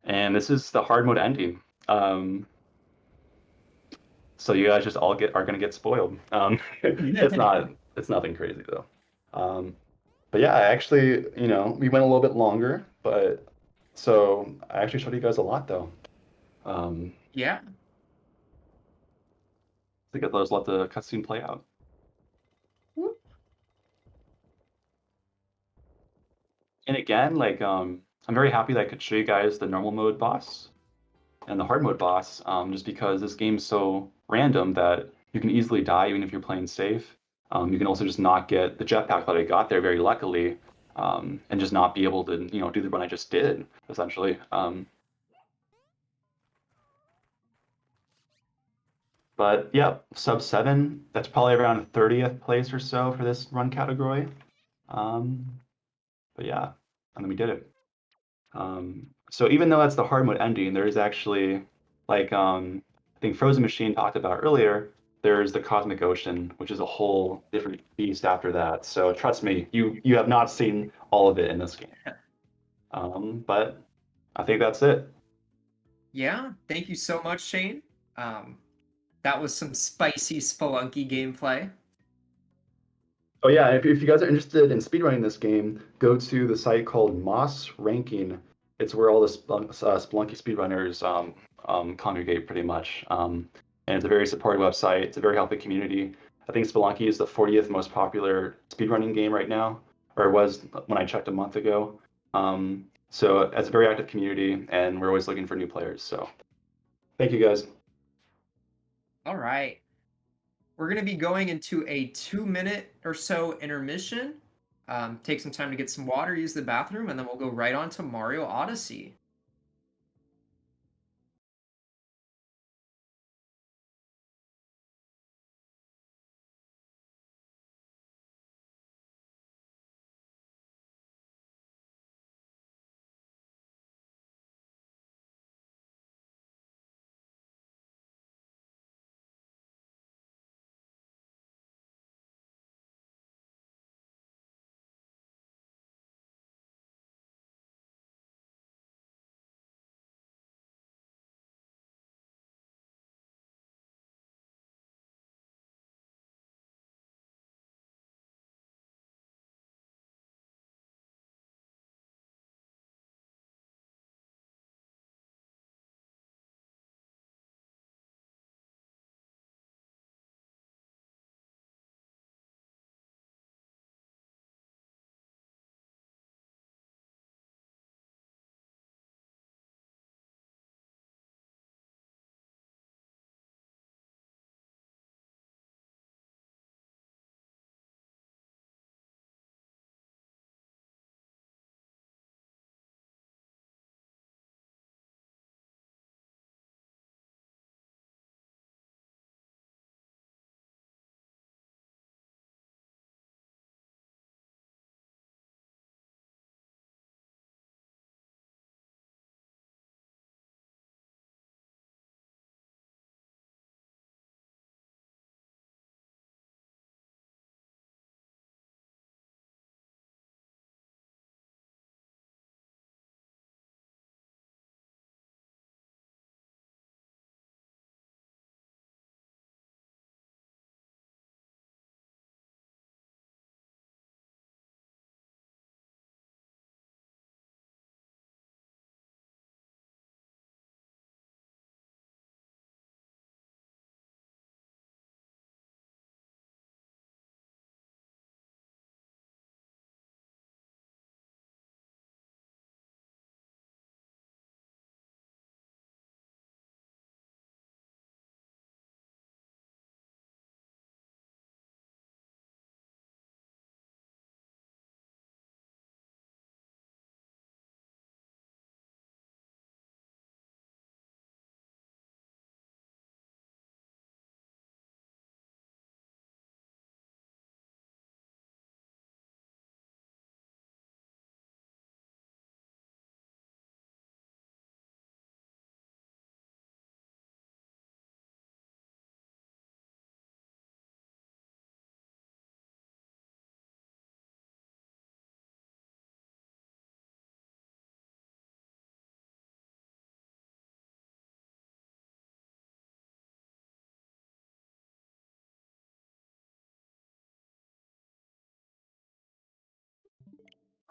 And this is the hard mode ending. So you guys just all are gonna get spoiled. It's nothing crazy though. But yeah, I actually, we went a little bit longer, but so I actually showed you guys a lot though. Yeah. I think let's let the cutscene play out. And again, like, I'm very happy that I could show you guys the normal mode boss and the hard mode boss, just because this game's so random that you can easily die even if you're playing safe. You can also just not get the jetpack that I got there very luckily, and just not be able to, do the run I just did, essentially. But yeah, sub 7, that's probably around 30th place or so for this run category. But yeah, and then we did it. So even though that's the hard mode ending, there is actually, like, I think Frozen Machine talked about earlier, there's the Cosmic Ocean, which is a whole different beast after that. So trust me, you have not seen all of it in this game. But I think that's it. Yeah. Thank you so much, Shane. That was some spicy Spelunky gameplay. Oh yeah, if you guys are interested in speedrunning this game, go to the site called Moss Ranking. It's where all the Spelunky speedrunners congregate pretty much. And it's a very supportive website. It's a very healthy community. I think Spelunky is the 40th most popular speedrunning game right now, or it was when I checked a month ago. So it's a very active community, and we're always looking for new players. So thank you guys. All right. We're going to be going into a 2-minute or so intermission. Take some time to get some water, use the bathroom, and then we'll go right on to Mario Odyssey.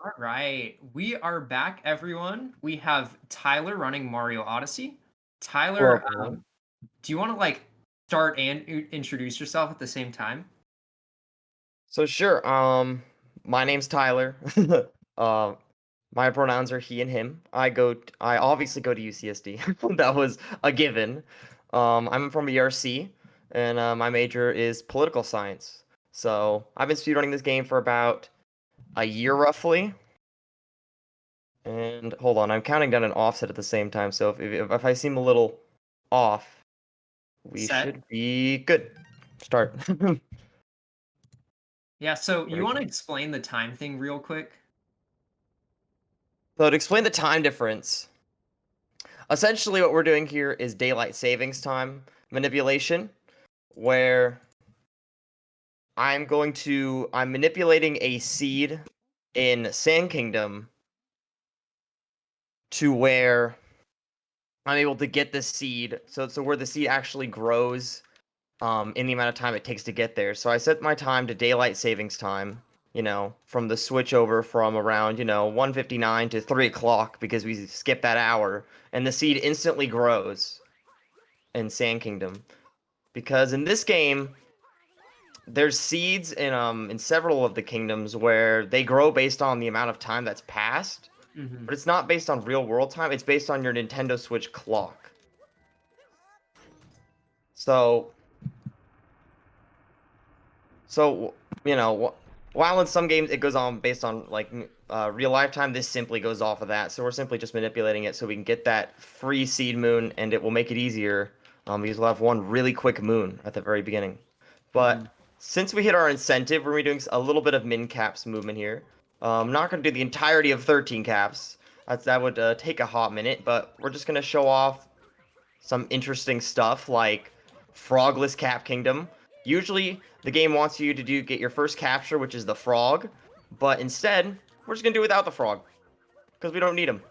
All right, we are back, everyone. We have Tyler running Mario Odyssey. Tyler, Hello. do you want to like start and introduce yourself at the same time? So sure. My name's Tyler. uh, my pronouns are he and him. I obviously go to UCSD. That was a given. I'm from ERC, and my major is political science. So I've been speedrunning this game for about a year roughly. And hold on, I'm counting down an offset at the same time. So if I seem a little off, we Set. should be good. Start. Yeah, so There you we want go. to explain the time thing real quick? So to explain the time difference, essentially what we're doing here is daylight savings time manipulation, where I'm manipulating a seed in Sand Kingdom to where I'm able to get the seed, so where the seed actually grows in the amount of time it takes to get there. So I set my time to daylight savings time, from the switch over from around, 1:59 to 3 o'clock because we skip that hour, and the seed instantly grows in Sand Kingdom. Because in this game, there's seeds in several of the kingdoms where they grow based on the amount of time that's passed, Mm-hmm. but it's not based on real world time, it's based on your Nintendo Switch clock. So So, while in some games it goes on based on like real life time, this simply goes off of that. So we're simply just manipulating it so we can get that free seed moon, and it will make it easier because we'll have one really quick moon at the very beginning. Mm-hmm. But since we hit our incentive, we're gonna be doing a little bit of min caps movement here. I'm not gonna do the entirety of 13 caps. That would take a hot minute, but we're just gonna show off some interesting stuff like Frogless Cap Kingdom. Usually, the game wants you to get your first capture, which is the frog, but instead, we're just gonna do without the frog because we don't need him.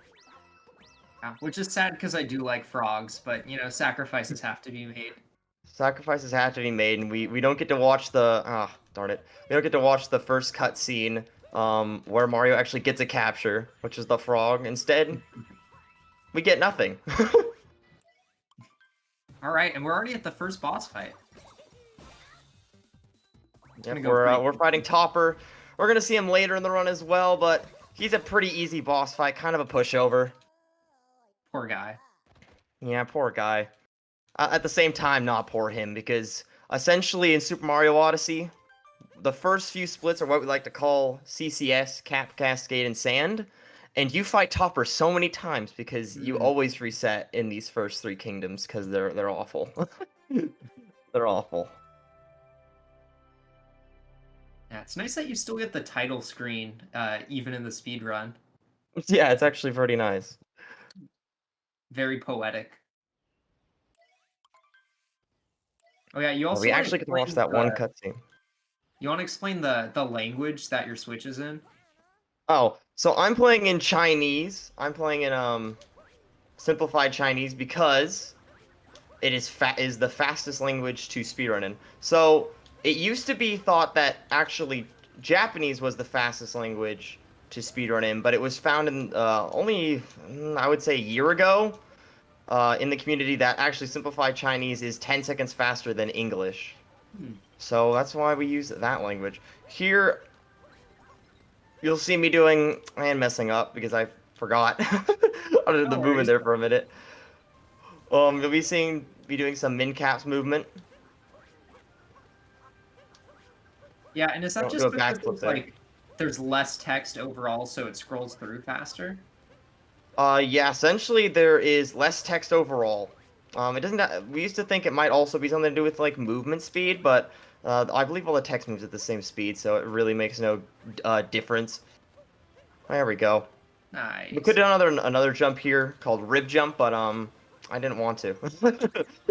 Yeah, which is sad because I do like frogs, but sacrifices have to be made. Sacrifices have to be made, and we don't get to watch the darn it, we don't get to watch the first cutscene where Mario actually gets a capture, which is the frog. Instead, we get nothing. All right, and we're already at the first boss fight. Yep, Gonna go pretty we're fighting quickly. Topper. We're gonna see him later in the run as well, but he's a pretty easy boss fight, kind of a pushover. Poor guy. Yeah, poor guy. At the same time, not poor him, because essentially in Super Mario Odyssey, the first few splits are what we like to call CCS, Cap, Cascade, and Sand, and you fight Topper so many times because you Mm. always reset in these first three kingdoms because they're awful. They're awful. Yeah, it's nice that you still get the title screen, even in the speed run. Yeah, it's actually pretty nice. Very poetic. Oh yeah, you Well, also we want to actually get to watch explain that one cutscene. the language that your Switch is in. Oh, so I'm playing in Chinese. I'm playing in simplified Chinese because it is the fastest language to speedrun in. So it used to be thought that actually Japanese was the fastest language to speedrun in, but it was found in only I would say a year ago in the community that actually simplified Chinese is 10 seconds faster than English. Hmm. So that's why we use that language. Here you'll see me doing and messing up because I forgot. I did the No movement worries. there for a minute. You'll be seeing me doing some min caps movement. Yeah, and is that Don't do just a because backflip there. there's less text overall, so it scrolls through faster? Yeah, essentially there is less text overall. It doesn't. We used to think it might also be something to do with like movement speed, but I believe all the text moves at the same speed, so it really makes no difference. There we go. We could Nice. do another jump here called rib jump, but I didn't want to.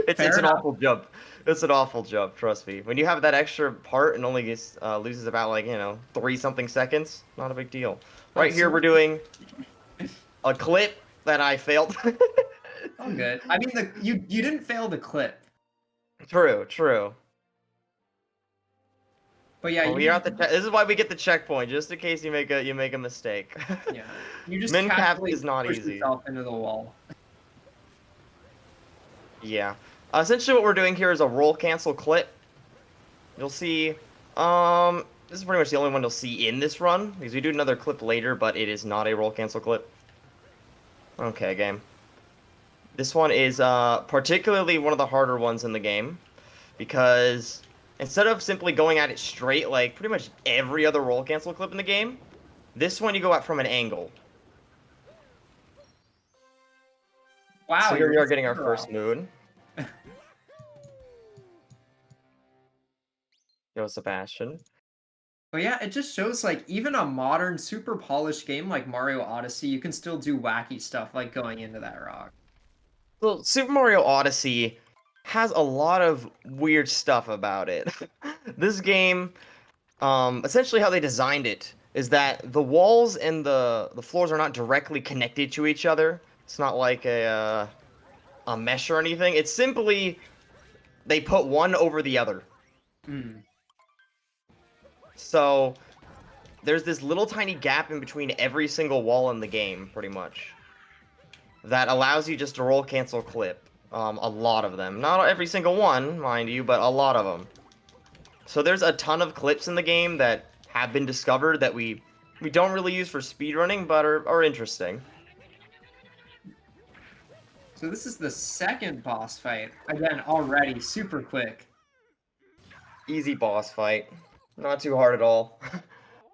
It's Fair an enough. awful jump. It's an awful jump, trust me. When you have that extra part and only loses about like 3 something seconds, not a big deal. Oh, Right here we're doing a clip that I failed. all good. I mean, you didn't fail the clip. True, true. But yeah, Well, this is why we get the checkpoint, just in case you make a mistake. yeah, you just Min cap casually is not push easy. yourself into the wall. Yeah. Essentially, what we're doing here is a roll cancel clip. You'll see. This is pretty much the only one you'll see in this run because we do another clip later, but it is not a roll cancel clip. Okay, game. This one is particularly one of the harder ones in the game because instead of simply going at it straight like pretty much every other roll cancel clip in the game, this one you go at from an angle. Wow, So here we you're are getting our super first out. moon. Yo, Sebastian. But yeah, it just shows like even a modern, super polished game like Mario Odyssey, you can still do wacky stuff like going into that rock. So Super Mario Odyssey has a lot of weird stuff about it. This game, essentially how they designed it is that the walls and the floors are not directly connected to each other. It's not like a mesh or anything. It's simply they put one over the other. Mm. So there's this little tiny gap in between every single wall in the game, pretty much, that allows you just to roll cancel clip. A lot of them. Not every single one, mind you, but a lot of them. So there's a ton of clips in the game that have been discovered that we don't really use for speedrunning, but are interesting. So this is the second boss fight. Again, already super quick. Easy boss fight. Not too hard at all.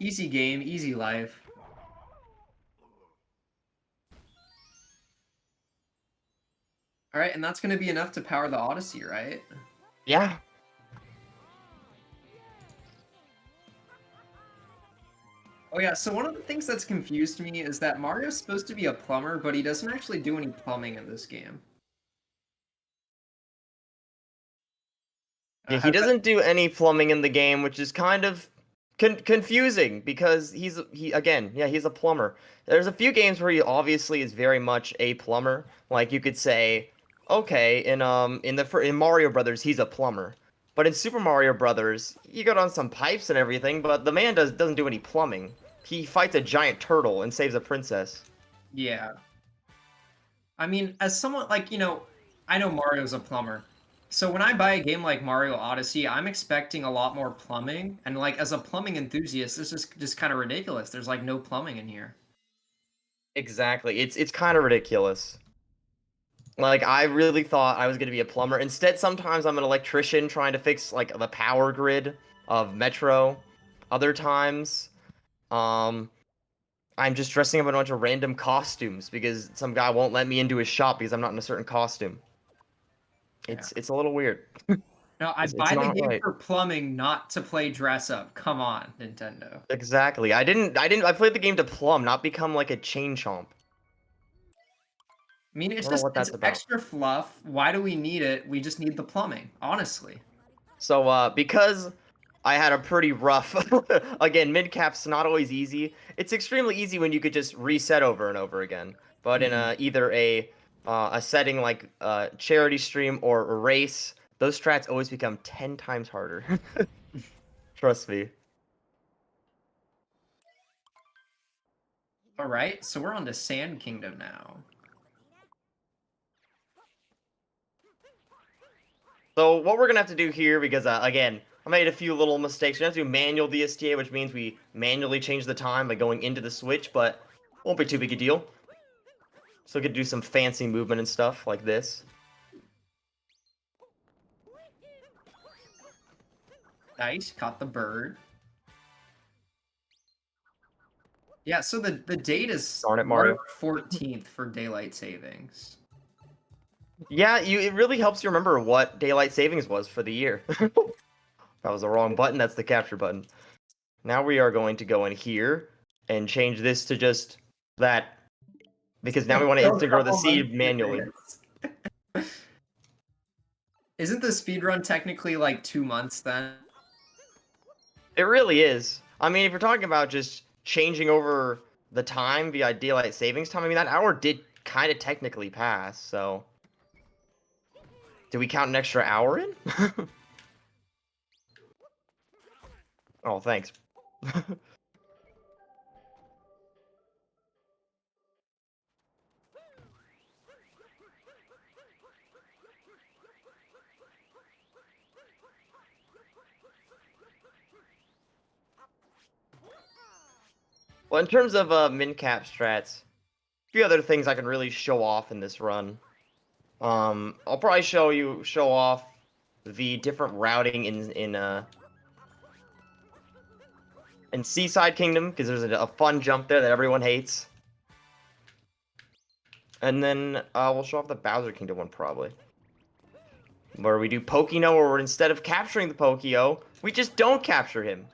Easy game, easy life. All right, and that's going to be enough to power the Odyssey, right? Yeah. Oh yeah, so one of the things that's confused me is that Mario's supposed to be a plumber, but he doesn't actually do any plumbing in this game. Yeah, he How's that- doesn't do any plumbing in the game, which is kind of confusing because he's a plumber. There's a few games where he obviously is very much a plumber. Like you could say, okay, in Mario Brothers he's a plumber, but in Super Mario Brothers you got on some pipes and everything, but the man doesn't do any plumbing. He fights a giant turtle and saves a princess. Yeah. I mean, as someone like, I know Mario's a plumber. So when I buy a game like Mario Odyssey, I'm expecting a lot more plumbing. And like as a plumbing enthusiast, this is just kind of ridiculous. There's like no plumbing in here. Exactly. It's kind of ridiculous. Like, I really thought I was going to be a plumber. Instead, sometimes I'm an electrician trying to fix, like, the power grid of Metro. Other times, um, I'm just dressing up in a bunch of random costumes because some guy won't let me into his shop because I'm not in a certain costume. It's a little weird. No, I It's buy the not game right. for plumbing, not to play dress up. Come on, Nintendo. Exactly. I played the game to plumb, not become like a chain chomp. I mean, I don't know what it's that's about. extra fluff. Why do we need it? We just need the plumbing, honestly. So, because I had a pretty rough, again, mid cap's not always easy. It's extremely easy when you could just reset over and over again. But in either a setting like charity stream or a race, those strats always become 10 times harder. Trust me. All right, so we're on to Sand Kingdom now. So what we're gonna have to do here, because again, I made a few little mistakes. We have to do manual DSTA, which means we manually change the time by going into the switch, but won't be too big a deal. So we could do some fancy movement and stuff like this. Nice, caught the bird. Yeah, so the date is Darn it, March Mario. 14th for daylight savings. Yeah, it really helps you remember what daylight savings was for the year. That was the wrong button. That's the capture button. Now we are going to go in here and change this to just that, because now we want to instant grow the seed manually. Isn't the speedrun technically like 2 months then? It really is. I mean, if you're talking about just changing over the time via daylight savings time, I mean, that hour did kind of technically pass, so... Do we count an extra hour in? Oh, thanks. Well, in terms of min cap strats, a few other things I can really show off in this run. I'll probably show off the different routing in Seaside Kingdom, because there's a fun jump there that everyone hates. And then we'll show off the Bowser Kingdom one probably, where we do Pokino, or instead of capturing the Pokio, we just don't capture him.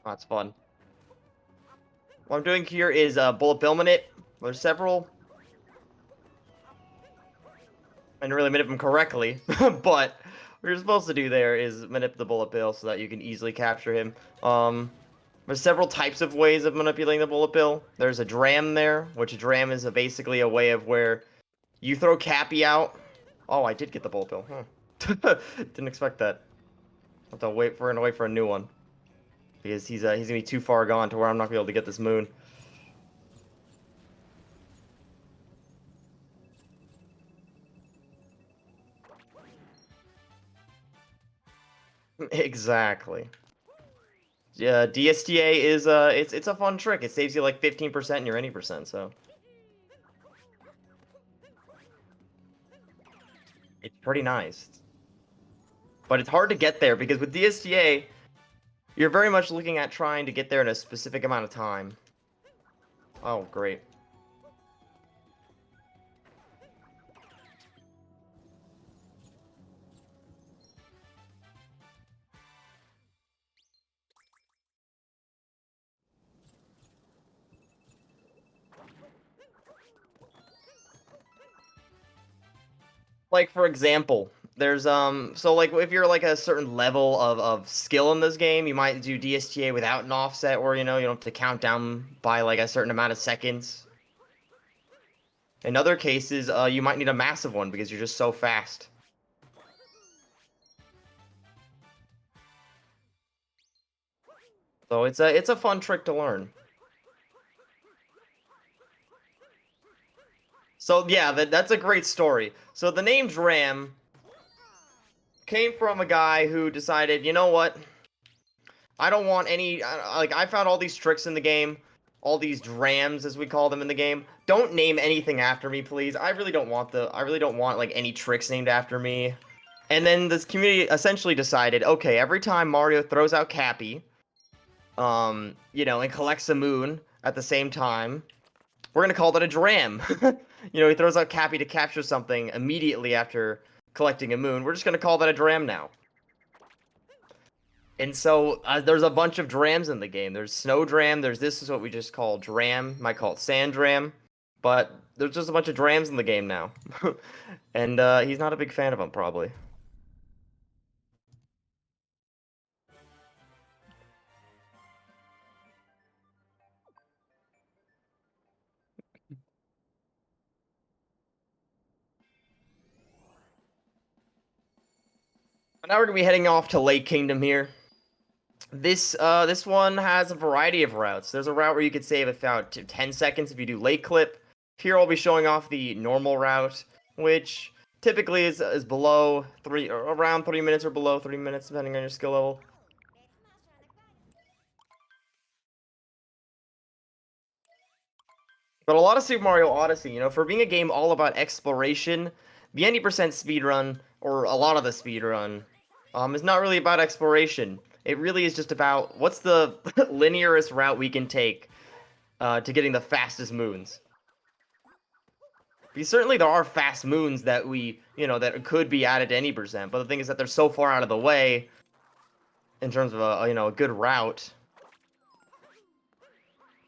Oh, that's fun. What I'm doing here is bullet bill minute. There's several. I didn't really manip them correctly, but what you're supposed to do there is manip the bullet bill so that you can easily capture him. There's several types of ways of manipulating the bullet bill. There's a dram there, which a dram is basically a way of where you throw Cappy out. Oh, I did get the bullet bill. Huh. Didn't expect that. Have to wait. We're gonna wait for a new one because he's gonna be too far gone to where I'm not gonna be able to get this moon. Exactly. Yeah, DSTA is it's a fun trick. It saves you like 15% in your any percent, so it's pretty nice. But it's hard to get there because with DSTA, you're very much looking at trying to get there in a specific amount of time. Oh, great. Like, for example, there's so like if you're like a certain level of skill in this game, you might do DSTA without an offset, or you don't have to count down by like a certain amount of seconds. In other cases, you might need a massive one because you're just so fast. So it's a fun trick to learn. So yeah, that's a great story. So the name Dram came from a guy who decided, you know what? I don't want any like I found all these tricks in the game, all these drams as we call them in the game. Don't name anything after me, please. I really don't want like any tricks named after me. And then this community essentially decided, okay, every time Mario throws out Cappy, and collects a moon at the same time, we're gonna call that a dram. He throws out Cappy to capture something immediately after collecting a moon. We're just gonna call that a dram now. And so there's a bunch of drams in the game. There's Snow Dram. This is what we just call Dram. Might call it Sand Dram. But there's just a bunch of drams in the game now. And he's not a big fan of them, probably. Now we're gonna be heading off to Lake Kingdom here. This one has a variety of routes. There's a route where you could save about 10 seconds if you do late clip. Here I'll be showing off the normal route, which typically is below around 3 minutes or below 3 minutes, depending on your skill level. But a lot of Super Mario Odyssey, for being a game all about exploration, the 90% speedrun, or a lot of the speedrun, is not really about exploration. It really is just about what's the linearest route we can take to getting the fastest moons. Because certainly there are fast moons that that could be added to any percent, but the thing is that they're so far out of the way in terms of a good route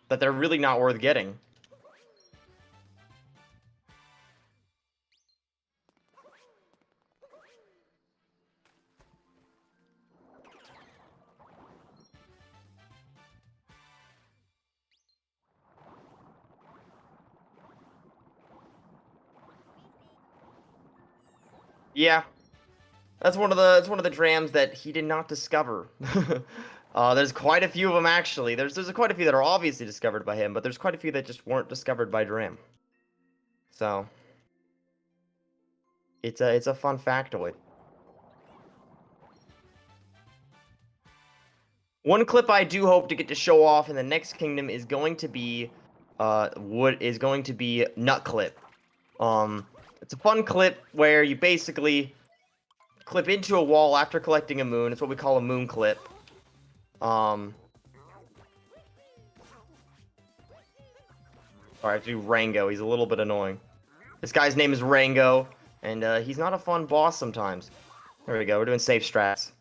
that they're really not worth getting. Yeah, that's one of the drams that he did not discover. There's quite a few of them actually. There's quite a few that are obviously discovered by him, but there's quite a few that just weren't discovered by Dram. So it's a fun factoid. One clip I do hope to get to show off in the next kingdom is going to be Nut Clip. It's a fun clip where you basically clip into a wall after collecting a moon. It's what we call a moon clip. Alright, I have to do Rango. He's a little bit annoying. This guy's name is Rango, and he's not a fun boss sometimes. There we go. We're doing safe strats.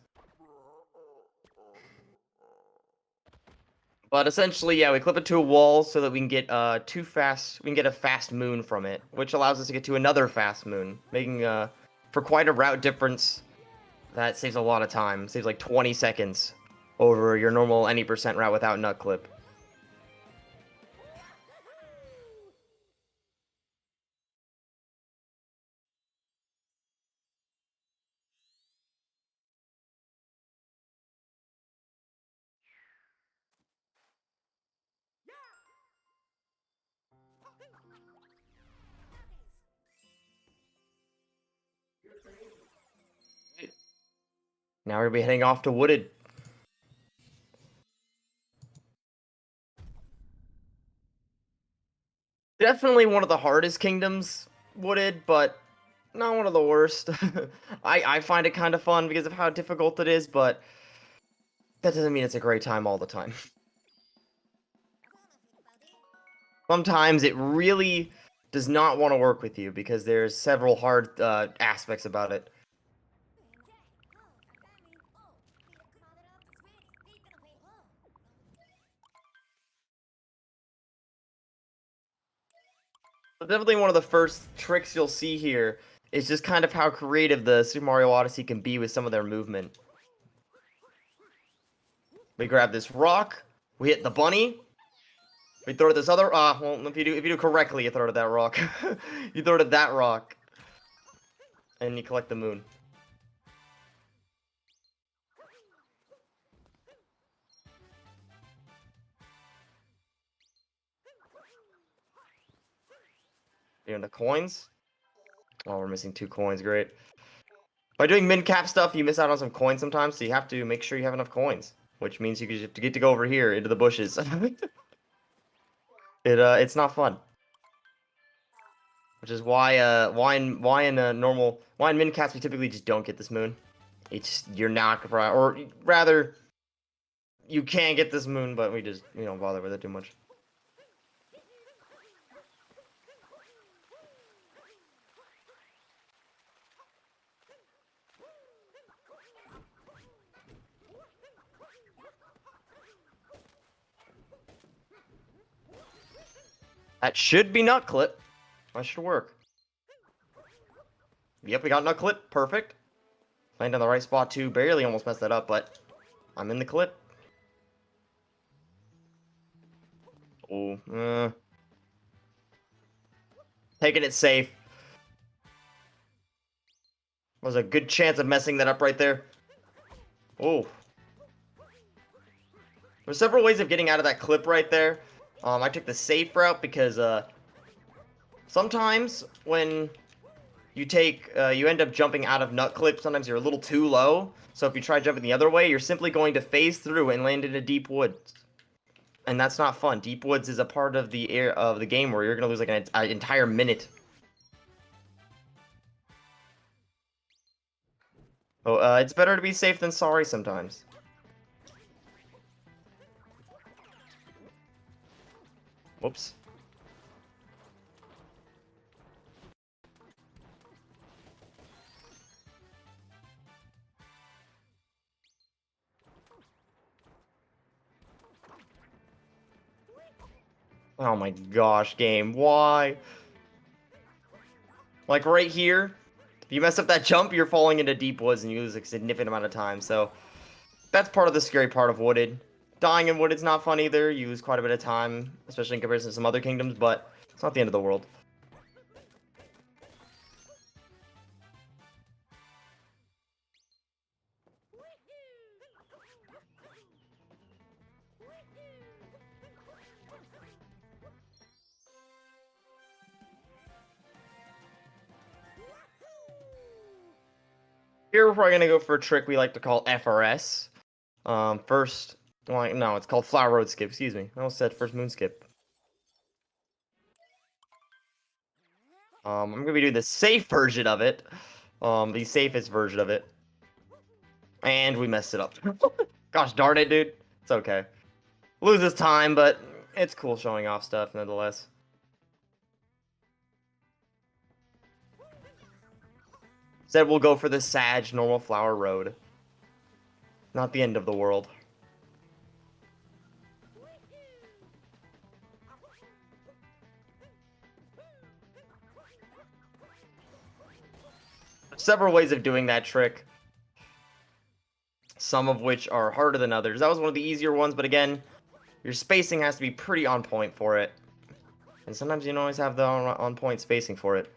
But essentially, yeah, we clip it to a wall so that we can get a fast moon from it, which allows us to get to another fast moon, making for quite a route difference. That saves a lot of time. Saves like 20 seconds over your normal any percent route without nut clip. Now we're gonna be heading off to Wooded. Definitely one of the hardest kingdoms, Wooded, but not one of the worst. I find it kind of fun because of how difficult it is, but that doesn't mean it's a great time all the time. Sometimes it really does not want to work with you because there's several hard aspects about it. But definitely one of the first tricks you'll see here is just kind of how creative the Super Mario Odyssey can be with some of their movement. We grab this rock, we hit the bunny, we throw it at this other well, if you do correctly, you throw it at that rock. You throw it at that rock. And you collect the moon. Doing the coins. Oh, we're missing 2 coins, great. By doing min-cap stuff, you miss out on some coins sometimes, so you have to make sure you have enough coins. Which means you get to go over here, into the bushes. It's not fun. Which is why in min-caps we typically just don't get this moon. You're not gonna, or rather, you can get this moon, but we don't bother with it too much. That should be nut clip. That should work. Yep, we got nut clip. Perfect. Land on the right spot too. Barely almost messed that up, but I'm in the clip. Oh, taking it safe. Was a good chance of messing that up right there. Oh. There's several ways of getting out of that clip right there. I took the safe route because sometimes when you end up jumping out of nut clip, sometimes you're a little too low. So if you try jumping the other way, you're simply going to phase through and land in a deep woods. And that's not fun. Deep woods is a part of the game where you're gonna lose like an entire minute. Oh, it's better to be safe than sorry sometimes. Whoops. Oh my gosh, game. Why? Like right here, if you mess up that jump, you're falling into deep woods and you lose a significant amount of time. So that's part of the scary part of Wooded. Dying in Wooded's not fun either. You lose quite a bit of time, especially in comparison to some other kingdoms, but it's not the end of the world. Here we're probably gonna go for a trick we like to call FRS. First, well, no, it's called Flower Road Skip. Excuse me, I almost said First Moon Skip. I'm gonna be doing the safe version of it, the safest version of it, and we messed it up. Gosh darn it, dude. It's okay. Loses time, but it's cool showing off stuff nonetheless. Said we'll go for the Sag normal Flower Road. Not the end of the world. Several ways of doing that trick. Some of which are harder than others. That was one of the easier ones, but again, your spacing has to be pretty on point for it. And sometimes you don't always have the on point spacing for it.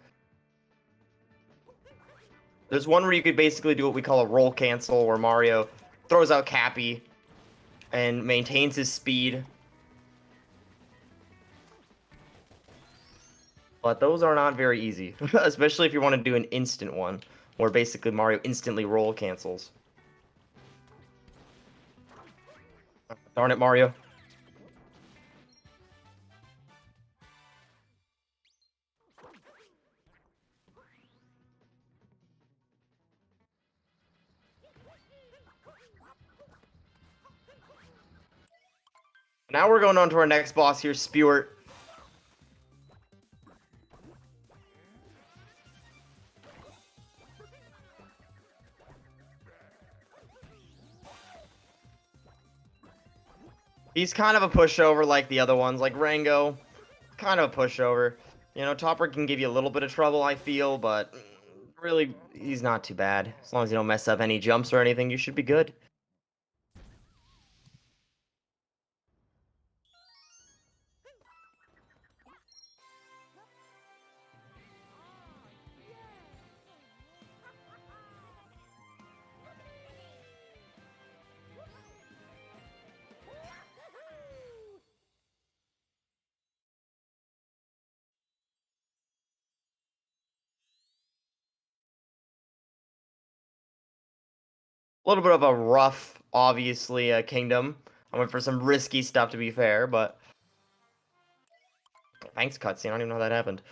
There's one where you could basically do what we call a roll cancel, where Mario throws out Cappy and maintains his speed. But those are not very easy, especially if you want to do an instant one, where basically Mario instantly roll cancels. Darn it, Mario. Now we're going on to our next boss here, Spewart. He's kind of a pushover like the other ones, like Rango. Kind of a pushover. You know, Topper can give you a little bit of trouble, I feel, but really, he's not too bad. As long as you don't mess up any jumps or anything, you should be good. A little bit of a rough, obviously, kingdom. I went for some risky stuff, to be fair, but... Thanks, cutscene. I don't even know how that happened.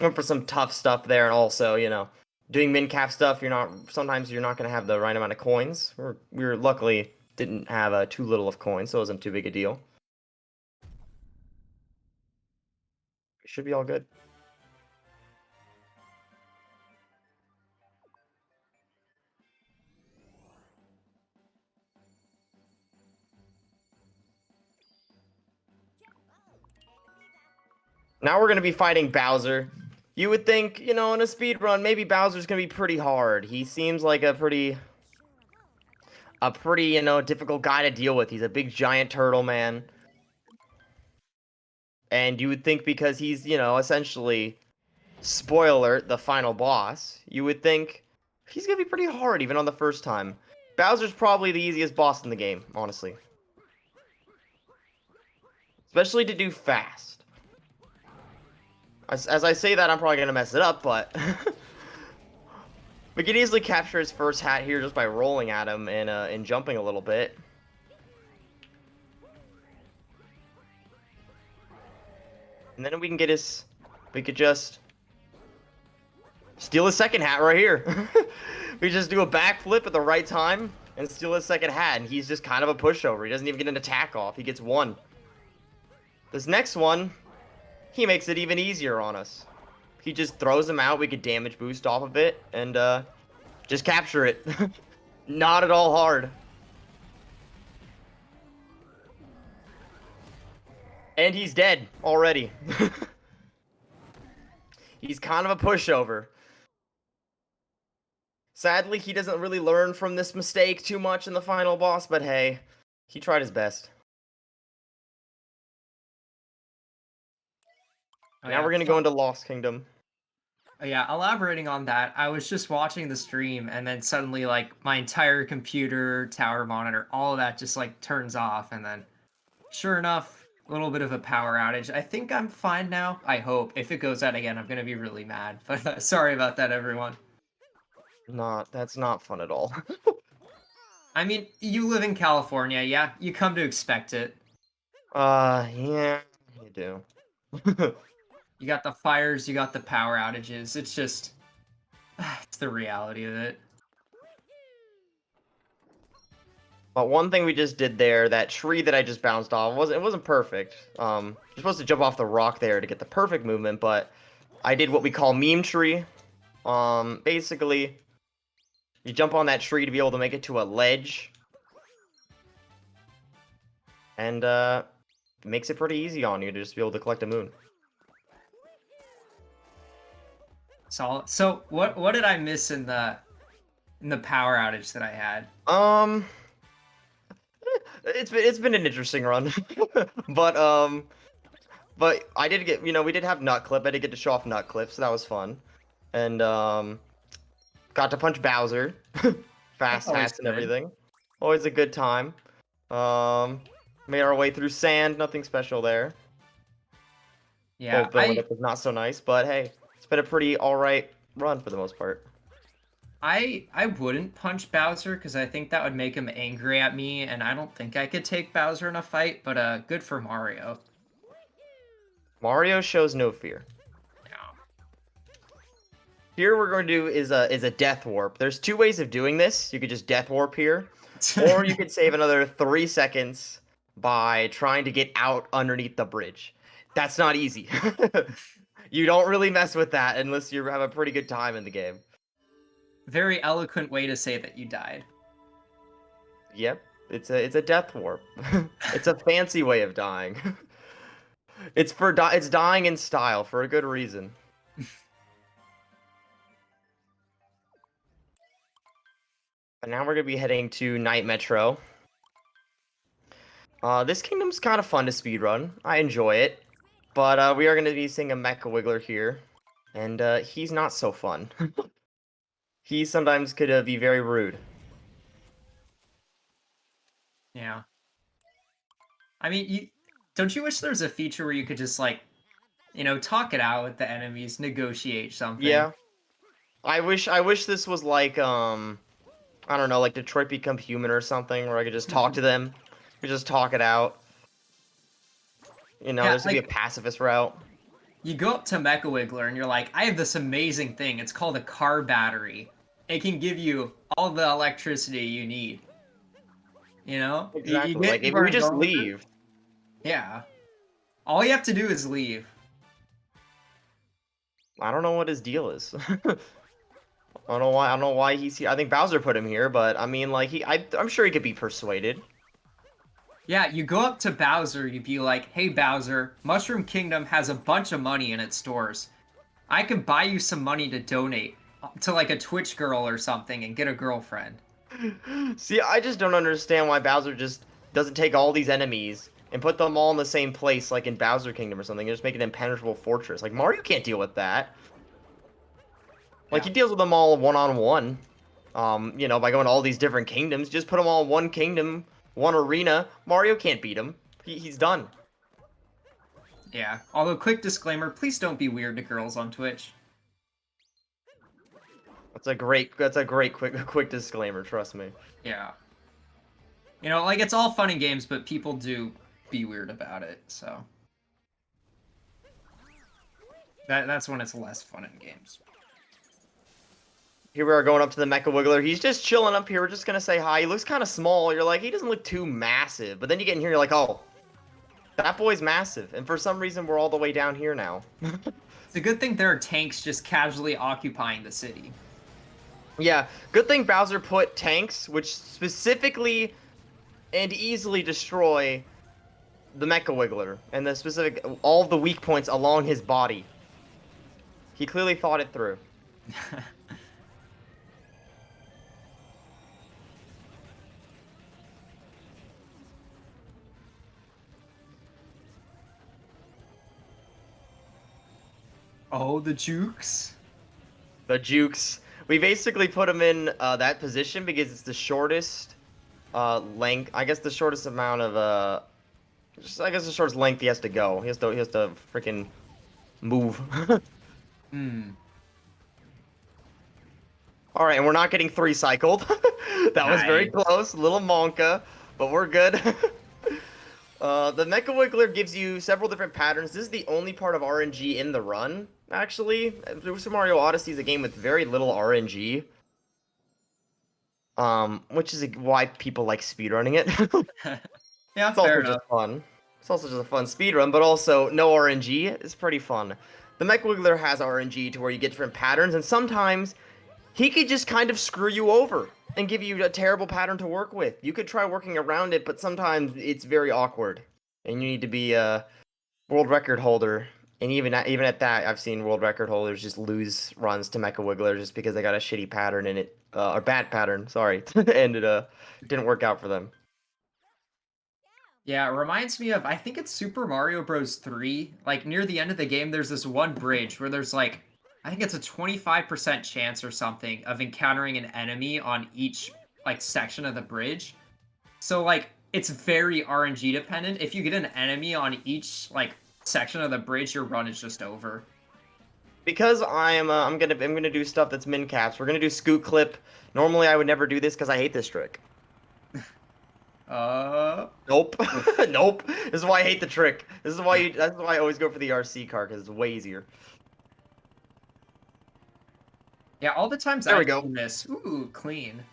Went for some tough stuff there, and also, you know, doing min-cap stuff, sometimes you're not going to have the right amount of coins. We were luckily didn't have too little of coins, so it wasn't too big a deal. It should be all good. Now we're going to be fighting Bowser. You would think, you know, in a speed run, maybe Bowser's going to be pretty hard. He seems like a pretty, you know, difficult guy to deal with. He's a big giant turtle man. And you would think because he's, you know, essentially, spoiler, the final boss, you would think he's going to be pretty hard even on the first time. Bowser's probably the easiest boss in the game, honestly. Especially to do fast. As I say that, I'm probably going to mess it up, but... we can easily capture his first hat here just by rolling at him and jumping a little bit. And then we can get his... we could just... steal his second hat right here. We just do a backflip at the right time and steal his second hat, and he's just kind of a pushover. He doesn't even get an attack off. He gets one. This next one... he makes it even easier on us. He just throws him out, we could damage boost off of it, and just capture it. Not at all hard. And he's dead already. He's kind of a pushover. Sadly, he doesn't really learn from this mistake too much in the final boss, but hey, he tried his best. Oh, Now yeah. we're gonna go into Lost Kingdom. Yeah, elaborating on that, I was just watching the stream and then suddenly like my entire computer, tower monitor, all of that just like turns off and then sure enough, a little bit of a power outage. I think I'm fine now. I hope. If it goes out again, I'm gonna be really mad. But sorry about that, everyone. That's not fun at all. I mean, you live in California, yeah? You come to expect it. Yeah, you do. You got the fires, you got the power outages. It's just, it's the reality of it. But one thing we just did there, that tree that I just bounced off, it wasn't perfect. You're supposed to jump off the rock there to get the perfect movement, but I did what we call meme tree. Basically, you jump on that tree to be able to make it to a ledge, and it makes it pretty easy on you to just be able to collect a moon. So what did I miss in the power outage that I had? It's been an interesting run, but I did get, we did have nut clip. I did get to show off nut clip, so that was fun, and got to punch Bowser, fast always hats and good. everything. Always a good time. Made our way through sand. Nothing special there. Yeah, Building up was not so nice, but hey, it's been a pretty alright run for the most part. I wouldn't punch Bowser because I think that would make him angry at me, and I don't think I could take Bowser in a fight. But good for Mario. Mario shows no fear. Yeah. Here we're going to do is a death warp. There's two ways of doing this. You could just death warp here, or you could save another 3 seconds by trying to get out underneath the bridge. That's not easy. You don't really mess with that unless you have a pretty good time in the game. Very eloquent way to say that you died. Yep, it's a death warp. It's a fancy way of dying. It's dying in style for a good reason. But now we're gonna be heading to Night Metro. This kingdom's kind of fun to speedrun. I enjoy it. But we are gonna be seeing a Mecha Wiggler here, and he's not so fun. He sometimes could be very rude. Yeah. I mean, don't you wish there was a feature where you could just like, talk it out with the enemies, negotiate something? Yeah. I wish this was like I don't know, like Detroit Become Human or something, where I could just talk to them, could just talk it out. Yeah, There's gonna be a like pacifist route. you go up to Mecha Wiggler and you're like, I have this amazing thing. It's called a car battery. It can give you all the electricity you need. You Exactly. get Like if where we I'm just going with it? leave, Yeah. All you have to do is leave. I don't know what his deal is. I don't know why he's here. I think Bowser put him here, but I mean, like I'm sure he could be persuaded. Yeah, you go up to Bowser, you'd be like, hey Bowser, Mushroom Kingdom has a bunch of money in its stores. I can buy you some money to donate to like a Twitch girl or something and get a girlfriend. See, I just don't understand why Bowser just doesn't take all these enemies and put them all in the same place, like in Bowser Kingdom or something, and just make an impenetrable fortress. Like Mario can't deal with that. Like Yeah. he deals with them all one-on-one. By going to all these different kingdoms, just put them all in one kingdom, one arena. Mario can't beat him. He's done. Yeah. Although, quick disclaimer, please don't be weird to girls on Twitch. That's a great quick disclaimer, trust me. Yeah. Like it's all fun and games, but people do be weird about it, so. That's when it's less fun in games. Here we are going up to the Mecha Wiggler. He's just chilling up here. We're just gonna say hi. He looks kind of small. You're like, he doesn't look too massive. But then you get in here, you're like, oh, that boy's massive. And for some reason, we're all the way down here now. It's a good thing there are tanks just casually occupying the city. Yeah, good thing Bowser put tanks, which specifically and easily destroy the Mecha Wiggler and all the weak points along his body. He clearly thought it through. Oh, the jukes. The jukes. We basically put him in that position because it's the shortest length. I guess the shortest amount of I guess the shortest length he has to go. He has to freaking move. Hmm. All right, and we're not getting 3 cycled. That was very Nice. close, little Monka, but we're good. The Mecha Wiggler gives you several different patterns. This is the only part of RNG in the run, actually. Super Mario Odyssey is a game with very little RNG. Which is why people like speedrunning it. Yeah, It's also fair just enough. fun. It's also just a fun speedrun, but also no RNG. It's pretty fun. The Mech Wiggler has RNG to where you get different patterns, and sometimes he could just kind of screw you over and give you a terrible pattern to work with. You could try working around it, but sometimes it's very awkward, and you need to be a world record holder. And even at that, I've seen world record holders just lose runs to Mecha Wiggler just because they got a shitty pattern in it, or bad pattern, sorry, and it didn't work out for them. Yeah, it reminds me of, I think it's Super Mario Bros. 3. Like near the end of the game, there's this one bridge where there's like, I think it's a 25% chance or something of encountering an enemy on each like section of the bridge. So like it's very RNG dependent. If you get an enemy on each like section of the bridge, your run is just over. Because I'm gonna do stuff that's min caps. We're gonna do scoot clip. Normally I would never do this because I hate this trick. Nope. Nope. This is why I hate the trick. That's why I always go for the RC car, because it's way easier. Yeah, all the times There we I've go. seen this, ooh, clean.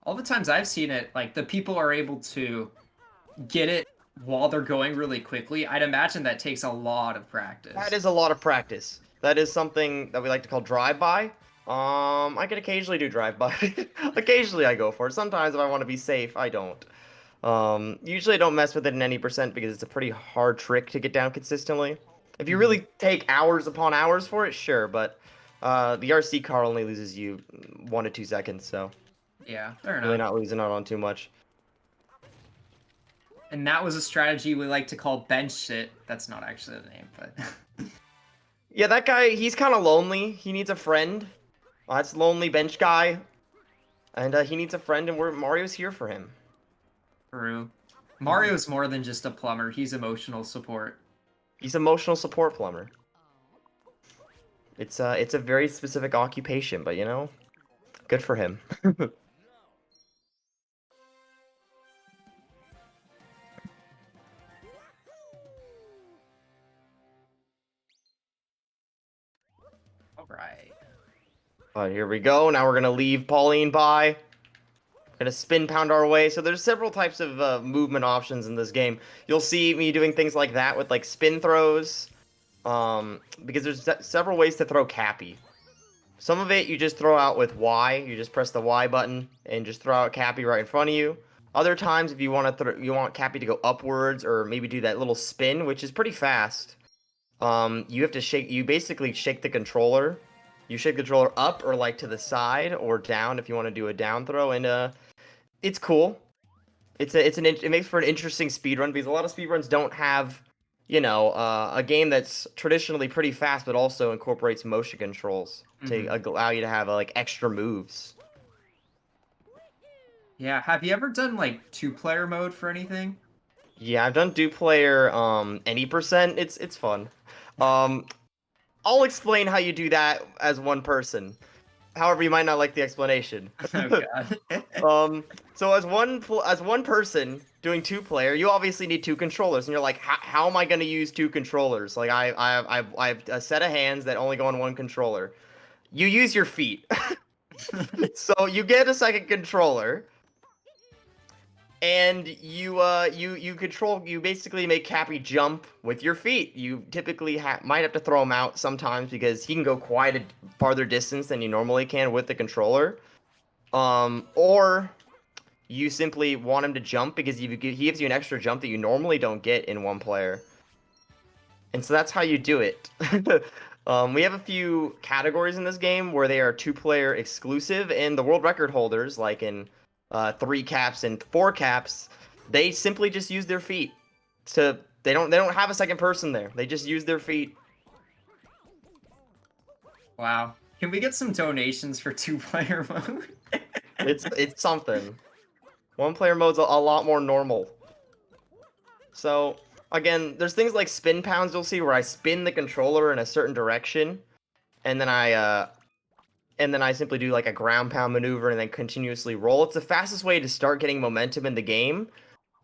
All the times I've seen it, like the people are able to get it while they're going really quickly. I'd imagine that takes a lot of practice. That is a lot of practice. That is something that we like to call drive-by. I can occasionally do drive-by. Occasionally I go for it. Sometimes if I want to be safe, I don't. Usually I don't mess with it in any percent because it's a pretty hard trick to get down consistently. If you really take hours upon hours for it, sure, but the RC car only loses you 1 to 2 seconds, so Yeah, fair really enough. not losing out on too much. And that was a strategy we like to call bench sit. That's not actually the name, but Yeah, that guy, he's kind of lonely. He needs a friend. That's lonely bench guy. And he needs a friend, and Mario's here for him. true. Mario's more than just a plumber. He's emotional support. He's emotional support plumber. It's a very specific occupation, but you know, good for him. All right. Here we go. Now we're gonna leave Pauline by. Gonna spin pound our way. So there's several types of movement options in this game. You'll see me doing things like that with like spin throws. Because there's several ways to throw Cappy. Some of it you just throw out with Y. You just press the Y button and just throw out Cappy right in front of you. Other times, if you want Cappy to go upwards or maybe do that little spin, which is pretty fast. You have to shake. You basically shake the controller. You shake the controller up or like to the side or down if you want to do a down throw, and it's cool. It makes for an interesting speed run because a lot of speed runs don't have, you know, a game that's traditionally pretty fast but also incorporates motion controls to allow you to have like extra moves. Yeah, have you ever done like two-player mode for anything? Yeah, I've done player any percent. It's fun. I'll explain how you do that as one person. However, you might not like the explanation. Oh god. So as one person doing 2-player, you obviously need 2 controllers, and you're like, how am I going to use 2 controllers? Like I have a set of hands that only go on 1 controller. You use your feet. So you get a second controller, and you basically make Cappy jump with your feet. You typically might have to throw him out sometimes because he can go quite a farther distance than you normally can with the controller. Or you simply want him to jump because he gives you an extra jump that you normally don't get in 1-player. And so that's how you do it. We have a few categories in this game where they are 2-player exclusive, and the world record holders, like in 3 caps and 4 caps, they simply just use their feet. They don't have a second person there. They just use their feet. Wow. Can we get some donations for 2-player mode? It's something. 1-player mode's a lot more normal. So again, there's things like spin pounds you'll see where I spin the controller in a certain direction, and then I simply do like a ground pound maneuver and then continuously roll. It's the fastest way to start getting momentum in the game,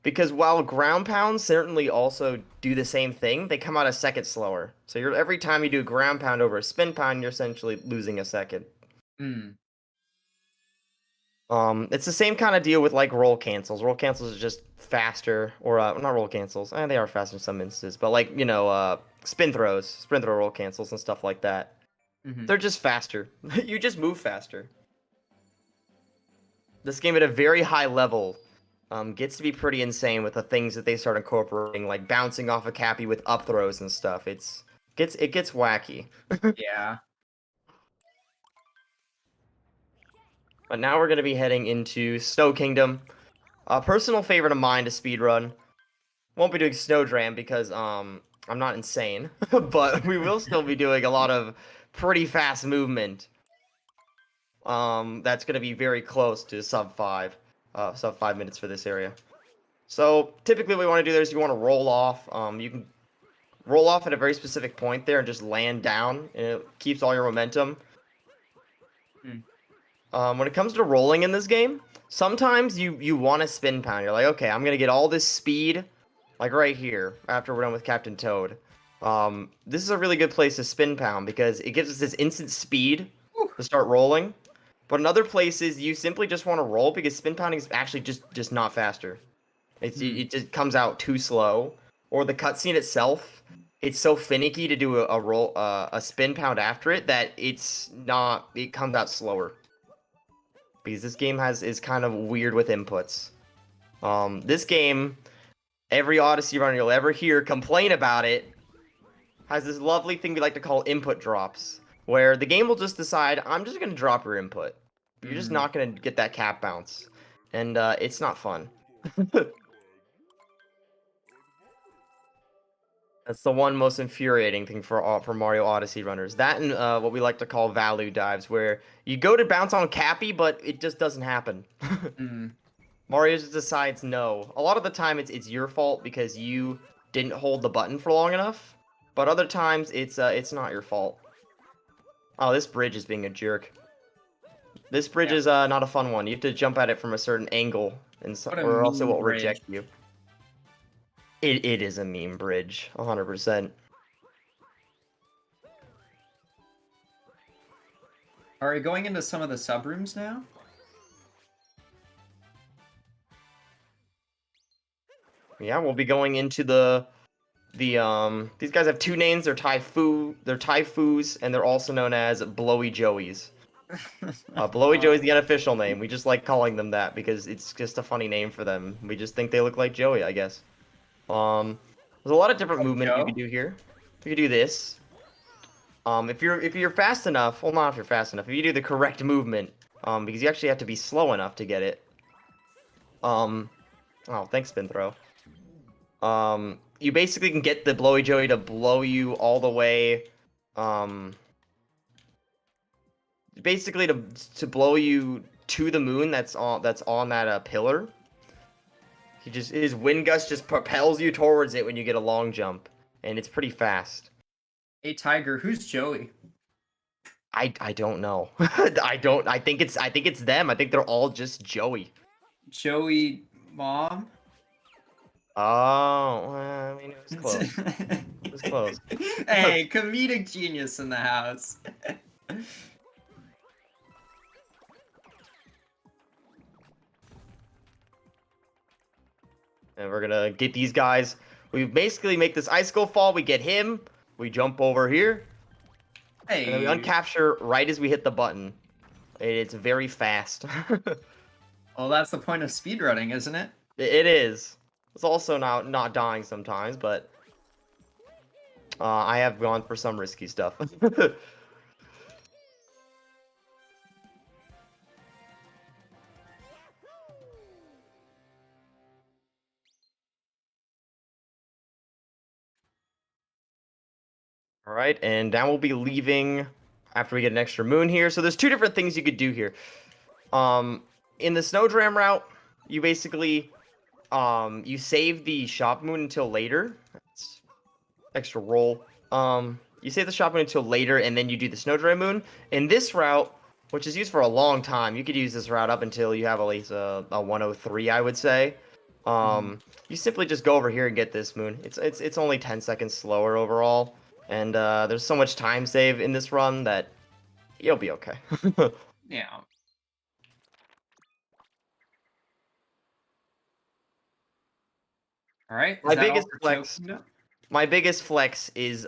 because while ground pounds certainly also do the same thing, they come out a second slower. So every time you do a ground pound over a spin pound, you're essentially losing a second. Hmm. It's the same kind of deal with like roll cancels. Roll cancels are just faster, or not roll cancels. They are faster in some instances, but like spin throws, sprint throw roll cancels and stuff like that. Mhm. They're just faster. You just move faster. This game at a very high level gets to be pretty insane with the things that they start incorporating, like bouncing off a cappy with up throws and stuff. It gets wacky. Yeah. But now we're gonna be heading into Snow Kingdom. A personal favorite of mine to speedrun. Won't be doing Snowdram because I'm not insane, but we will still be doing a lot of pretty fast movement. That's gonna be very close to sub 5 minutes for this area. So typically, what you want to do there is you want to roll off. You can roll off at a very specific point there and just land down, and it keeps all your momentum. When it comes to rolling in this game, sometimes you want to spin pound. You're like, okay, I'm gonna get all this speed, like right here after we're done with Captain Toad. This is a really good place to spin pound because it gives us this instant speed to start rolling. But in other places, you simply just want to roll because spin pounding is actually just not faster. It just comes out too slow, or the cutscene itself, it's so finicky to do a roll a spin pound after it that it comes out slower. Because this game is kind of weird with inputs. This game, every Odyssey runner you'll ever hear complain about it, has this lovely thing we like to call input drops, where the game will just decide, I'm just gonna drop your input. You're just not gonna get that cap bounce, and it's not fun. That's the one most infuriating thing for Mario Odyssey runners. That and what we like to call value dives, where you go to bounce on Cappy, but it just doesn't happen. Mario just decides no. A lot of the time, it's your fault because you didn't hold the button for long enough. But other times, it's not your fault. Oh, this bridge is being a jerk. This bridge is not a fun one. You have to jump at it from a certain angle, or else it will reject you. It is a meme bridge, 100%. Are we going into some of the subrooms now? Yeah, we'll be going into these guys have two names. They're Taifus, and they're also known as Blowy Joeys. Blowy Joey's the unofficial name. We just like calling them that because it's just a funny name for them. We just think they look like Joey, I guess. There's a lot of different movement you can do here. You can do this. If you're fast enough, well, not if you're fast enough. If you do the correct movement, because you actually have to be slow enough to get it. Oh, thanks, spin throw. You basically can get the Blowy Joey to blow you all the way, basically to blow you to the moon. That's on that pillar. His wind gust just propels you towards it when you get a long jump, and it's pretty fast. Hey Tiger, who's Joey? I don't know. I think it's them. I think they're all just Joey. Joey Mom? Oh, well, I mean, it was close. It was close. Hey, comedic genius in the house. And we're gonna get these guys. We basically make this icicle fall. We get him. We jump over here. Hey. And then we uncapture right as we hit the button. It's very fast. Well, that's the point of speedrunning, isn't it? It is. It's also not dying sometimes, but I have gone for some risky stuff. All right, and now we'll be leaving after we get an extra moon here. So there's two different things you could do here. In the Snowdram route, you basically you save the shop moon until later. That's extra roll. You save the shop moon until later, and then you do the Snowdram moon. In this route, which is used for a long time, you could use this route up until you have at least a 103, I would say. You simply just go over here and get this moon. It's only 10 seconds slower overall, and there's so much time save in this run that you'll be okay. Yeah. All right. My biggest flex. Kingdom? My biggest flex is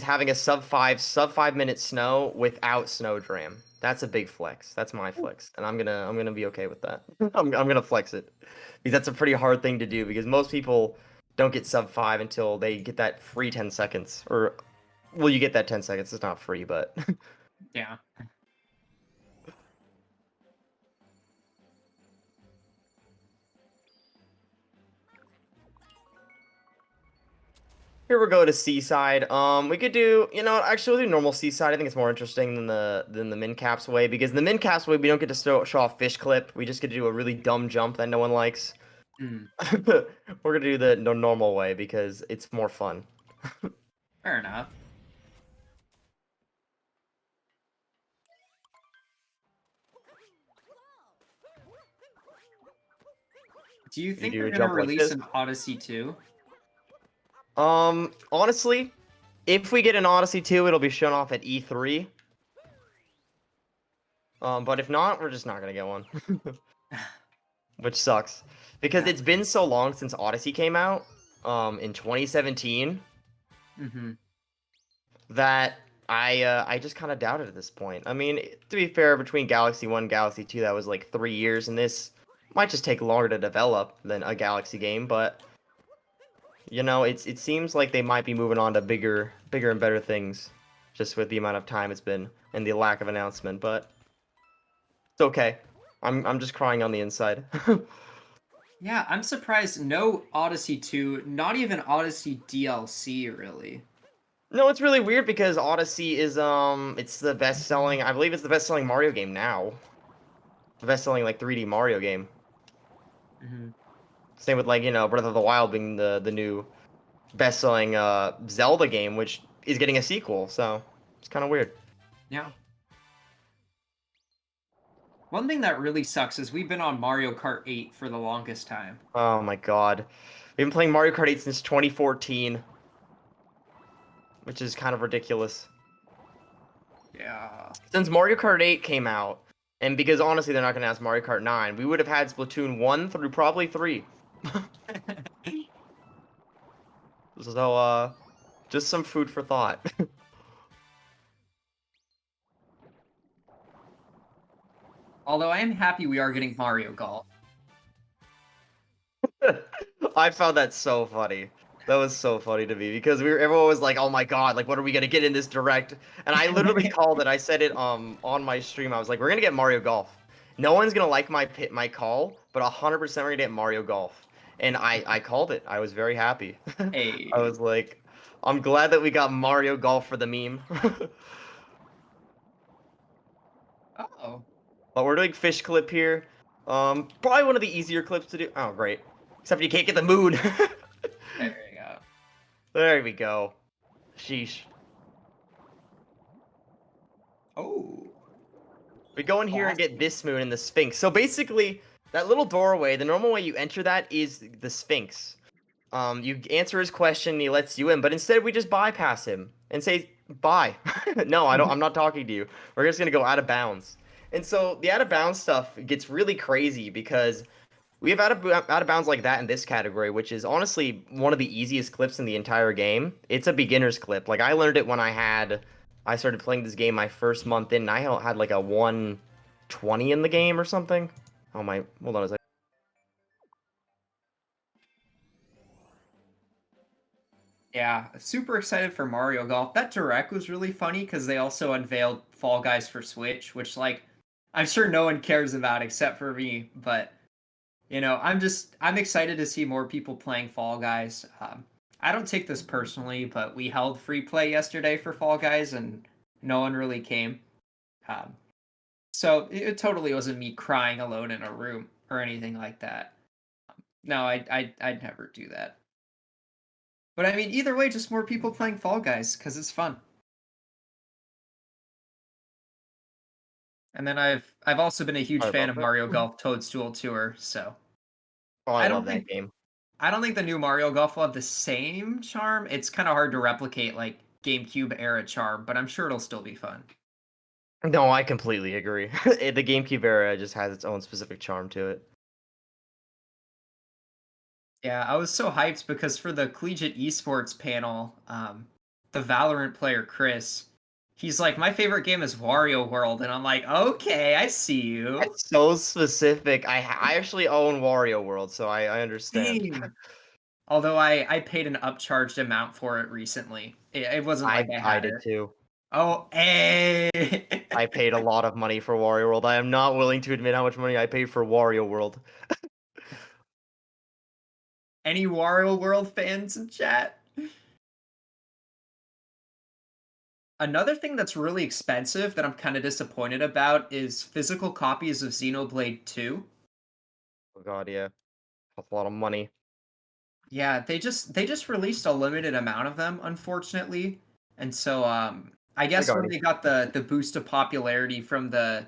having a sub 5 minute snow without Snowdram. That's a big flex. That's my flex, and I'm gonna be okay with that. I'm gonna flex it because that's a pretty hard thing to do because most people don't get sub 5 until they get that free 10 seconds. Or well, you get that 10 seconds. It's not free, but Yeah. here we go to Seaside. We could do, actually we'll do normal Seaside. I think it's more interesting than the min caps way because the min caps way we don't get to show off fish clip. We just get to do a really dumb jump that no one likes. Mm, We're gonna do the normal way because it's more fun. fair enough. Do you think do they're a gonna jump like release this? an Odyssey 2? Honestly, if we get an Odyssey 2, it'll be shown off at E3. But if not, we're just not gonna get one. Which sucks. Because Yeah. it's been so long since Odyssey came out, in 2017, Mm-hmm. that I just kind of doubt it at this point. I mean, to be fair, between Galaxy 1 and Galaxy 2, that was like 3 years, and this might just take longer to develop than a Galaxy game, but it seems like they might be moving on to bigger and better things, just with the amount of time it's been and the lack of announcement. But it's okay. I'm just crying on the inside. Yeah, I'm surprised no Odyssey 2, not even Odyssey DLC, really. No, it's really weird because Odyssey is it's the best selling. I believe it's the best selling Mario game now. The best selling like 3D Mario game. Mm-hmm. Same with Breath of the Wild being the new best selling Zelda game, which is getting a sequel. So it's kind of weird. Yeah. One thing that really sucks is we've been on Mario Kart 8 for the longest time. Oh my god. We've been playing Mario Kart 8 since 2014, which is kind of ridiculous. Yeah. Since Mario Kart 8 came out, and because honestly they're not going to ask Mario Kart 9, we would have had Splatoon 1 through probably 3. So, just some food for thought. Although I am happy we are getting Mario Golf. I found that so funny. That was so funny to me because everyone was like, "Oh my god, like what are we gonna get in this direct?" And I literally called it. I said it on my stream. I was like, "We're gonna get Mario Golf. No one's gonna like my call, but 100% we're gonna get Mario Golf." And I called it. I was very happy. Hey. I was like, "I'm glad that we got Mario Golf for the meme." Uh-oh. But we're doing fish clip here. Probably one of the easier clips to do. Oh, great. Except you can't get the moon. There you go. There we go. Sheesh. Oh. We go in here and get this moon and the Sphinx. So basically, that little doorway, the normal way you enter that is the Sphinx. You answer his question, he lets you in, but instead we just bypass him and say bye. No, I'm not talking to you. We're just gonna go out of bounds. And so the out of bounds stuff gets really crazy because we have out of bounds like that in this category, which is honestly one of the easiest clips in the entire game. It's a beginner's clip. Like I learned it when I started playing this game my first month in, and I had like a 120 in the game or something. Oh my, hold on a second. Yeah, super excited for Mario Golf. That direct was really funny because they also unveiled Fall Guys for Switch, which like I'm sure no one cares about except for me, but I'm excited to see more people playing Fall Guys. I don't take this personally, but we held free play yesterday for Fall Guys, and No one really came. Um, so it totally wasn't me crying alone in a room or anything like that. No, I'd never do that. But I mean, either way, just more people playing Fall Guys because it's fun. And then I've also been a huge Sorry fan about of that. Mario Golf Toadstool Tour, so Oh, I I love don't that think game. I don't think the new Mario Golf will have the same charm. It's kind of hard to replicate like GameCube era charm, but I'm sure it'll still be fun. No, I completely agree. The GameCube era just has its own specific charm to it. Yeah, I was so hyped because for the collegiate esports panel, the Valorant player Chris, he's like, my favorite game is Wario World, and I'm like, okay, I see you. That's so specific. I actually own Wario World, so I understand. Same. Although I paid an upcharged amount for it recently. It wasn't like I I had did it. too. Oh, hey. I paid a lot of money for Wario World. I am not willing to admit how much money I paid for Wario World. Any Wario World fans in chat? Another thing that's really expensive that I'm kind of disappointed about is physical copies of Xenoblade 2. Oh god, yeah. That's a lot of money. Yeah, they just released a limited amount of them, unfortunately. And so I guess when Regarding. they got the boost of popularity from the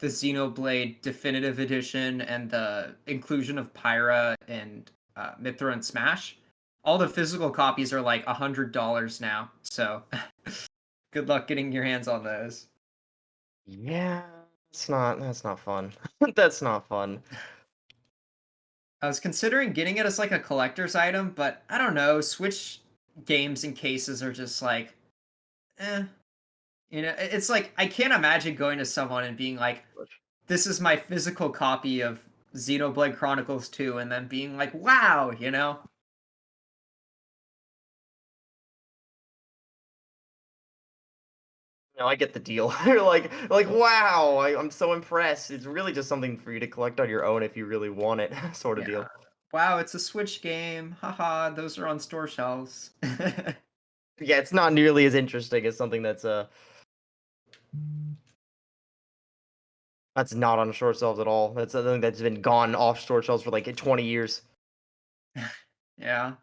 Xenoblade Definitive Edition and the inclusion of Pyra and Mithra and Smash, all the physical copies are like $100 now. So good luck getting your hands on those. Yeah, that's not fun. That's not fun. I was considering getting it as like a collector's item, but I don't know. Switch games and cases are just like, eh. You know, it's like I can't imagine going to someone and being like, "This is my physical copy of Xenoblade Chronicles 2," and then being like, "Wow," you know? No, I get the deal. You're like, wow, I'm so impressed. It's really just something for you to collect on your own if you really want it, sort of Yeah. deal. Wow, it's a Switch game. Haha, those are on store shelves. Yeah, it's not nearly as interesting as something that's not on store shelves at all. That's something that's been gone off store shelves for like 20 years. Yeah.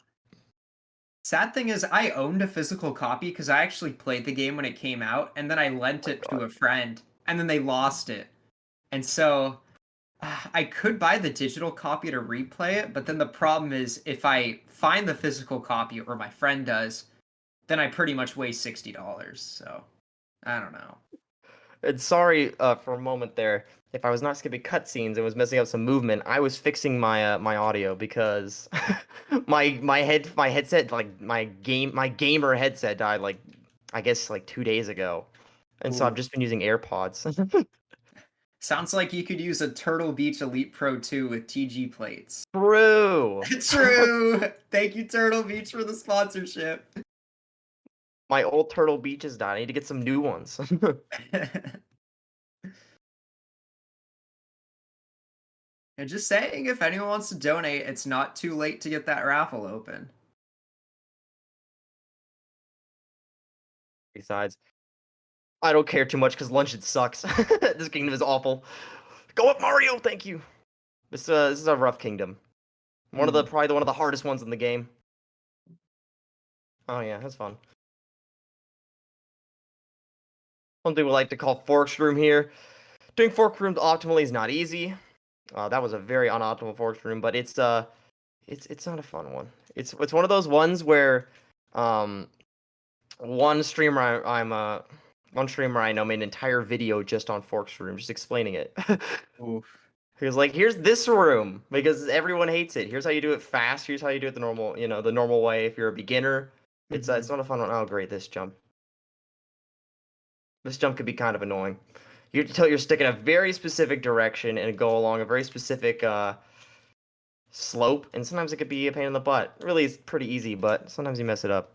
Sad thing is, I owned a physical copy because I actually played the game when it came out, and then I lent Oh it my to a friend, and then they lost it. And so I could buy the digital copy to replay it, but then the problem is if I find the physical copy or my friend does, then I pretty much waste $60. So I don't know. And sorry for a moment there. If I was not skipping cutscenes and was messing up some movement, I was fixing my audio because my headset like my gamer headset died like I guess like 2 days ago, and so I've Ooh. just been using AirPods. Sounds like you could use a Turtle Beach Elite Pro 2 with TG plates. True. True. Thank you, Turtle Beach, for the sponsorship. My old Turtle Beaches died. I need to get some new ones. And just saying, if anyone wants to donate, it's not too late to get that raffle open. Besides, I don't care too much because lunch it sucks. This kingdom is awful. Go up, Mario. Thank you. This is a rough kingdom. One of the probably one of the hardest ones in the game. Oh yeah, that's fun. Something we like to call Forks Room here. Doing Fork Rooms optimally is not easy. That was a very unoptimal Forks Room, but it's not a fun one. It's one of those ones where um one streamer one streamer I know made an entire video just on Forks Room, just explaining it. Oof. He was like, "Here's this room because everyone hates it. Here's how you do it fast. Here's how you do it the normal, the normal way if you're a beginner. It's not a fun one. Oh, great, this jump. This jump could be kind of annoying. You have to tell you're sticking a very specific direction and go along a very specific slope, and sometimes it could be a pain in the butt. Really, it's pretty easy, but sometimes you mess it up.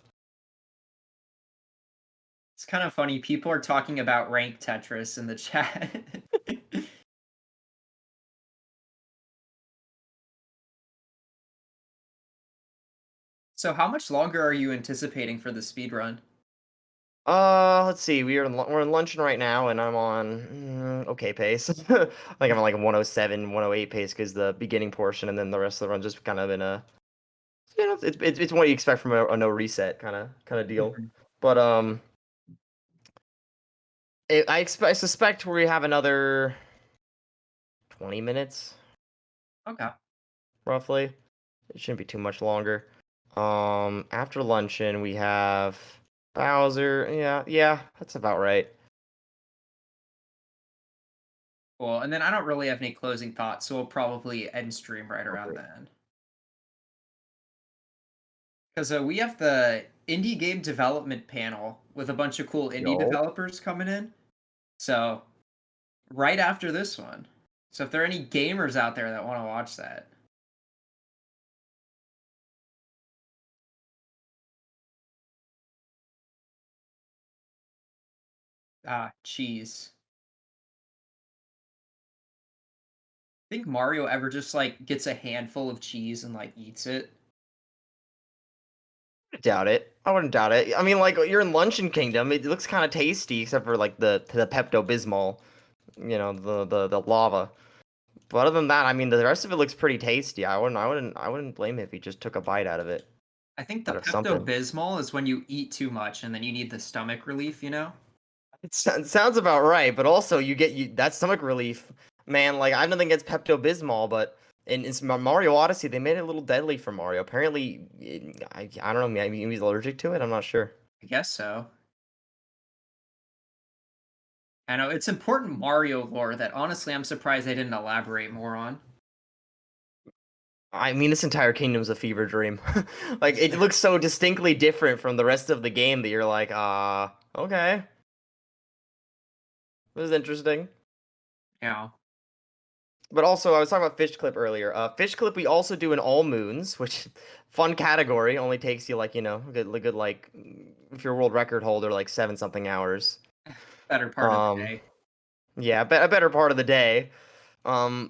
It's kind of funny. People are talking about rank Tetris in the chat. So how much longer are you anticipating for the speed run? Let's see. We're in luncheon right now, and I'm on okay pace. I think I'm on like a 107, 108 pace because the beginning portion, and then the rest of the run just kind of in a, it's what you expect from a no reset kind of deal. Mhm. But I suspect we have another 20 minutes Okay. roughly. It shouldn't be too much longer. After luncheon we have Bowser. Yeah, that's about right. Cool. And then I don't really have any closing thoughts, so we'll probably end stream right around Okay. then. Because we have the indie game development panel with a bunch of cool indie Yo. developers coming in. So right after this one. So if there are any gamers out there that want to watch that. Ah, cheese. Think Mario ever just like gets a handful of cheese and like eats it? Doubt it. I wouldn't doubt it. I mean, like you're in Luncheon Kingdom. It looks kind of tasty, except for like the Pepto Bismol, the lava. But other than that, I mean, the rest of it looks pretty tasty. I wouldn't blame him if he just took a bite out of it, I think the out of Pepto something. Bismol is when you eat too much and then you need the stomach relief, you know? It sounds about right, but also you that stomach relief, man. Like I have nothing against Pepto Bismol, but in Mario Odyssey, they made it a little deadly for Mario. Apparently, I don't know. Maybe he's allergic to it. I'm not sure. I guess so. I know it's important Mario lore that honestly I'm surprised they didn't elaborate more on. I mean, this entire kingdom's a fever dream. Like, it looks so distinctly different from the rest of the game that you're like, okay. This is interesting. Yeah. But also, I was talking about Fish Clip earlier. Fish Clip, we also do in all moons, which, fun category, only takes you, like, good, like, if you're a world record holder, like 7-something hours. Better part of the day. Yeah, a better part of the day.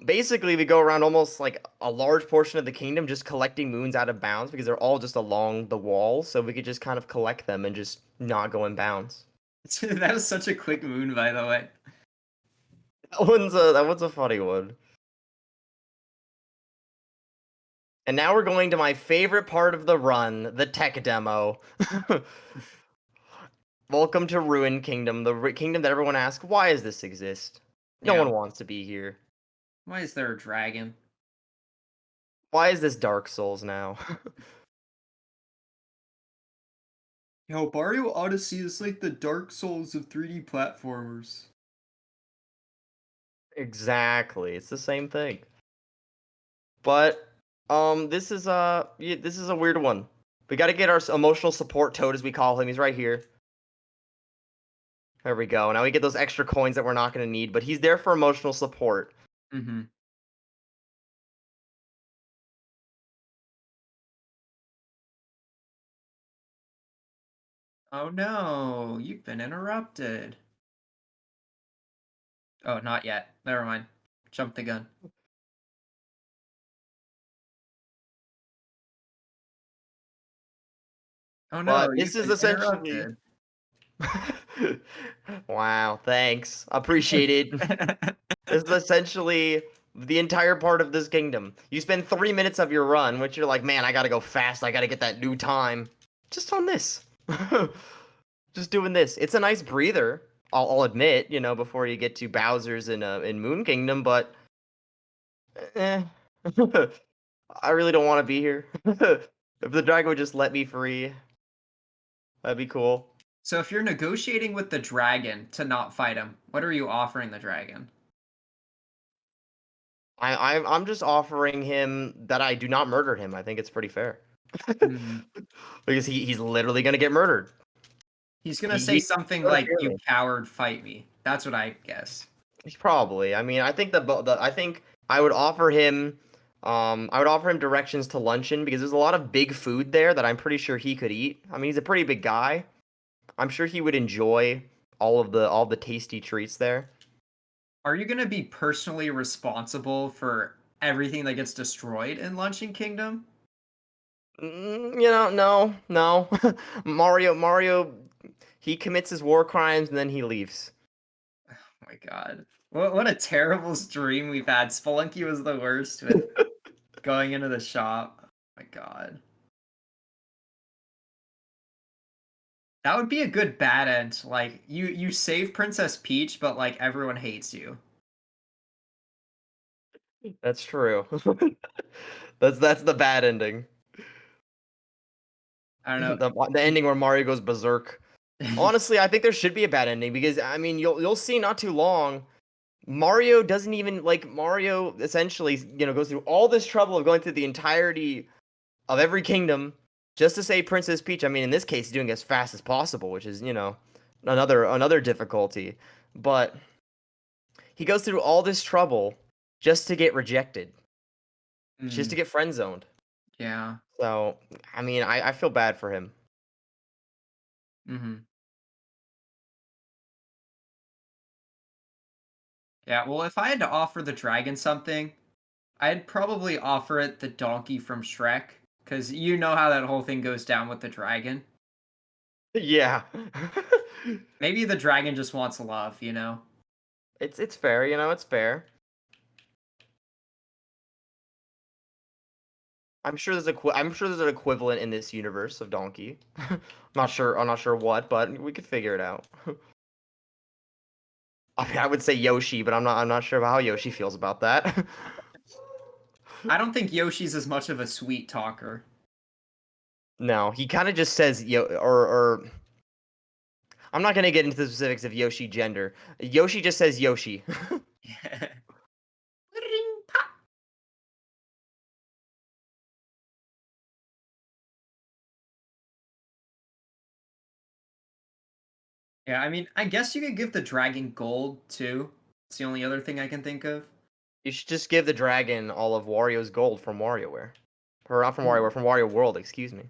Basically, we go around almost like a large portion of the kingdom just collecting moons out of bounds because they're all just along the wall, so we could just kind of collect them and just not go in bounds. That was such a quick moon, by the way. That one's a funny one. And now we're going to my favorite part of the run, the tech demo. Welcome to Ruin Kingdom, the kingdom that everyone asks, why does this exist? No Yeah. one wants to be here. Why is there a dragon? Why is this Dark Souls now? Yo, Mario Odyssey is like the Dark Souls of 3D platformers. Exactly, it's the same thing. But this is this is a weird one. We got to get our emotional support toad, as we call him. He's right here. There we go. Now we get those extra coins that we're not going to need, but he's there for emotional support. Mm-hmm. Oh no, you've been interrupted. Oh, not yet. Never mind. Jump the gun. Oh no, But this you've is been essentially. interrupted. Wow, thanks. Appreciate it. This is essentially the entire part of this kingdom. You spend 3 minutes of your run, which you're like, man, I gotta go fast. I gotta get that new time. Just on this. Just doing this. It's a nice breather. I'll admit, before you get to Bowser's in Moon Kingdom, but eh. I really don't want to be here. If the dragon would just let me free, that'd be cool. So if you're negotiating with the dragon to not fight him, what are you offering the dragon? I'm just offering him that I do not murder him. I think it's pretty fair. Hmm. Because he's literally gonna get murdered. He's gonna say He something gonna like, fear "You me. coward, fight me." That's what I guess. He's probably. I mean, I think I think I would offer him I would offer him directions to luncheon because there's a lot of big food there that I'm pretty sure he could eat. I mean, he's a pretty big guy. I'm sure he would enjoy all the tasty treats there. Are you gonna be personally responsible for everything that gets destroyed in Luncheon Kingdom? No. Mario, He commits his war crimes and then he leaves. Oh my god. What a terrible stream we've had. Spelunky was the worst with going into the shop. Oh my god. That would be a good bad end. Like you save Princess Peach, but like everyone hates you. That's true. That's the bad ending. I don't know. The ending where Mario goes berserk. Honestly, I think there should be a bad ending because I mean you'll see not too long. Mario doesn't even like Mario essentially, goes through all this trouble of going through the entirety of every kingdom just to save Princess Peach. I mean, in this case, he's doing it as fast as possible, which is, another difficulty. But he goes through all this trouble just to get rejected, just to get friend zoned. Yeah. So, I mean, I feel bad for him. Mm-hmm. Yeah, well, if I had to offer the dragon something, I'd probably offer it the donkey from Shrek, because you know how that whole thing goes down with the dragon. Yeah. Maybe the dragon just wants love, you know? It's fair, it's fair. I'm sure there's an equivalent in this universe of Donkey. I'm not sure what, but we could figure it out. I mean, I would say Yoshi, but I'm not sure about how Yoshi feels about that. I don't think Yoshi's as much of a sweet talker. No, he kind of just says or I'm not gonna get into the specifics of Yoshi gender. Yoshi just says Yoshi. Ring, pop. Yeah, I mean, I guess you could give the dragon gold too. It's the only other thing I can think of. You should just give the dragon all of Wario's gold from WarioWare. Or not from WarioWare, from Wario World, excuse me.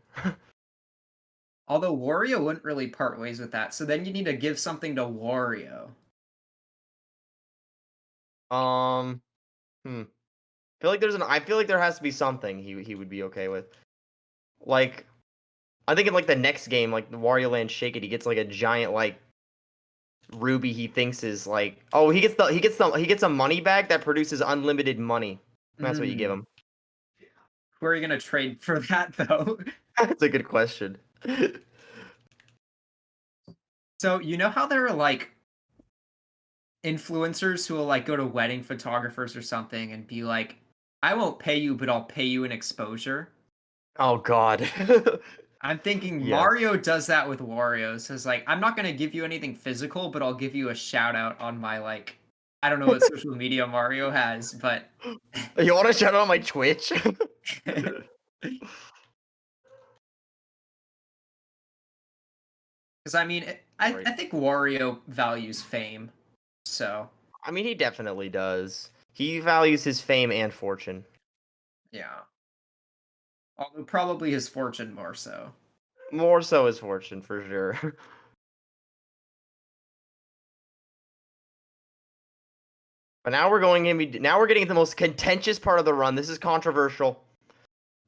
Although Wario wouldn't really part ways with that, so then you need to give something to Wario. Um, I feel like there has to be something he would be okay with. Like, I think in like the next game, like the Wario Land Shake It, he gets like a giant like ruby he thinks is like, oh, he gets a money bag that produces unlimited money. That's what you give him. Who are you gonna trade for that though? That's a good question. So you know how there are like influencers who will like go to wedding photographers or something and be like, I won't pay you, but I'll pay you in exposure. Oh God. I'm thinking Yes. Mario does that with Wario. Says like, I'm not gonna give you anything physical, but I'll give you a shout out on my like, I don't know what social media Mario has, but You want to shout out on my Twitch? because I mean, I think Wario values fame, so I mean, he definitely does. He values his fame and fortune. yeah. Although probably his fortune more so. More so his fortune, for sure. But now we're getting into the most contentious part of the run. This is controversial.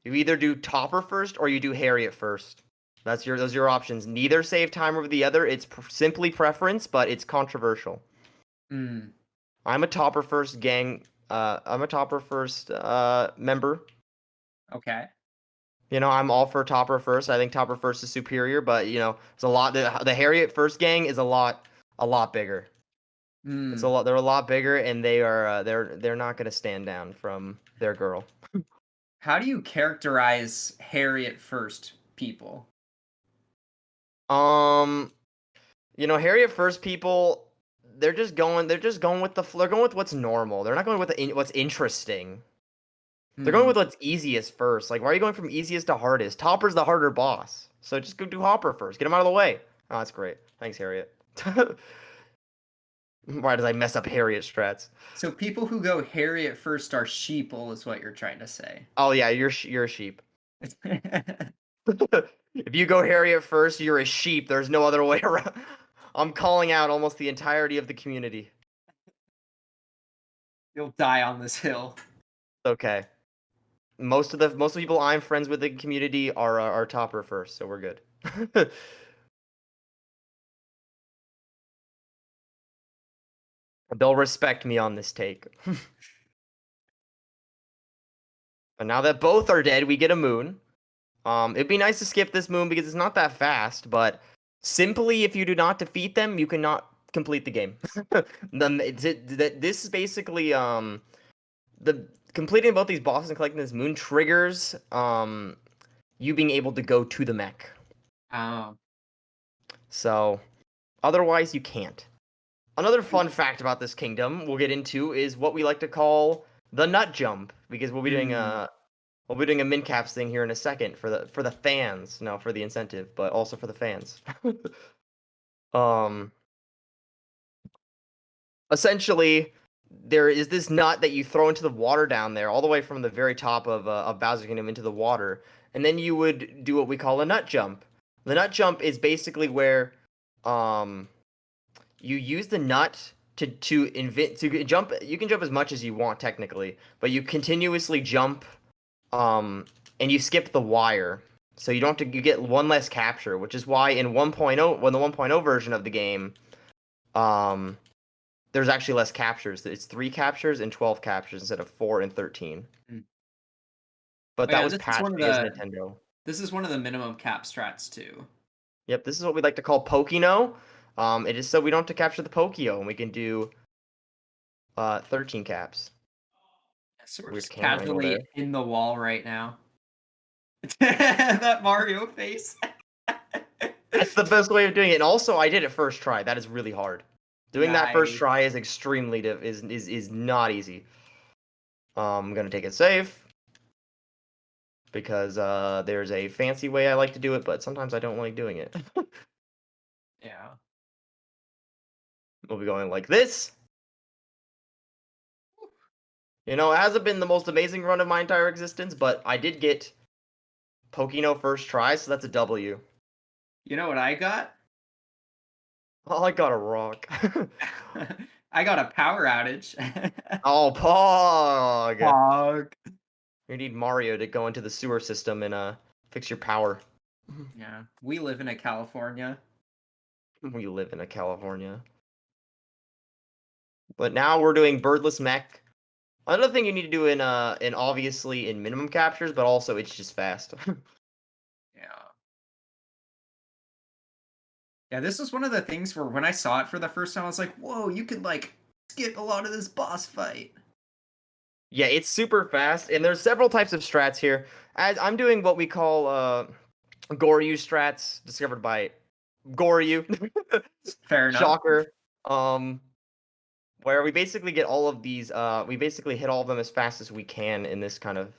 You either do Topper first or you do Harriet first. Those are your options. Neither save time over the other. It's simply preference, but it's controversial. Mm. I'm a Topper first gang. I'm a Topper first member. Okay. I'm all for Topper first. I think Topper first is superior, but it's a lot. The Harriet first gang is a lot bigger. It's a Mm. lot. They're a lot bigger, and they're not gonna stand down from their girl. How do you characterize Harriet first people? Harriet first people, they're going with they're going with what's normal. They're not going with what's interesting. They're going Hmm. with what's easiest first. Like, why are you going from easiest to hardest? Hopper's the harder boss, so just go do Hopper first. Get him out of the way. Oh, that's great. Thanks, Harriet. Why did I mess up Harriet strats? So people who go Harriet first are sheeple, is what you're trying to say. Oh yeah, you're a sheep. If you go Harriet first, you're a sheep. There's no other way around. I'm calling out almost the entirety of the community. You'll die on this hill. Okay. Most of the people I'm friends with in the community are Topper first, so we're good. They'll respect me on this take. But now that both are dead, we get a moon. It'd be nice to skip this moon because it's not that fast, but simply if you do not defeat them, you cannot complete the game. This is basically the completing both these bosses and collecting this moon triggers you being able to go to the mech. Oh. So otherwise you can't. Another fun fact about this kingdom we'll get into is what we like to call the nut jump, because we'll be doing a min caps thing here in a second for the fans, no, for the incentive, but also for the fans. Essentially, there is this nut that you throw into the water down there, all the way from the very top of Bowser Kingdom into the water, and then you would do what we call a nut jump. The nut jump is basically where you use the nut to jump. You can jump as much as you want technically, but you continuously jump, and you skip the wire, so you don't have to. You get one less capture, which is why in 1.0, when the 1.0 version of the game, there's actually less captures. It's 3 captures and 12 captures instead of 4 and 13. But that was patched because Nintendo. This is one of the minimum cap strats too. Yep, this is what we like to call Pokino. It is so we don't have to capture the Pokio, and we can do 13 caps. So we're Weird just camera angle casually there. in the wall right now. That Mario face. That's the best way of doing it. And also, I did it first try. That is really hard. Doing that first Nice. try is extremely is not easy. I'm gonna take it safe because there's a fancy way I like to do it, but sometimes I don't like doing it. Yeah. We'll be going like this. You know, it hasn't been the most amazing run of my entire existence, but I did get Pokino first try, so that's a W. You know what I got? Oh, I got a rock. I got a power outage. Oh, Pog! Pog. You need Mario to go into the sewer system and fix your power. Yeah, we live in a California. We live in a California. But now we're doing birdless mech. Another thing you need to do in obviously in minimum captures, but also it's just fast. Yeah. Yeah, this was one of the things where when I saw it for the first time, I was like, whoa, you could like skip a lot of this boss fight. Yeah, it's super fast, and there's several types of strats here. As I'm doing what we call Goryu strats, discovered by Goryu. Fair enough. Shocker. Where we basically get all of these, we basically hit all of them as fast as we can in this kind of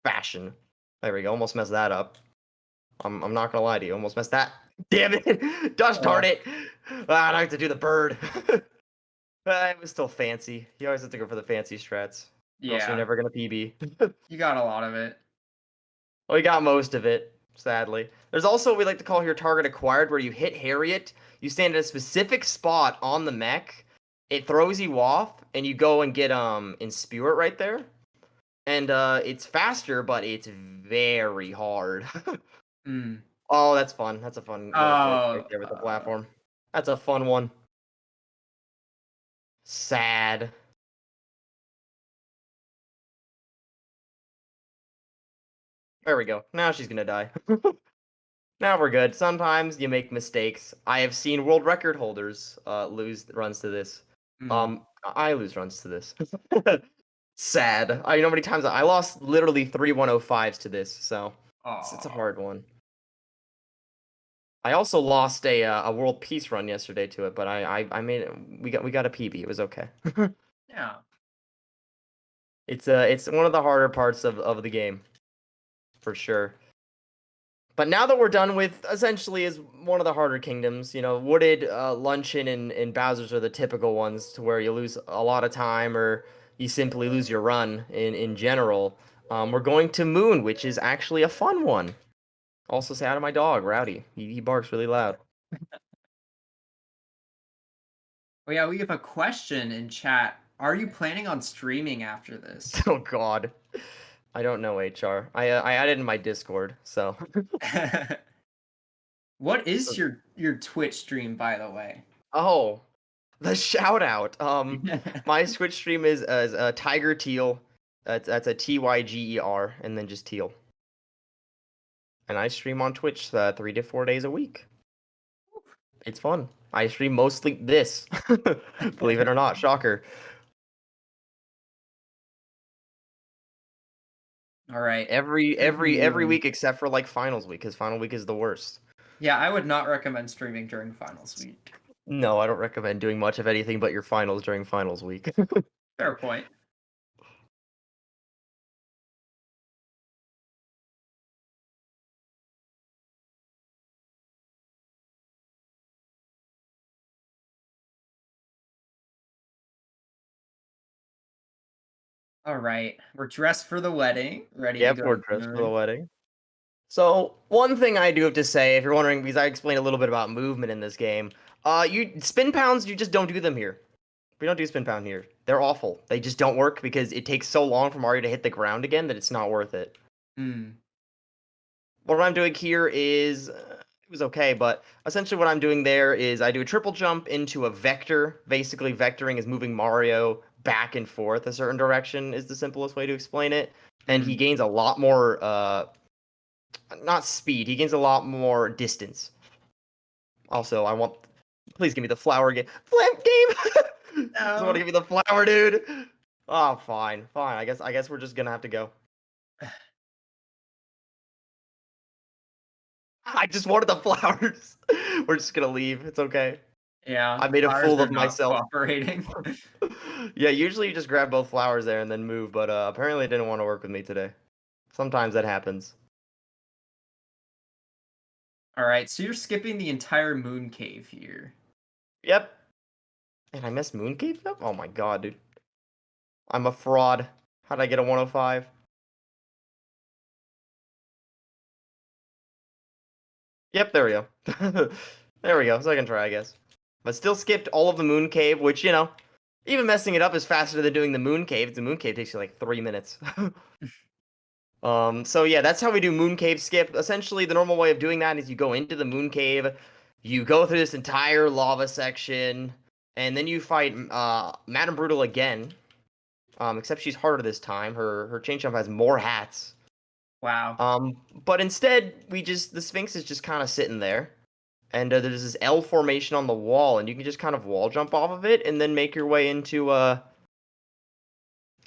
fashion. There we go, almost messed that up. I'm not gonna lie to you, almost messed that. Damn it! Gosh darn it! I have to do the bird. It was still fancy. You always have to go for the fancy strats. Or else you're Yeah, never gonna PB. you got a lot of it. Well, we got most of it, sadly. There's also what we like to call here target acquired, where you hit Harriet, you stand at a specific spot on the mech, it throws you off, and you go and get in Spew It right there. And it's faster, but it's very hard. Mm. Oh, that's fun. That's a fun little glitch right there with the Oh, platform. That's a fun one. Sad. There we go. Now she's gonna die. Now we're good. Sometimes you make mistakes. I have seen world record holders lose runs to this. I lose runs to this. Sad. I know how many times I lost literally 3 105s to this, so it's a hard one. I also lost a world peace run yesterday to it, but I made it. We got a PB. It was okay. Yeah. It's one of the harder parts of the game, for sure. But now that we're done with essentially is one of the harder kingdoms, you know, Wooded, Luncheon, and Bowser's are the typical ones to where you lose a lot of time or you simply lose your run in general. We're going to Moon, which is actually a fun one. Also, say hi to my dog, Rowdy. He barks really loud. Oh yeah, we have a question in chat. Are you planning on streaming after this? Oh God, I don't know HR. I added in my Discord, so. What is your Twitch stream, by the way? Oh, The shout out. My Twitch stream is as Tiger Teal. That's a TYGER, and then just Teal. And I stream on Twitch 3 to 4 days a week. It's fun. I stream mostly this. Believe it or not, shocker. All right. Every week except for like finals week, because final week is the worst. Yeah, I would not recommend streaming during finals week. No, I don't recommend doing much of anything but your finals during finals week. Fair point. All right, we're dressed for the wedding, ready to Yep, go we're to the dressed for the moon. wedding. So one thing I do have to say, if you're wondering, because I explained a little bit about movement in this game, you spin pounds, you just don't do them here. We don't do spin pound here. They're awful. They just don't work because it takes so long for Mario to hit the ground again that it's not worth it. Hmm. What I'm doing here is it was okay, but essentially what I'm doing there is I do a triple jump into a vector. Basically, vectoring is moving Mario back and forth a certain direction is the simplest way to explain it. And he gains a lot more not speed, he gains a lot more distance. Also, I want please give me the flower game. Flip game. Just want to give me the flower, dude. Oh, fine. Fine. I guess we're just gonna have to go. I just wanted the flowers. We're just gonna leave. It's okay. Yeah, I made a flowers fool are of not myself. cooperating. Yeah, usually you just grab both flowers there and then move, but apparently it didn't want to work with me today. Sometimes that happens. All right, so you're skipping the entire moon cave here. Yep. And I messed Mooncave up? Oh my god, dude. I'm a fraud. How'd I get a 105? Yep, there we go. There we go. Second try, I guess. But still skipped all of the moon cave, which, you know, even messing it up is faster than doing the moon cave. The moon cave takes you like 3 minutes. So yeah, that's how we do moon cave skip. Essentially, the normal way of doing that is you go into the moon cave, you go through this entire lava section, and then you fight Madame Brutal again. Except she's harder this time. Her chain jump has more hats. Wow. But instead, the Sphinx is just kind of sitting there, and there's this L formation on the wall, and you can just kind of wall jump off of it, and then make your way into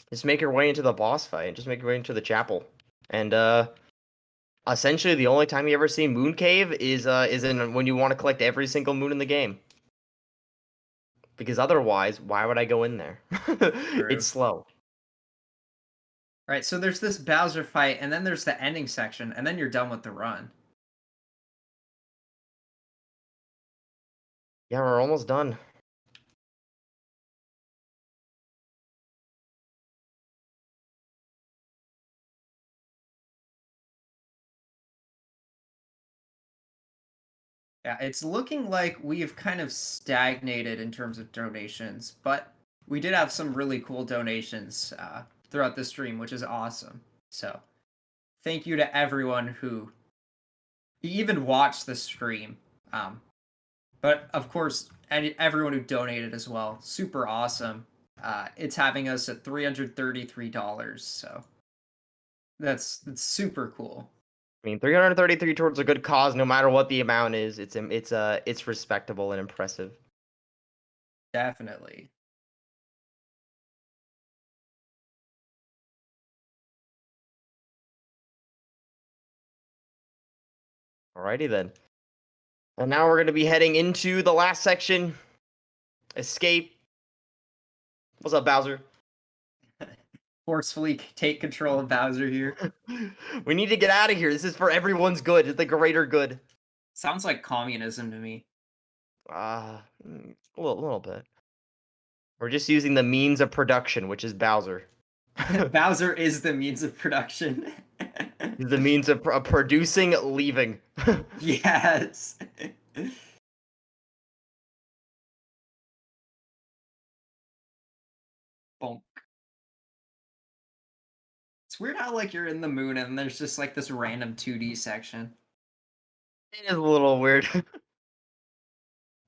just make your way into the boss fight, and just make your way into the chapel, and essentially the only time you ever see Moon Cave is in when you want to collect every single moon in the game, because otherwise, why would I go in there? True. It's slow. Right, so there's this Bowser fight, and then there's the ending section, and then you're done with the run. Yeah, we're almost done. Yeah, it's looking like we've kind of stagnated in terms of donations, but we did have some really cool donations throughout the stream, which is awesome. So thank you to everyone who even watched the stream. But of course, everyone who donated as well. Super awesome. It's having us at $333, so that's super cool. I mean, 333 towards a good cause, no matter what the amount is. It's respectable and impressive. Definitely. Alrighty then. And now we're gonna be heading into the last section. Escape. What's up, Bowser? Forcefully take control of Bowser here. We need to get out of here. This is for everyone's good. It's the greater good. Sounds like communism to me. A little bit. We're just using the means of production, which is Bowser. Bowser is the means of production. He's the means of producing, leaving. Yes. Bonk. It's weird how like you're in the moon and there's just like this random 2D section. It is a little weird.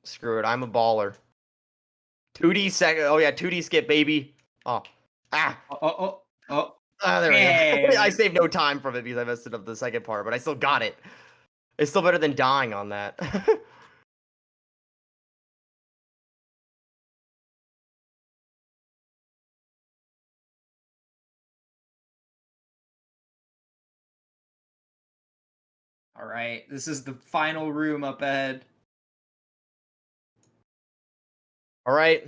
Screw it, I'm a baller. 2D second. Oh yeah, 2D skip, baby. Oh. Oh. There we go. I Hey. saved no time from it because I messed it up the second part, but I still got it. It's still better than dying on that. All right, this is the final room up ahead. All right.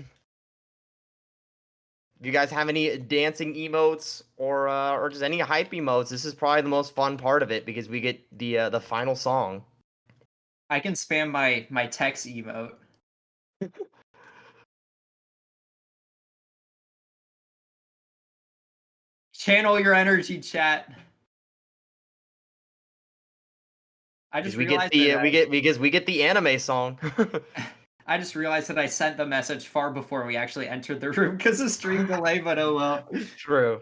If you guys have any dancing emotes or just any hype emotes, this is probably the most fun part of it because we get the final song. I can spam my text emote. Channel your energy, chat. I just realized Because we get the anime song. I just realized that I sent the message far before we actually entered the room because of stream delay, but oh well. True.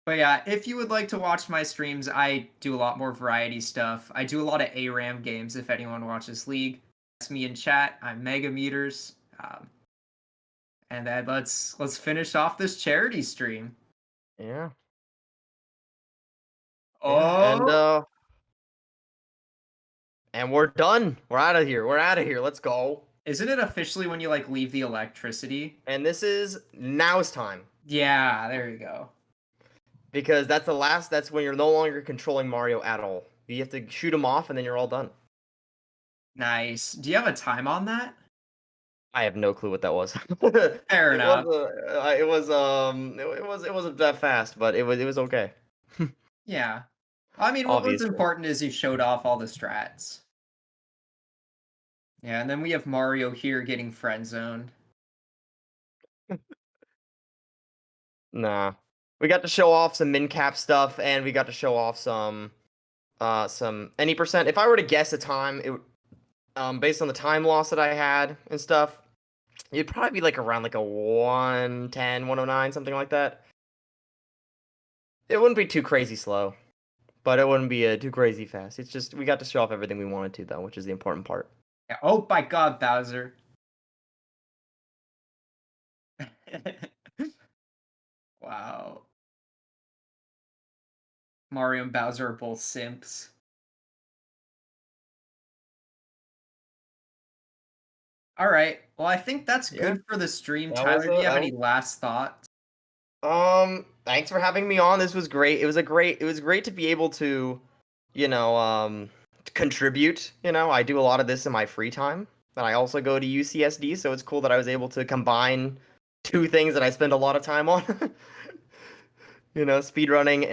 But yeah, if you would like to watch my streams, I do a lot more variety stuff. I do a lot of ARAM games if anyone watches League. That's me in chat. I'm Mega Meters. And then let's finish off this charity stream. Yeah. Oh, And we're done. We're out of here. We're out of here. Let's go. isn't it officially when you like leave the electricity? And this is now's time. Yeah, there you go. Because that's when you're no longer controlling Mario at all. You have to shoot him off and then you're all done. Nice. Do you have a time on that? I have no clue what that was. Fair enough. It wasn't that fast, but it was okay. Yeah. I mean, what was Obviously. important is you showed off all the strats. Yeah, and then we have Mario here getting friend zoned. Nah. We got to show off some min cap stuff and we got to show off some any percent. If I were to guess a time, based on the time loss that I had and stuff, it'd probably be like around like a 110, 109, something like that. It wouldn't be too crazy slow, but it wouldn't be too crazy fast. It's just we got to show off everything we wanted to though, which is the important part. Yeah. Oh my god, Bowser. Wow. Mario and Bowser are both simps. All right. Well, I think that's good for the stream. That Tyler, was do you have that any last thoughts? Thanks for having me on. This was great. It was great to be able to, contribute. I do a lot of this in my free time, and I also go to UCSD, so it's cool that I was able to combine two things that I spend a lot of time on. Speedrunning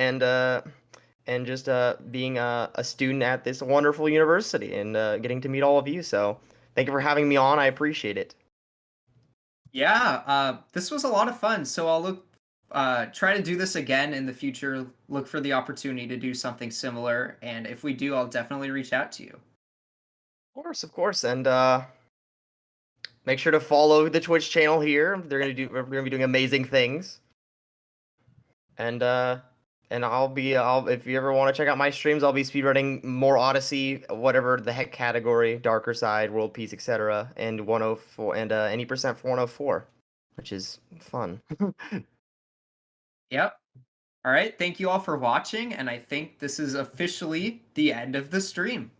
and just being a student at this wonderful university and getting to meet all of you. So thank you for having me on. I appreciate it. Yeah, this was a lot of fun. So I'll try to do this again in the future. Look for the opportunity to do something similar, and if we do, I'll definitely reach out to you. Of course, and make sure to follow the Twitch channel here. We're gonna be doing amazing things, and I'll if you ever want to check out my streams, I'll be speedrunning more Odyssey, whatever the heck category, Darker Side, World Peace, etc., and 104 and any percent for 104, which is fun. Yep. All right. Thank you all for watching, and I think this is officially the end of the stream.